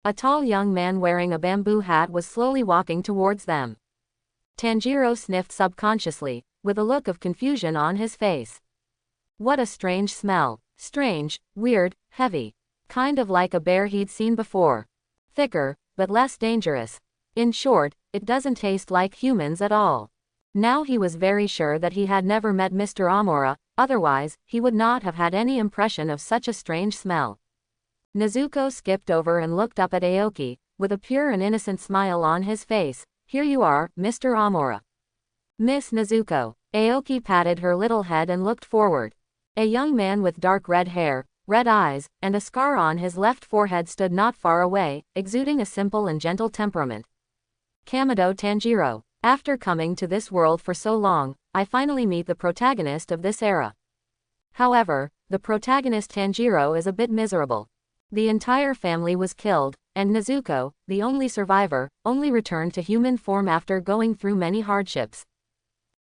A: A tall young man wearing a bamboo hat was slowly walking towards them. Tanjiro sniffed subconsciously, with a look of confusion on his face. What a strange smell. Strange, weird, heavy. Kind of like a bear he'd seen before. Thicker, but less dangerous. In short, it doesn't taste like humans at all. Now he was very sure that he had never met Mr. Amora, otherwise, he would not have had any impression of such a strange smell. Nezuko skipped over and looked up at Aoki, with a pure and innocent smile on his face. Here you are, Mr. Amora. Miss Nezuko. Aoki patted her little head and looked forward. A young man with dark red hair, red eyes, and a scar on his left forehead stood not far away, exuding a simple and gentle temperament. Kamado Tanjiro. After coming to this world for so long, I finally meet the protagonist of this era. However, the protagonist Tanjiro is a bit miserable. The entire family was killed, and Nezuko, the only survivor, only returned to human form after going through many hardships.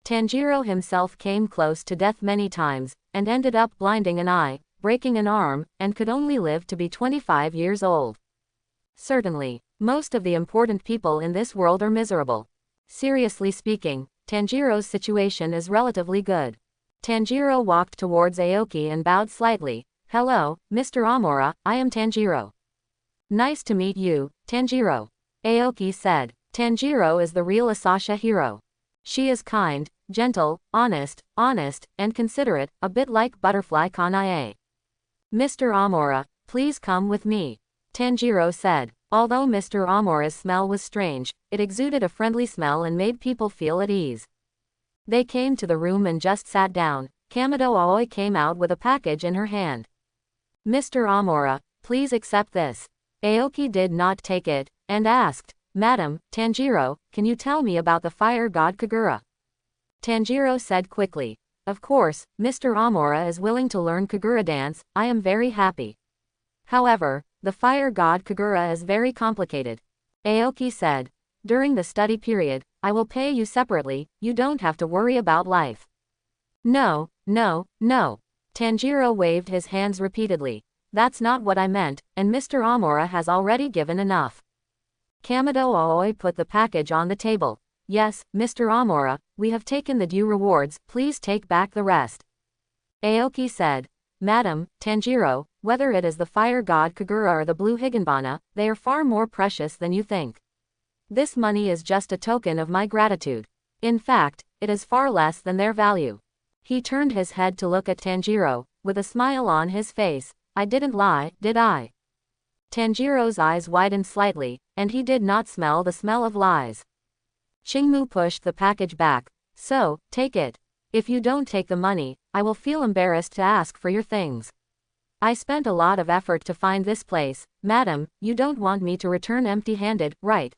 A: Tanjiro himself came close to death many times, and ended up blinding an eye, breaking an arm, and could only live to be 25 years old. Certainly, most of the important people in this world are miserable. Seriously speaking, Tanjiro's situation is relatively good. Tanjiro walked towards Aoki and bowed slightly. Hello, Mr. Amora, I am Tanjiro. Nice to meet you, Tanjiro. Aoki said. Tanjiro is the real Asasha hero. She is kind, gentle, honest, and considerate, a bit like Butterfly Kanae. Mr. Amora, please come with me. Tanjiro said. Although Mr. Amora's smell was strange, it exuded a friendly smell and made people feel at ease. They came to the room and just sat down. Kamado Aoi came out with a package in her hand. Mr. Amora, please accept this. Aoki did not take it, and asked, Madam, Tanjiro, can you tell me about the fire god Kagura? Tanjiro said quickly. Of course, Mr. Amora is willing to learn Kagura dance, I am very happy. However, the fire god Kagura is very complicated. Aoki said. During the study period, I will pay you separately, you don't have to worry about life. No, no, no. Tanjiro waved his hands repeatedly. That's not what I meant, and Mr. Amora has already given enough. Kamado Aoi put the package on the table. Yes, Mr. Amora, we have taken the due rewards, please take back the rest. Aoki said. Madam, Tanjiro, whether it is the fire god Kagura or the blue Higanbana, they are far more precious than you think. This money is just a token of my gratitude. In fact, it is far less than their value. He turned his head to look at Tanjiro, with a smile on his face. I didn't lie, did I? Tanjiro's eyes widened slightly, and he did not smell the smell of lies. Qingmu pushed the package back. So, take it. If you don't take the money, I will feel embarrassed to ask for your things. I spent a lot of effort to find this place, madam, you don't want me to return empty-handed, right?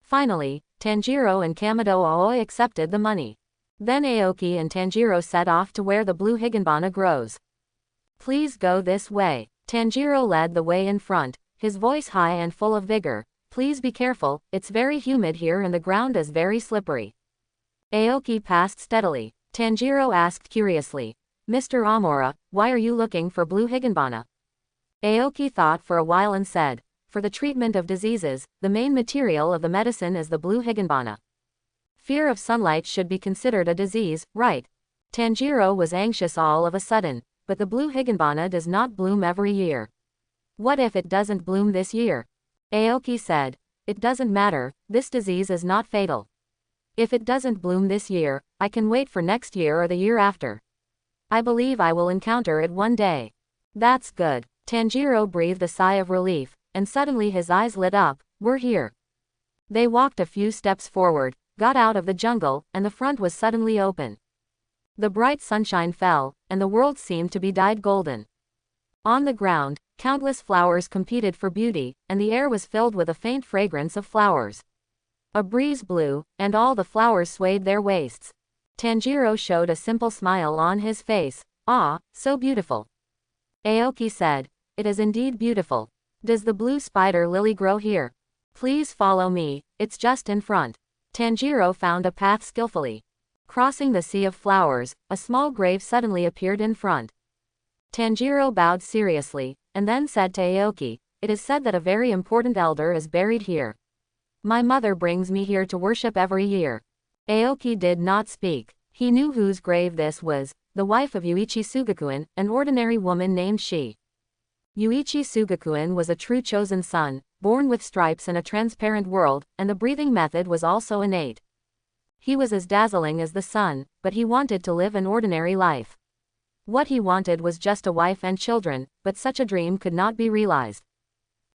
A: Finally, Tanjiro and Kamado Aoi accepted the money. Then Aoki and Tanjiro set off to where the blue Higanbana grows. Please go this way. Tanjiro led the way in front, his voice high and full of vigor. Please be careful, it's very humid here and the ground is very slippery. Aoki passed steadily. Tanjiro asked curiously. Mr. Amora, why are you looking for blue Higanbana? Aoki thought for a while and said, for the treatment of diseases, the main material of the medicine is the blue Higanbana. Fear of sunlight should be considered a disease, right? Tanjiro was anxious all of a sudden, but the blue Higanbana does not bloom every year. What if it doesn't bloom this year? Aoki said, it doesn't matter, this disease is not fatal. If it doesn't bloom this year, I can wait for next year or the year after. I believe I will encounter it one day. That's good. Tanjiro breathed a sigh of relief, and suddenly his eyes lit up. We're here. They walked a few steps forward, got out of the jungle, and the front was suddenly open. The bright sunshine fell, and the world seemed to be dyed golden. On the ground, countless flowers competed for beauty, and the air was filled with a faint fragrance of flowers. A breeze blew, and all the flowers swayed their waists. Tanjiro showed a simple smile on his face. Ah, so beautiful. Aoki said, it is indeed beautiful. Does the blue spider lily grow here? Please follow me, it's just in front. Tanjiro found a path skillfully. Crossing the sea of flowers, a small grave suddenly appeared in front. Tanjiro bowed seriously, and then said to Aoki, it is said that a very important elder is buried here. My mother brings me here to worship every year. Aoki did not speak. He knew whose grave this was, the wife of Yuichi Sugakuen, an ordinary woman named Shi. Yuichi Sugakuen was a true chosen son, born with stripes in a transparent world, and the breathing method was also innate. He was as dazzling as the sun, but he wanted to live an ordinary life. What he wanted was just a wife and children, but such a dream could not be realized.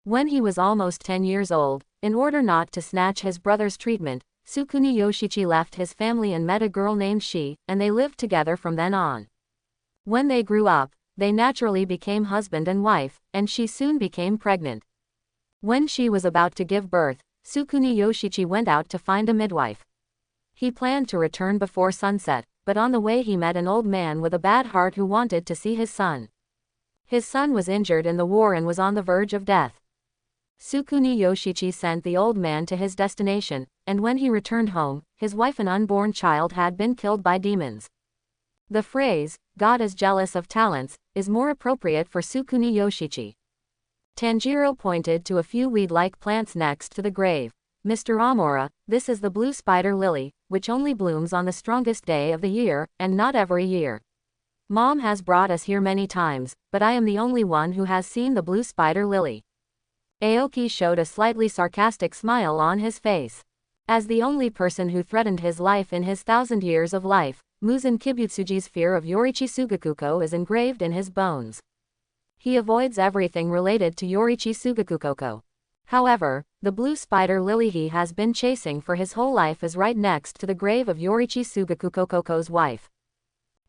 A: When he was almost 10 years old, in order not to snatch his brother's treatment, Sukuni Yoshichi left his family and met a girl named Shi, and they lived together from then on. When they grew up, they naturally became husband and wife, and Shi soon became pregnant. When Shi was about to give birth, Sukuni Yoshichi went out to find a midwife. He planned to return before sunset, but on the way he met an old man with a bad heart who wanted to see his son. His son was injured in the war and was on the verge of death. Sukuni Yoshichi sent the old man to his destination, and when he returned home, his wife and unborn child had been killed by demons. The phrase, God is jealous of talents, is more appropriate for Sukuni Yoshichi. Tanjiro pointed to a few weed-like plants next to the grave. Mr. Amora, this is the blue spider lily, which only blooms on the strongest day of the year, and not every year. Mom has brought us here many times, but I am the only one who has seen the blue spider lily. Aoki showed a slightly sarcastic smile on his face. As the only person who threatened his life in his 1,000 years of life, Muzan Kibutsuji's fear of Yorichi Sugakuko is engraved in his bones. He avoids everything related to Yorichi Sugakukoko. However, the blue spider lily he has been chasing for his whole life is right next to the grave of Yorichi Sugakukoko's wife.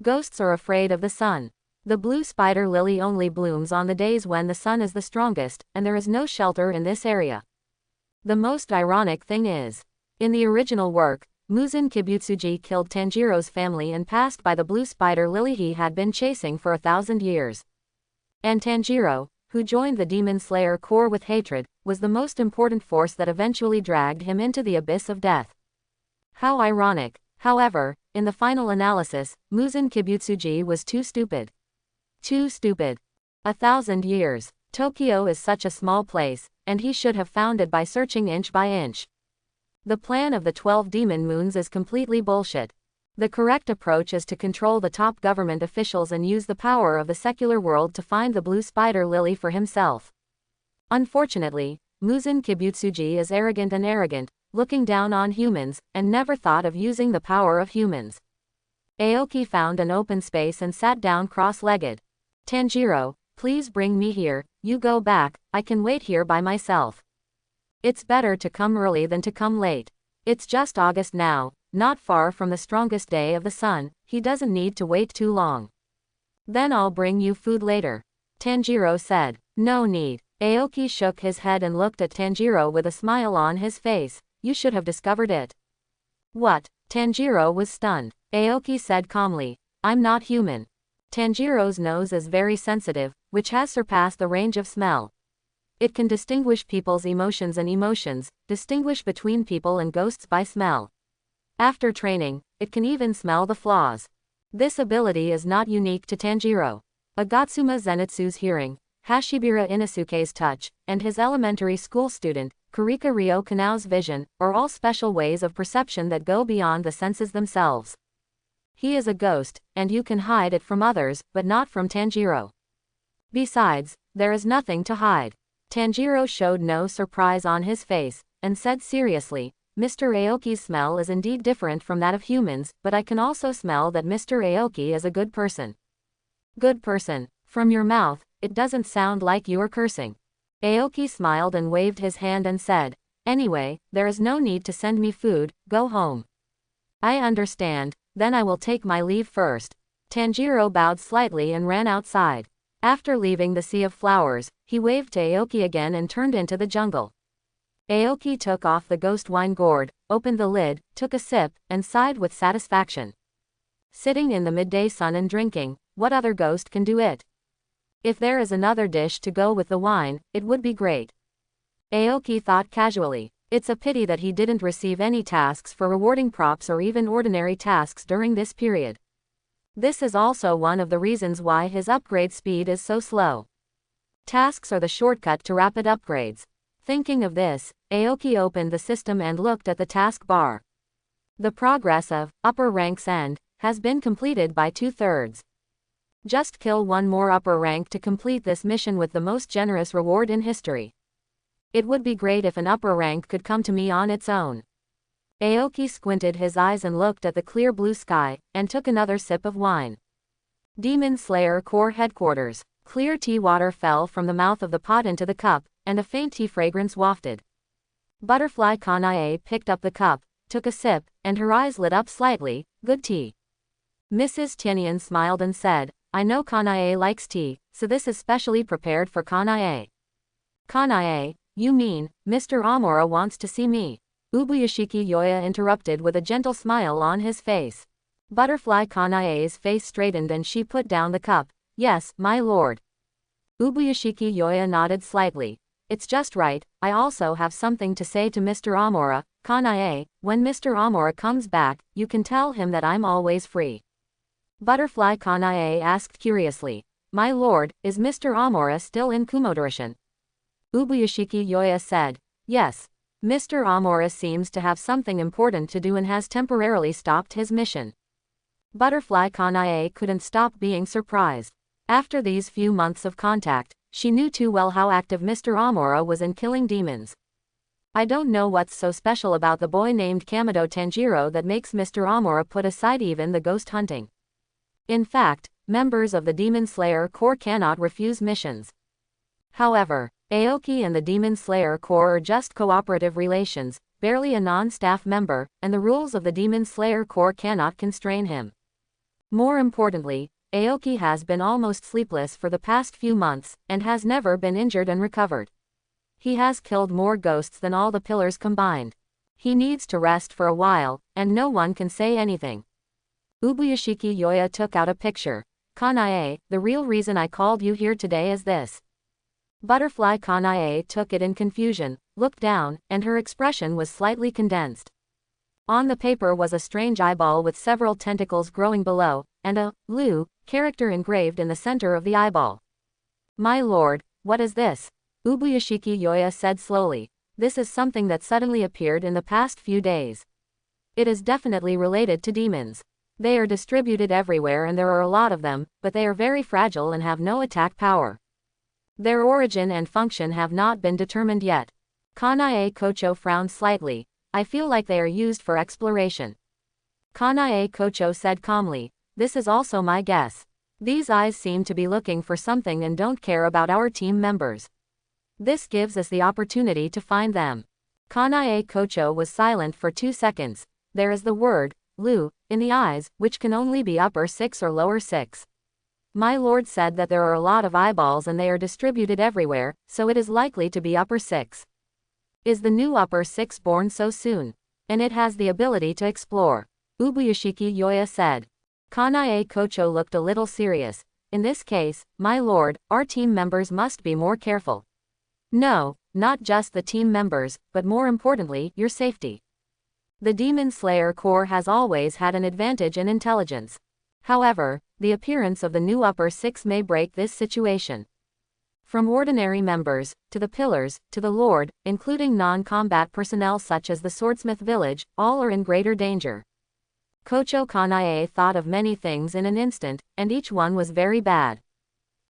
A: Ghosts are afraid of the sun. The blue spider lily only blooms on the days when the sun is the strongest, and there is no shelter in this area. The most ironic thing is, in the original work, Muzan Kibutsuji killed Tanjiro's family and passed by the blue spider lily he had been chasing for 1,000 years. And Tanjiro, who joined the Demon Slayer Corps with hatred, was the most important force that eventually dragged him into the abyss of death. How ironic. However, in the final analysis, Muzan Kibutsuji was too stupid. Too stupid. 1,000 years. Tokyo is such a small place, and he should have found it by searching inch by inch. The plan of the 12 demon moons is completely bullshit. The correct approach is to control the top government officials and use the power of the secular world to find the blue spider lily for himself. Unfortunately, Muzan Kibutsuji is arrogant, looking down on humans, and never thought of using the power of humans. Aoki found an open space and sat down cross-legged. Tanjiro, please bring me here, you go back, I can wait here by myself. It's better to come early than to come late. It's just August now, not far from the strongest day of the sun, he doesn't need to wait too long. Then I'll bring you food later. Tanjiro said. No need. Aoki shook his head and looked at Tanjiro with a smile on his face. You should have discovered it. What? Tanjiro was stunned. Aoki said calmly. I'm not human. Tanjiro's nose is very sensitive, which has surpassed the range of smell. It can distinguish people's emotions, distinguish between people and ghosts by smell. After training, it can even smell the flaws. This ability is not unique to Tanjiro. Agatsuma Zenitsu's hearing, Hashibira Inosuke's touch, and his elementary school student, Kurika Ryo Kanao's vision, are all special ways of perception that go beyond the senses themselves. He is a ghost, and you can hide it from others, but not from Tanjiro. Besides, there is nothing to hide. Tanjiro showed no surprise on his face, and said seriously, Mr. Aoki's smell is indeed different from that of humans, but I can also smell that Mr. Aoki is a good person. Good person. From your mouth, it doesn't sound like you are cursing. Aoki smiled and waved his hand and said, Anyway, there is no need to send me food, go home. I understand, then I will take my leave first. Tanjiro bowed slightly and ran outside. After leaving the sea of flowers, he waved to Aoki again and turned into the jungle. Aoki took off the ghost wine gourd, opened the lid, took a sip, and sighed with satisfaction. Sitting in the midday sun and drinking, what other ghost can do it? If there is another dish to go with the wine, it would be great. Aoki thought casually. It's a pity that he didn't receive any tasks for rewarding props or even ordinary tasks during this period. This is also one of the reasons why his upgrade speed is so slow. Tasks are the shortcut to rapid upgrades. Thinking of this, Aoki opened the system and looked at the task bar. The progress of upper ranks end has been completed by 2/3. Just kill one more upper rank to complete this mission with the most generous reward in history. It would be great if an upper rank could come to me on its own. Aoki squinted his eyes and looked at the clear blue sky, and took another sip of wine. Demon Slayer Corps Headquarters. Clear tea water fell from the mouth of the pot into the cup, and a faint tea fragrance wafted. Butterfly Kanae picked up the cup, took a sip, and her eyes lit up slightly. Good tea. Mrs. Tienian smiled and said, I know Kanae likes tea, so this is specially prepared for Kanae. Kanae, you mean, Mr. Amora wants to see me? Ubuyashiki Yoya interrupted with a gentle smile on his face. Butterfly Kanae's face straightened and she put down the cup. Yes, my lord. Ubuyashiki Yoya nodded slightly. It's just right, I also have something to say to Mr. Amora. Kanae, when Mr. Amora comes back, you can tell him that I'm always free. Butterfly Kanae asked curiously. My lord, is Mr. Amora still in Kumodorishan? Ubuyashiki Yoya said. Yes. Mr. Amora seems to have something important to do and has temporarily stopped his mission. Butterfly Kanae couldn't stop being surprised. After these few months of contact, she knew too well how active Mr. Amora was in killing demons. I don't know what's so special about the boy named Kamado Tanjiro that makes Mr. Amora put aside even the ghost hunting. In fact, members of the Demon Slayer Corps cannot refuse missions. However, Aoki and the Demon Slayer Corps are just cooperative relations, barely a non-staff member, and the rules of the Demon Slayer Corps cannot constrain him. More importantly, Aoki has been almost sleepless for the past few months, and has never been injured and recovered. He has killed more ghosts than all the pillars combined. He needs to rest for a while, and no one can say anything. Ubuyashiki Yoya took out a picture. Kanae, the real reason I called you here today is this. Butterfly Kanae took it in confusion, looked down, and her expression was slightly condensed. On the paper was a strange eyeball with several tentacles growing below, and a Lu character engraved in the center of the eyeball. My lord, what is this? Ubuyashiki Yoya said slowly. This is something that suddenly appeared in the past few days. It is definitely related to demons. They are distributed everywhere and there are a lot of them, but they are very fragile and have no attack power. Their origin and function have not been determined yet. Kanae Kocho frowned slightly. I feel like they are used for exploration. Kanae Kocho said calmly. This is also my guess. These eyes seem to be looking for something and don't care about our team members. This gives us the opportunity to find them. Kanae Kocho was silent for 2 seconds. There is the word, Lu, in the eyes, which can only be upper 6 or lower 6. My lord said that there are a lot of eyeballs and they are distributed everywhere, so it is likely to be upper 6. Is the new upper 6 born so soon? And it has the ability to explore. Ubuyashiki Yoya said. Kanae Kocho looked a little serious. In this case, my lord, our team members must be more careful. No, not just the team members, but more importantly, your safety. The Demon Slayer Corps has always had an advantage in intelligence. However, the appearance of the new upper 6 may break this situation. From ordinary members, to the pillars, to the lord, including non-combat personnel such as the Swordsmith village, all are in greater danger. Kocho Kanae thought of many things in an instant, and each one was very bad.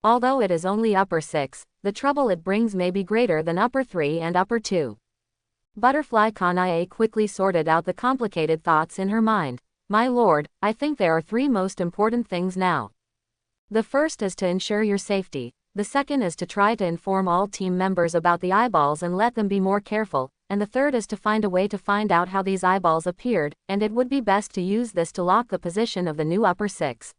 A: Although it is only upper 6, the trouble it brings may be greater than upper 3 and upper 2. Butterfly Kanae quickly sorted out the complicated thoughts in her mind. My lord, I think there are 3 most important things now. The first is to ensure your safety. The second is to try to inform all team members about the eyeballs and let them be more careful, and the third is to find a way to find out how these eyeballs appeared, and it would be best to use this to lock the position of the new upper 6.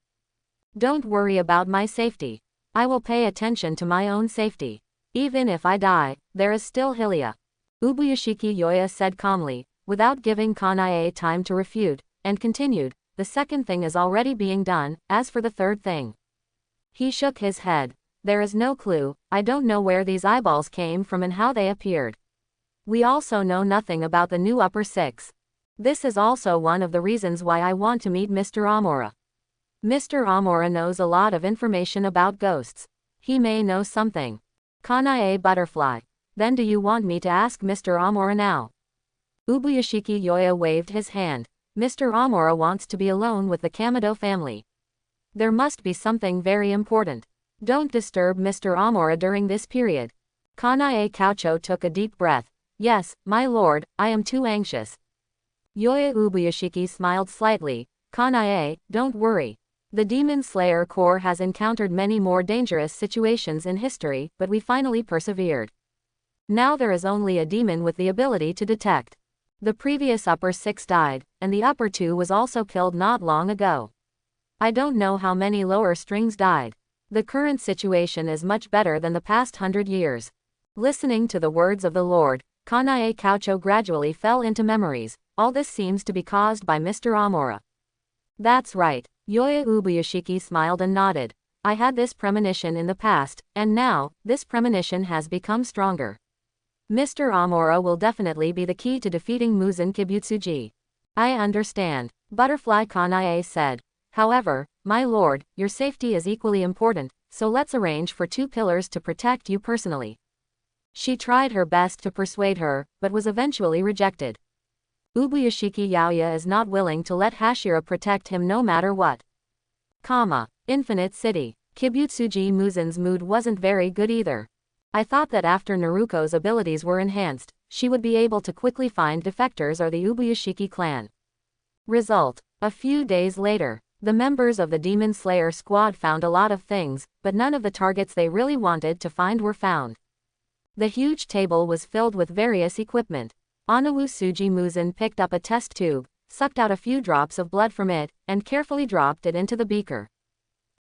A: Don't worry about my safety. I will pay attention to my own safety. Even if I die, there is still Hylia. Ubuyashiki Yoya said calmly, without giving Kanae time to refute, and continued, the second thing is already being done, as for the third thing. He shook his head. There is no clue, I don't know where these eyeballs came from and how they appeared. We also know nothing about the new upper 6. This is also one of the reasons why I want to meet Mr. Amora. Mr. Amora knows a lot of information about ghosts. He may know something. Kanae Butterfly. Then do you want me to ask Mr. Amora now? Ubuyashiki Yoya waved his hand. Mr. Amora wants to be alone with the Kamado family. There must be something very important. Don't disturb Mr. Amora during this period. Kanae Kocho took a deep breath. Yes, my lord, I am too anxious. Yoya Ubuyashiki smiled slightly. Kanae, don't worry. The Demon Slayer Corps has encountered many more dangerous situations in history, but we finally persevered. Now there is only a demon with the ability to detect. The previous upper 6 died, and the upper 2 was also killed not long ago. I don't know how many lower strings died. The current situation is much better than the past 100 years. Listening to the words of the Lord, Kanae Kocho gradually fell into memories. All this seems to be caused by Mr. Amora. That's right. Yoya Ubuyashiki smiled and nodded. I had this premonition in the past, and now, this premonition has become stronger. Mr. Amora will definitely be the key to defeating Muzan Kibutsuji. I understand, Butterfly Kanae said. However, my lord, your safety is equally important, so let's arrange for 2 pillars to protect you personally. She tried her best to persuade her, but was eventually rejected. Ubuyashiki Yaoya is not willing to let Hashira protect him no matter what. Infinite City. Kibutsuji Muzan's mood wasn't very good either. I thought that after Naruko's abilities were enhanced, she would be able to quickly find defectors or the Ubuyashiki clan. Result. A few days later, the members of the Demon Slayer squad found a lot of things, but none of the targets they really wanted to find were found. The huge table was filled with various equipment. Onawusuji Muzan picked up a test tube, sucked out a few drops of blood from it, and carefully dropped it into the beaker.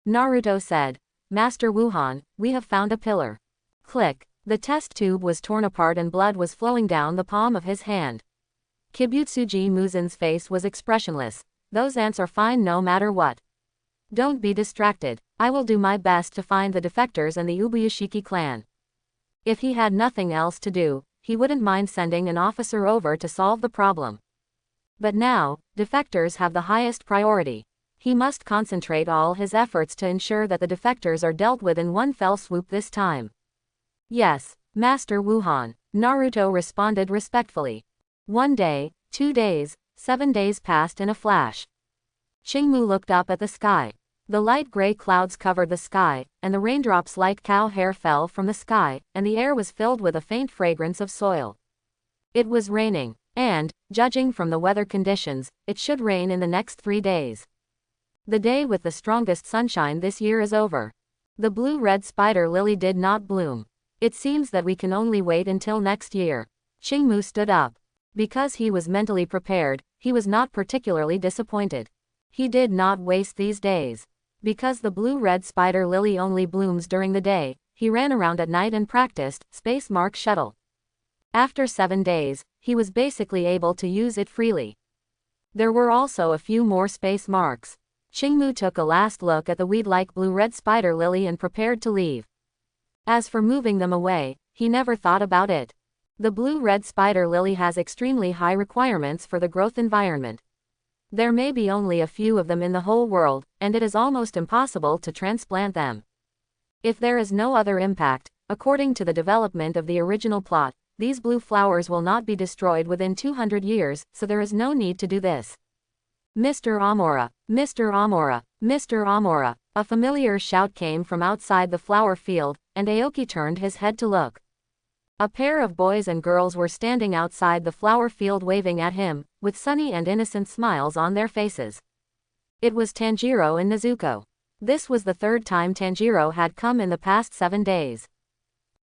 A: Naruto said, Master Wuhan, we have found a pillar. Click. The test tube was torn apart and blood was flowing down the palm of his hand. Kibutsuji Muzen's face was expressionless. Those ants are fine no matter what. Don't be distracted. I will do my best to find the defectors and the Ubuyashiki clan. If he had nothing else to do, he wouldn't mind sending an officer over to solve the problem. But now, defectors have the highest priority. He must concentrate all his efforts to ensure that the defectors are dealt with in one fell swoop this time. Yes, Master Wuhan, Naruto responded respectfully. 1 day, 2 days, 7 days passed in a flash. Qingmu looked up at the sky. The light gray clouds covered the sky, and the raindrops like cow hair fell from the sky, and the air was filled with a faint fragrance of soil. It was raining, and, judging from the weather conditions, it should rain in the next 3 days. The day with the strongest sunshine this year is over. The blue-red spider lily did not bloom. It seems that we can only wait until next year. Qingmu stood up. Because he was mentally prepared, he was not particularly disappointed. He did not waste these days. Because the blue-red spider lily only blooms during the day, he ran around at night and practiced Space Mark Shuttle. After 7 days, he was basically able to use it freely. There were also a few more space marks. Qingmu took a last look at the weed-like blue-red spider lily and prepared to leave. As for moving them away, he never thought about it. The blue-red spider lily has extremely high requirements for the growth environment. There may be only a few of them in the whole world, and it is almost impossible to transplant them. If there is no other impact, according to the development of the original plot, these blue flowers will not be destroyed within 200 years, so there is no need to do this. Mr. Amora, Mr. Amora, Mr. Amora. A familiar shout came from outside the flower field, and Aoki turned his head to look. A pair of boys and girls were standing outside the flower field waving at him, with sunny and innocent smiles on their faces. It was Tanjiro and Nezuko. This was the 3rd time Tanjiro had come in the past 7 days.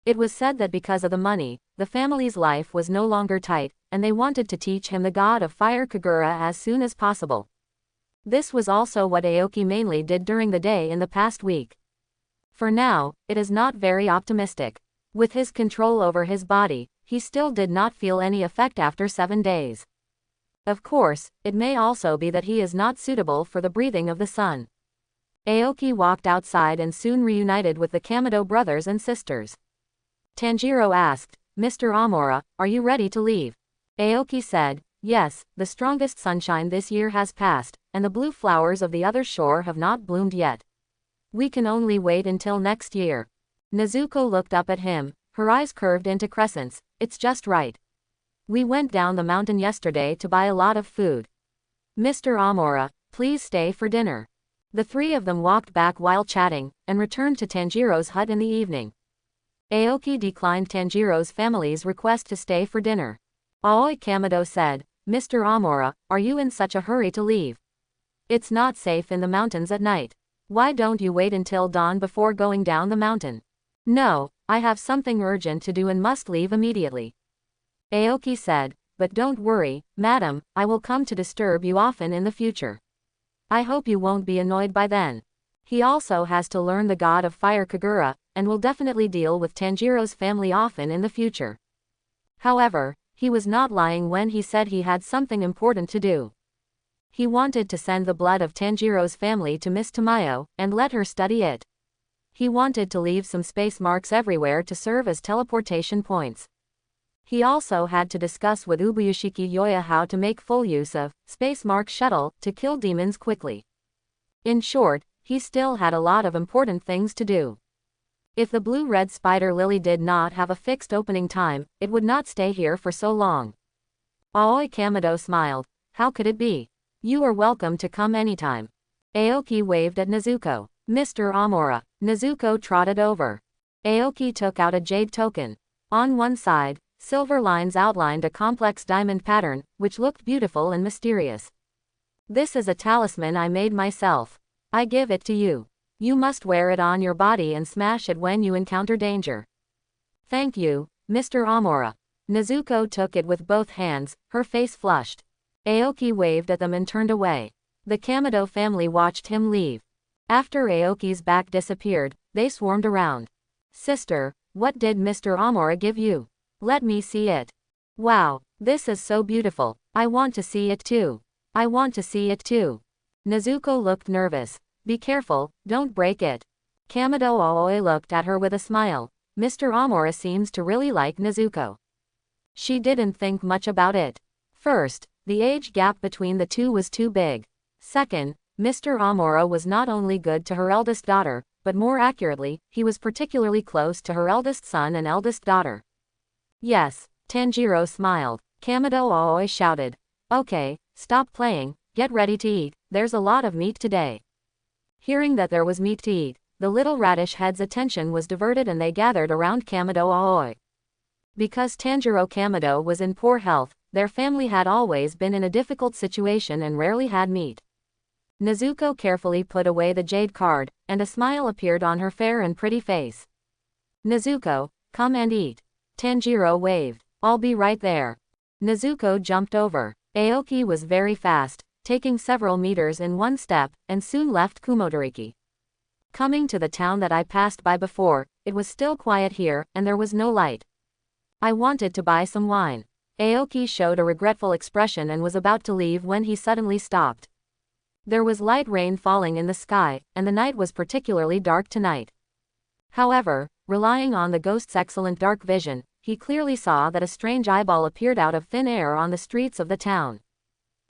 A: It was said that because of the money, the family's life was no longer tight, and they wanted to teach him the god of fire Kagura as soon as possible. This was also what Aoki mainly did during the day in the past week. For now, it is not very optimistic. With his control over his body, he still did not feel any effect after 7 days. Of course, it may also be that he is not suitable for the breathing of the sun. Aoki walked outside and soon reunited with the Kamado brothers and sisters. Tanjiro asked, Mr. Amora, are you ready to leave? Aoki said, yes, the strongest sunshine this year has passed, and the blue flowers of the other shore have not bloomed yet. We can only wait until next year. Nezuko looked up at him, her eyes curved into crescents. It's just right. We went down the mountain yesterday to buy a lot of food. Mr. Amora, please stay for dinner. The 3 of them walked back while chatting, and returned to Tanjiro's hut in the evening. Aoki declined Tanjiro's family's request to stay for dinner. Aoi Kamado said, Mr. Amora, are you in such a hurry to leave? It's not safe in the mountains at night. Why don't you wait until dawn before going down the mountain? No, I have something urgent to do and must leave immediately. Aoki said, but don't worry, madam, I will come to disturb you often in the future. I hope you won't be annoyed by then. He also has to learn the god of fire Kagura, and will definitely deal with Tanjiro's family often in the future. However, he was not lying when he said he had something important to do. He wanted to send the blood of Tanjiro's family to Miss Tamayo, and let her study it. He wanted to leave some space marks everywhere to serve as teleportation points. He also had to discuss with Ubuyashiki Yoya how to make full use of Space Mark Shuttle to kill demons quickly. In short, he still had a lot of important things to do. If the blue-red spider lily did not have a fixed opening time, it would not stay here for so long. Aoi Kamado smiled. How could it be? You are welcome to come anytime. Aoki waved at Nezuko. Mr. Amora. Nezuko trotted over. Aoki took out a jade token. On one side, silver lines outlined a complex diamond pattern, which looked beautiful and mysterious. This is a talisman I made myself. I give it to you. You must wear it on your body and smash it when you encounter danger. Thank you, Mr. Amora. Nezuko took it with both hands, her face flushed. Aoki waved at them and turned away. The Kamado family watched him leave. After Aoki's back disappeared, they swarmed around. Sister, what did Mr. Amora give you? Let me see it. Wow, this is so beautiful. I want to see it too. I want to see it too. Nezuko looked nervous. Be careful, don't break it. Kamado Aoi looked at her with a smile. Mr. Amora seems to really like Nezuko. She didn't think much about it. First, the age gap between the two was too big. Second, Mr. Amora was not only good to her eldest daughter, but more accurately, he was particularly close to her eldest son and eldest daughter. Yes, Tanjiro smiled. Kamado Aoi shouted. Okay, stop playing, get ready to eat, there's a lot of meat today. Hearing that there was meat to eat, the little radish head's attention was diverted and they gathered around Kamado Aoi. Because Tanjiro Kamado was in poor health, their family had always been in a difficult situation and rarely had meat. Nezuko carefully put away the jade card, and a smile appeared on her fair and pretty face. Nezuko, come and eat. Tanjiro waved. I'll be right there. Nezuko jumped over. Aoki was very fast, taking several meters in one step, and soon left Kumotoriki. Coming to the town that I passed by before, it was still quiet here, and there was no light. I wanted to buy some wine. Aoki showed a regretful expression and was about to leave when he suddenly stopped. There was light rain falling in the sky, and the night was particularly dark tonight. However, relying on the ghost's excellent dark vision, he clearly saw that a strange eyeball appeared out of thin air on the streets of the town.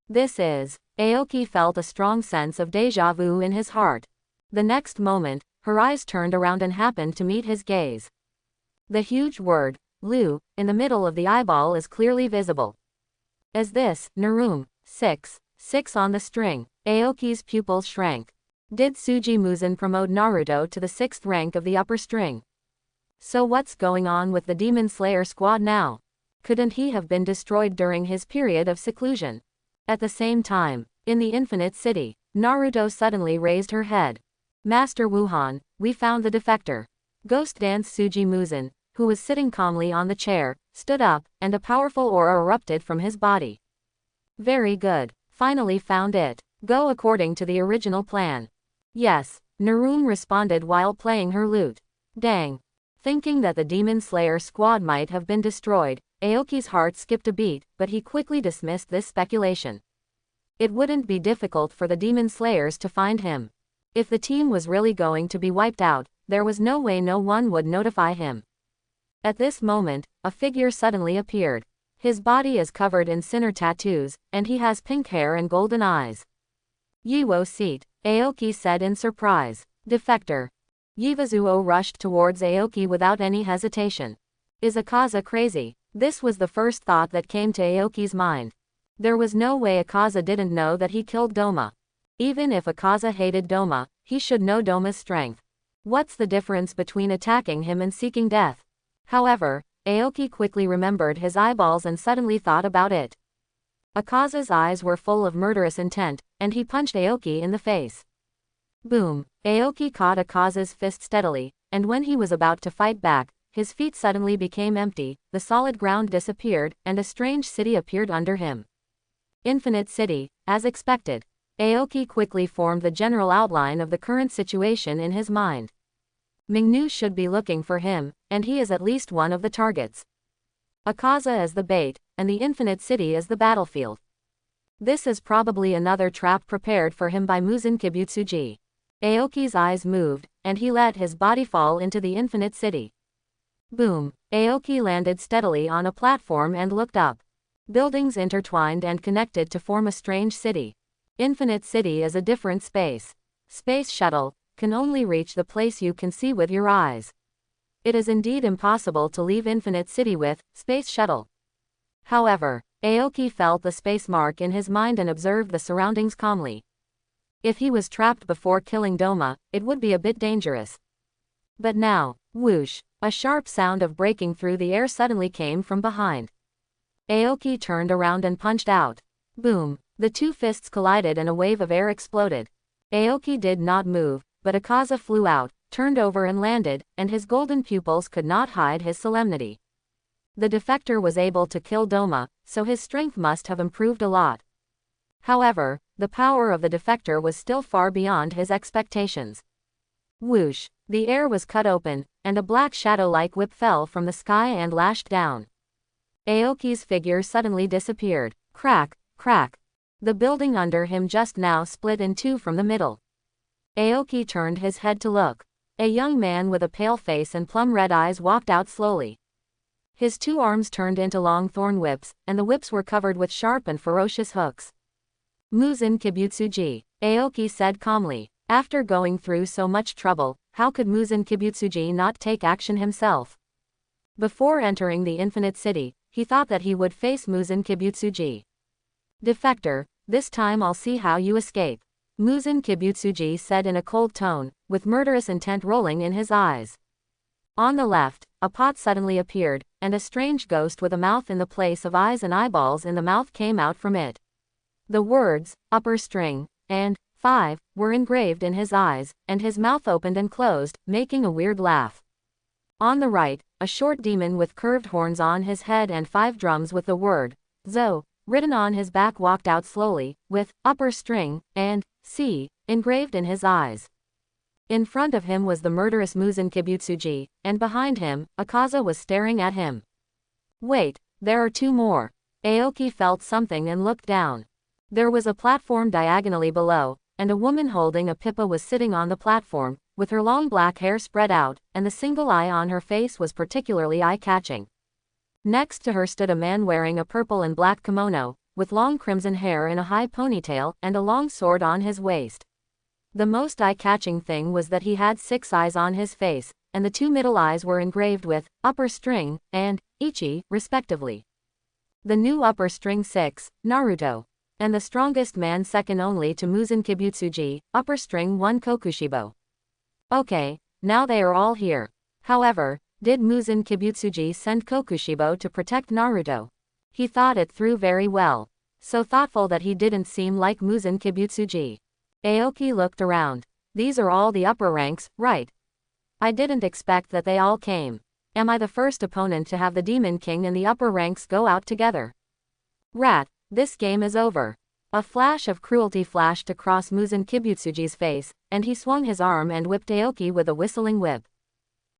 A: Aoki felt a strong sense of déjà vu in his heart. The next moment, her eyes turned around and happened to meet his gaze. The huge word, Lu, in the middle of the eyeball is clearly visible. As this, Narum, 6 on the string, Aoki's pupils shrank. Did Tsuji Muzan promote Naruto to the 6th rank of the upper string? So what's going on with the Demon Slayer squad now? Couldn't he have been destroyed during his period of seclusion? At the same time, in the Infinite City, Naruto suddenly raised her head. Master Wuhan, we found the defector. Ghost Dance Tsuji Muzan, who was sitting calmly on the chair, stood up, and a powerful aura erupted from his body. Very good. Finally found it. Go according to the original plan. Yes, Narum responded while playing her lute. Dang. Thinking that the Demon Slayer squad might have been destroyed, Aoki's heart skipped a beat, but he quickly dismissed this speculation. It wouldn't be difficult for the Demon Slayers to find him. If the team was really going to be wiped out, there was no way no one would notify him. At this moment, a figure suddenly appeared. His body is covered in sinner tattoos, and he has pink hair and golden eyes. Yiwo seat, Aoki said in surprise. Defector. Yivazuo rushed towards Aoki without any hesitation. Is Akaza crazy? This was the first thought that came to Aoki's mind. There was no way Akaza didn't know that he killed Doma. Even if Akaza hated Doma, he should know Doma's strength. What's the difference between attacking him and seeking death? However, Aoki quickly remembered his eyeballs and suddenly thought about it. Akaza's eyes were full of murderous intent, and he punched Aoki in the face. Boom! Aoki caught Akaza's fist steadily, and when he was about to fight back, his feet suddenly became empty, the solid ground disappeared, and a strange city appeared under him. Infinite City, as expected. Aoki quickly formed the general outline of the current situation in his mind. Mingnu should be looking for him, and he is at least one of the targets. Akaza is the bait, and the Infinite City is the battlefield. This is probably another trap prepared for him by Muzan Kibutsuji. Aoki's eyes moved, and he let his body fall into the Infinite City. Boom! Aoki landed steadily on a platform and looked up. Buildings intertwined and connected to form a strange city. Infinite City is a different space. Space shuttle can only reach the place you can see with your eyes. It is indeed impossible to leave Infinite City with space shuttle. However, Aoki felt the space mark in his mind and observed the surroundings calmly. If he was trapped before killing Doma, it would be a bit dangerous. But now, whoosh, a sharp sound of breaking through the air suddenly came from behind. Aoki turned around and punched out. Boom! The two fists collided and a wave of air exploded. Aoki did not move, but Akaza flew out, turned over and landed, and his golden pupils could not hide his solemnity. The defector was able to kill Doma, so his strength must have improved a lot. However, the power of the defector was still far beyond his expectations. Whoosh! The air was cut open, and a black shadow-like whip fell from the sky and lashed down. Aoki's figure suddenly disappeared. Crack, crack. The building under him just now split in two from the middle. Aoki turned his head to look. A young man with a pale face and plum-red eyes walked out slowly. His two arms turned into long thorn whips, and the whips were covered with sharp and ferocious hooks. Muzan Kibutsuji, Aoki said calmly. After going through so much trouble, how could Muzan Kibutsuji not take action himself? Before entering the Infinite City, he thought that he would face Muzan Kibutsuji. Defector, this time I'll see how you escape. Muzan Kibutsuji said in a cold tone, with murderous intent rolling in his eyes. On the left, a pot suddenly appeared, and a strange ghost with a mouth in the place of eyes and eyeballs in the mouth came out from it. The words, upper string, and 5, were engraved in his eyes, and his mouth opened and closed, making a weird laugh. On the right, a short demon with curved horns on his head and 5 drums with the word, Zo, written on his back walked out slowly, with upper string, and C, engraved in his eyes. In front of him was the murderous Muzan Kibutsuji, and behind him, Akaza was staring at him. Wait, there are 2 more. Aoki felt something and looked down. There was a platform diagonally below, and a woman holding a pippa was sitting on the platform, with her long black hair spread out, and the single eye on her face was particularly eye-catching. Next to her stood a man wearing a purple and black kimono, with long crimson hair in a high ponytail and a long sword on his waist. The most eye-catching thing was that he had 6 eyes on his face, and the 2 middle eyes were engraved with upper string and Ichi, respectively. The new upper string 6, Naruto. And the strongest man second only to Muzan Kibutsuji, upper string 1 Kokushibo. Okay, now they are all here. However, did Muzan Kibutsuji send Kokushibo to protect Naruto? He thought it through very well. So thoughtful that he didn't seem like Muzan Kibutsuji. Aoki looked around. These are all the upper ranks, right? I didn't expect that they all came. Am I the first opponent to have the Demon King and the upper ranks go out together? Rat, this game is over. A flash of cruelty flashed across Muzan Kibutsuji's face, and he swung his arm and whipped Aoki with a whistling whip.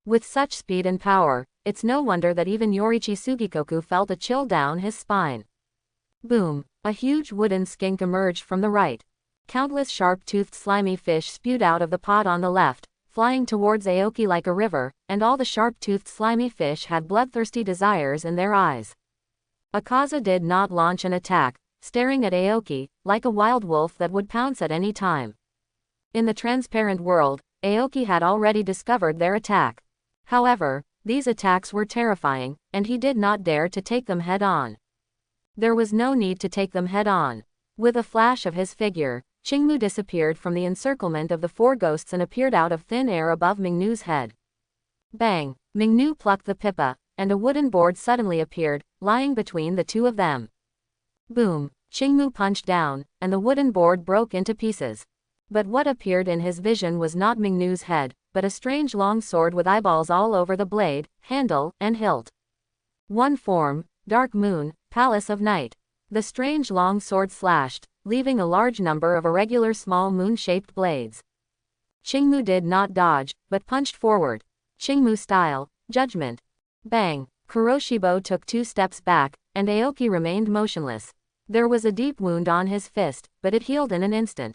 A: With such speed and power, it's no wonder that even Yorichi Sugikoku felt a chill down his spine. Boom! A huge wooden skink emerged from the right. Countless sharp-toothed slimy fish spewed out of the pot on the left, flying towards Aoki like a river, and all the sharp-toothed slimy fish had bloodthirsty desires in their eyes. Akaza did not launch an attack, staring at Aoki, like a wild wolf that would pounce at any time. In the transparent world, Aoki had already discovered their attack. However, these attacks were terrifying, and he did not dare to take them head-on. There was no need to take them head-on. With a flash of his figure, Qingmu disappeared from the encirclement of the 4 ghosts and appeared out of thin air above Mingnu's head. Bang! Mingnu plucked the pippa, and a wooden board suddenly appeared, lying between the 2 of them. Boom! Qingmu punched down, and the wooden board broke into pieces. But what appeared in his vision was not Mingnu's head, but a strange long sword with eyeballs all over the blade, handle, and hilt. One form, Dark Moon, Palace of Night. The strange long sword slashed, leaving a large number of irregular small moon-shaped blades. Qingmu did not dodge, but punched forward. Qingmu style, judgment. Bang! Kuroshibo took 2 steps back, and Aoki remained motionless. There was a deep wound on his fist, but it healed in an instant.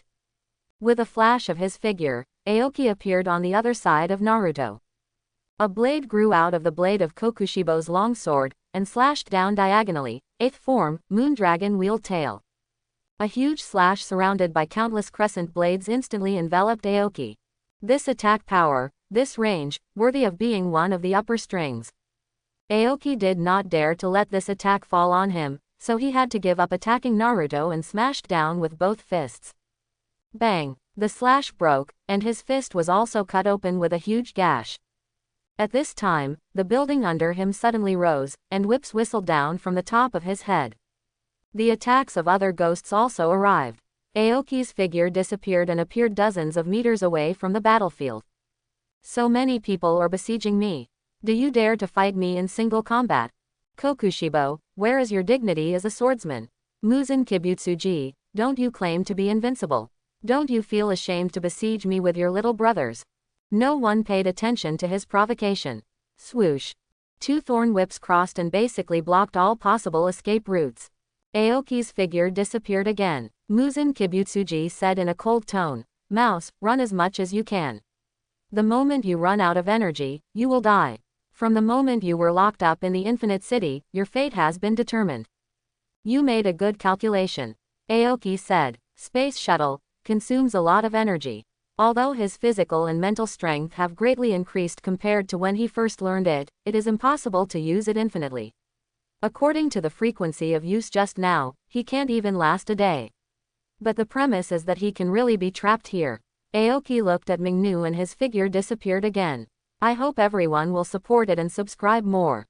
A: With a flash of his figure, Aoki appeared on the other side of Naruto. A blade grew out of the blade of Kokushibo's long sword, and slashed down diagonally, 8th form, Moondragon Wheel Tail. A huge slash surrounded by countless crescent blades instantly enveloped Aoki. This attack power, this range, worthy of being one of the upper strings. Aoki did not dare to let this attack fall on him, so he had to give up attacking Naruto and smashed down with both fists. Bang! The slash broke, and his fist was also cut open with a huge gash. At this time, the building under him suddenly rose, and whips whistled down from the top of his head. The attacks of other ghosts also arrived. Aoki's figure disappeared and appeared dozens of meters away from the battlefield. So many people are besieging me. Do you dare to fight me in single combat? Kokushibo, where is your dignity as a swordsman? Muzan Kibutsuji, don't you claim to be invincible? Don't you feel ashamed to besiege me with your little brothers? No one paid attention to his provocation. Swoosh. 2 thorn whips crossed and basically blocked all possible escape routes. Aoki's figure disappeared again. Muzan Kibutsuji said in a cold tone, "Mouse, run as much as you can. The moment you run out of energy, you will die. From the moment you were locked up in the Infinite City, your fate has been determined." "You made a good calculation," Aoki said. "Space shuttle consumes a lot of energy. Although his physical and mental strength have greatly increased compared to when he first learned it, it is impossible to use it infinitely. According to the frequency of use just now, he can't even last a day. But the premise is that he can really be trapped here." Aoki looked at Mingnu and his figure disappeared again. "I hope everyone will support it and subscribe more."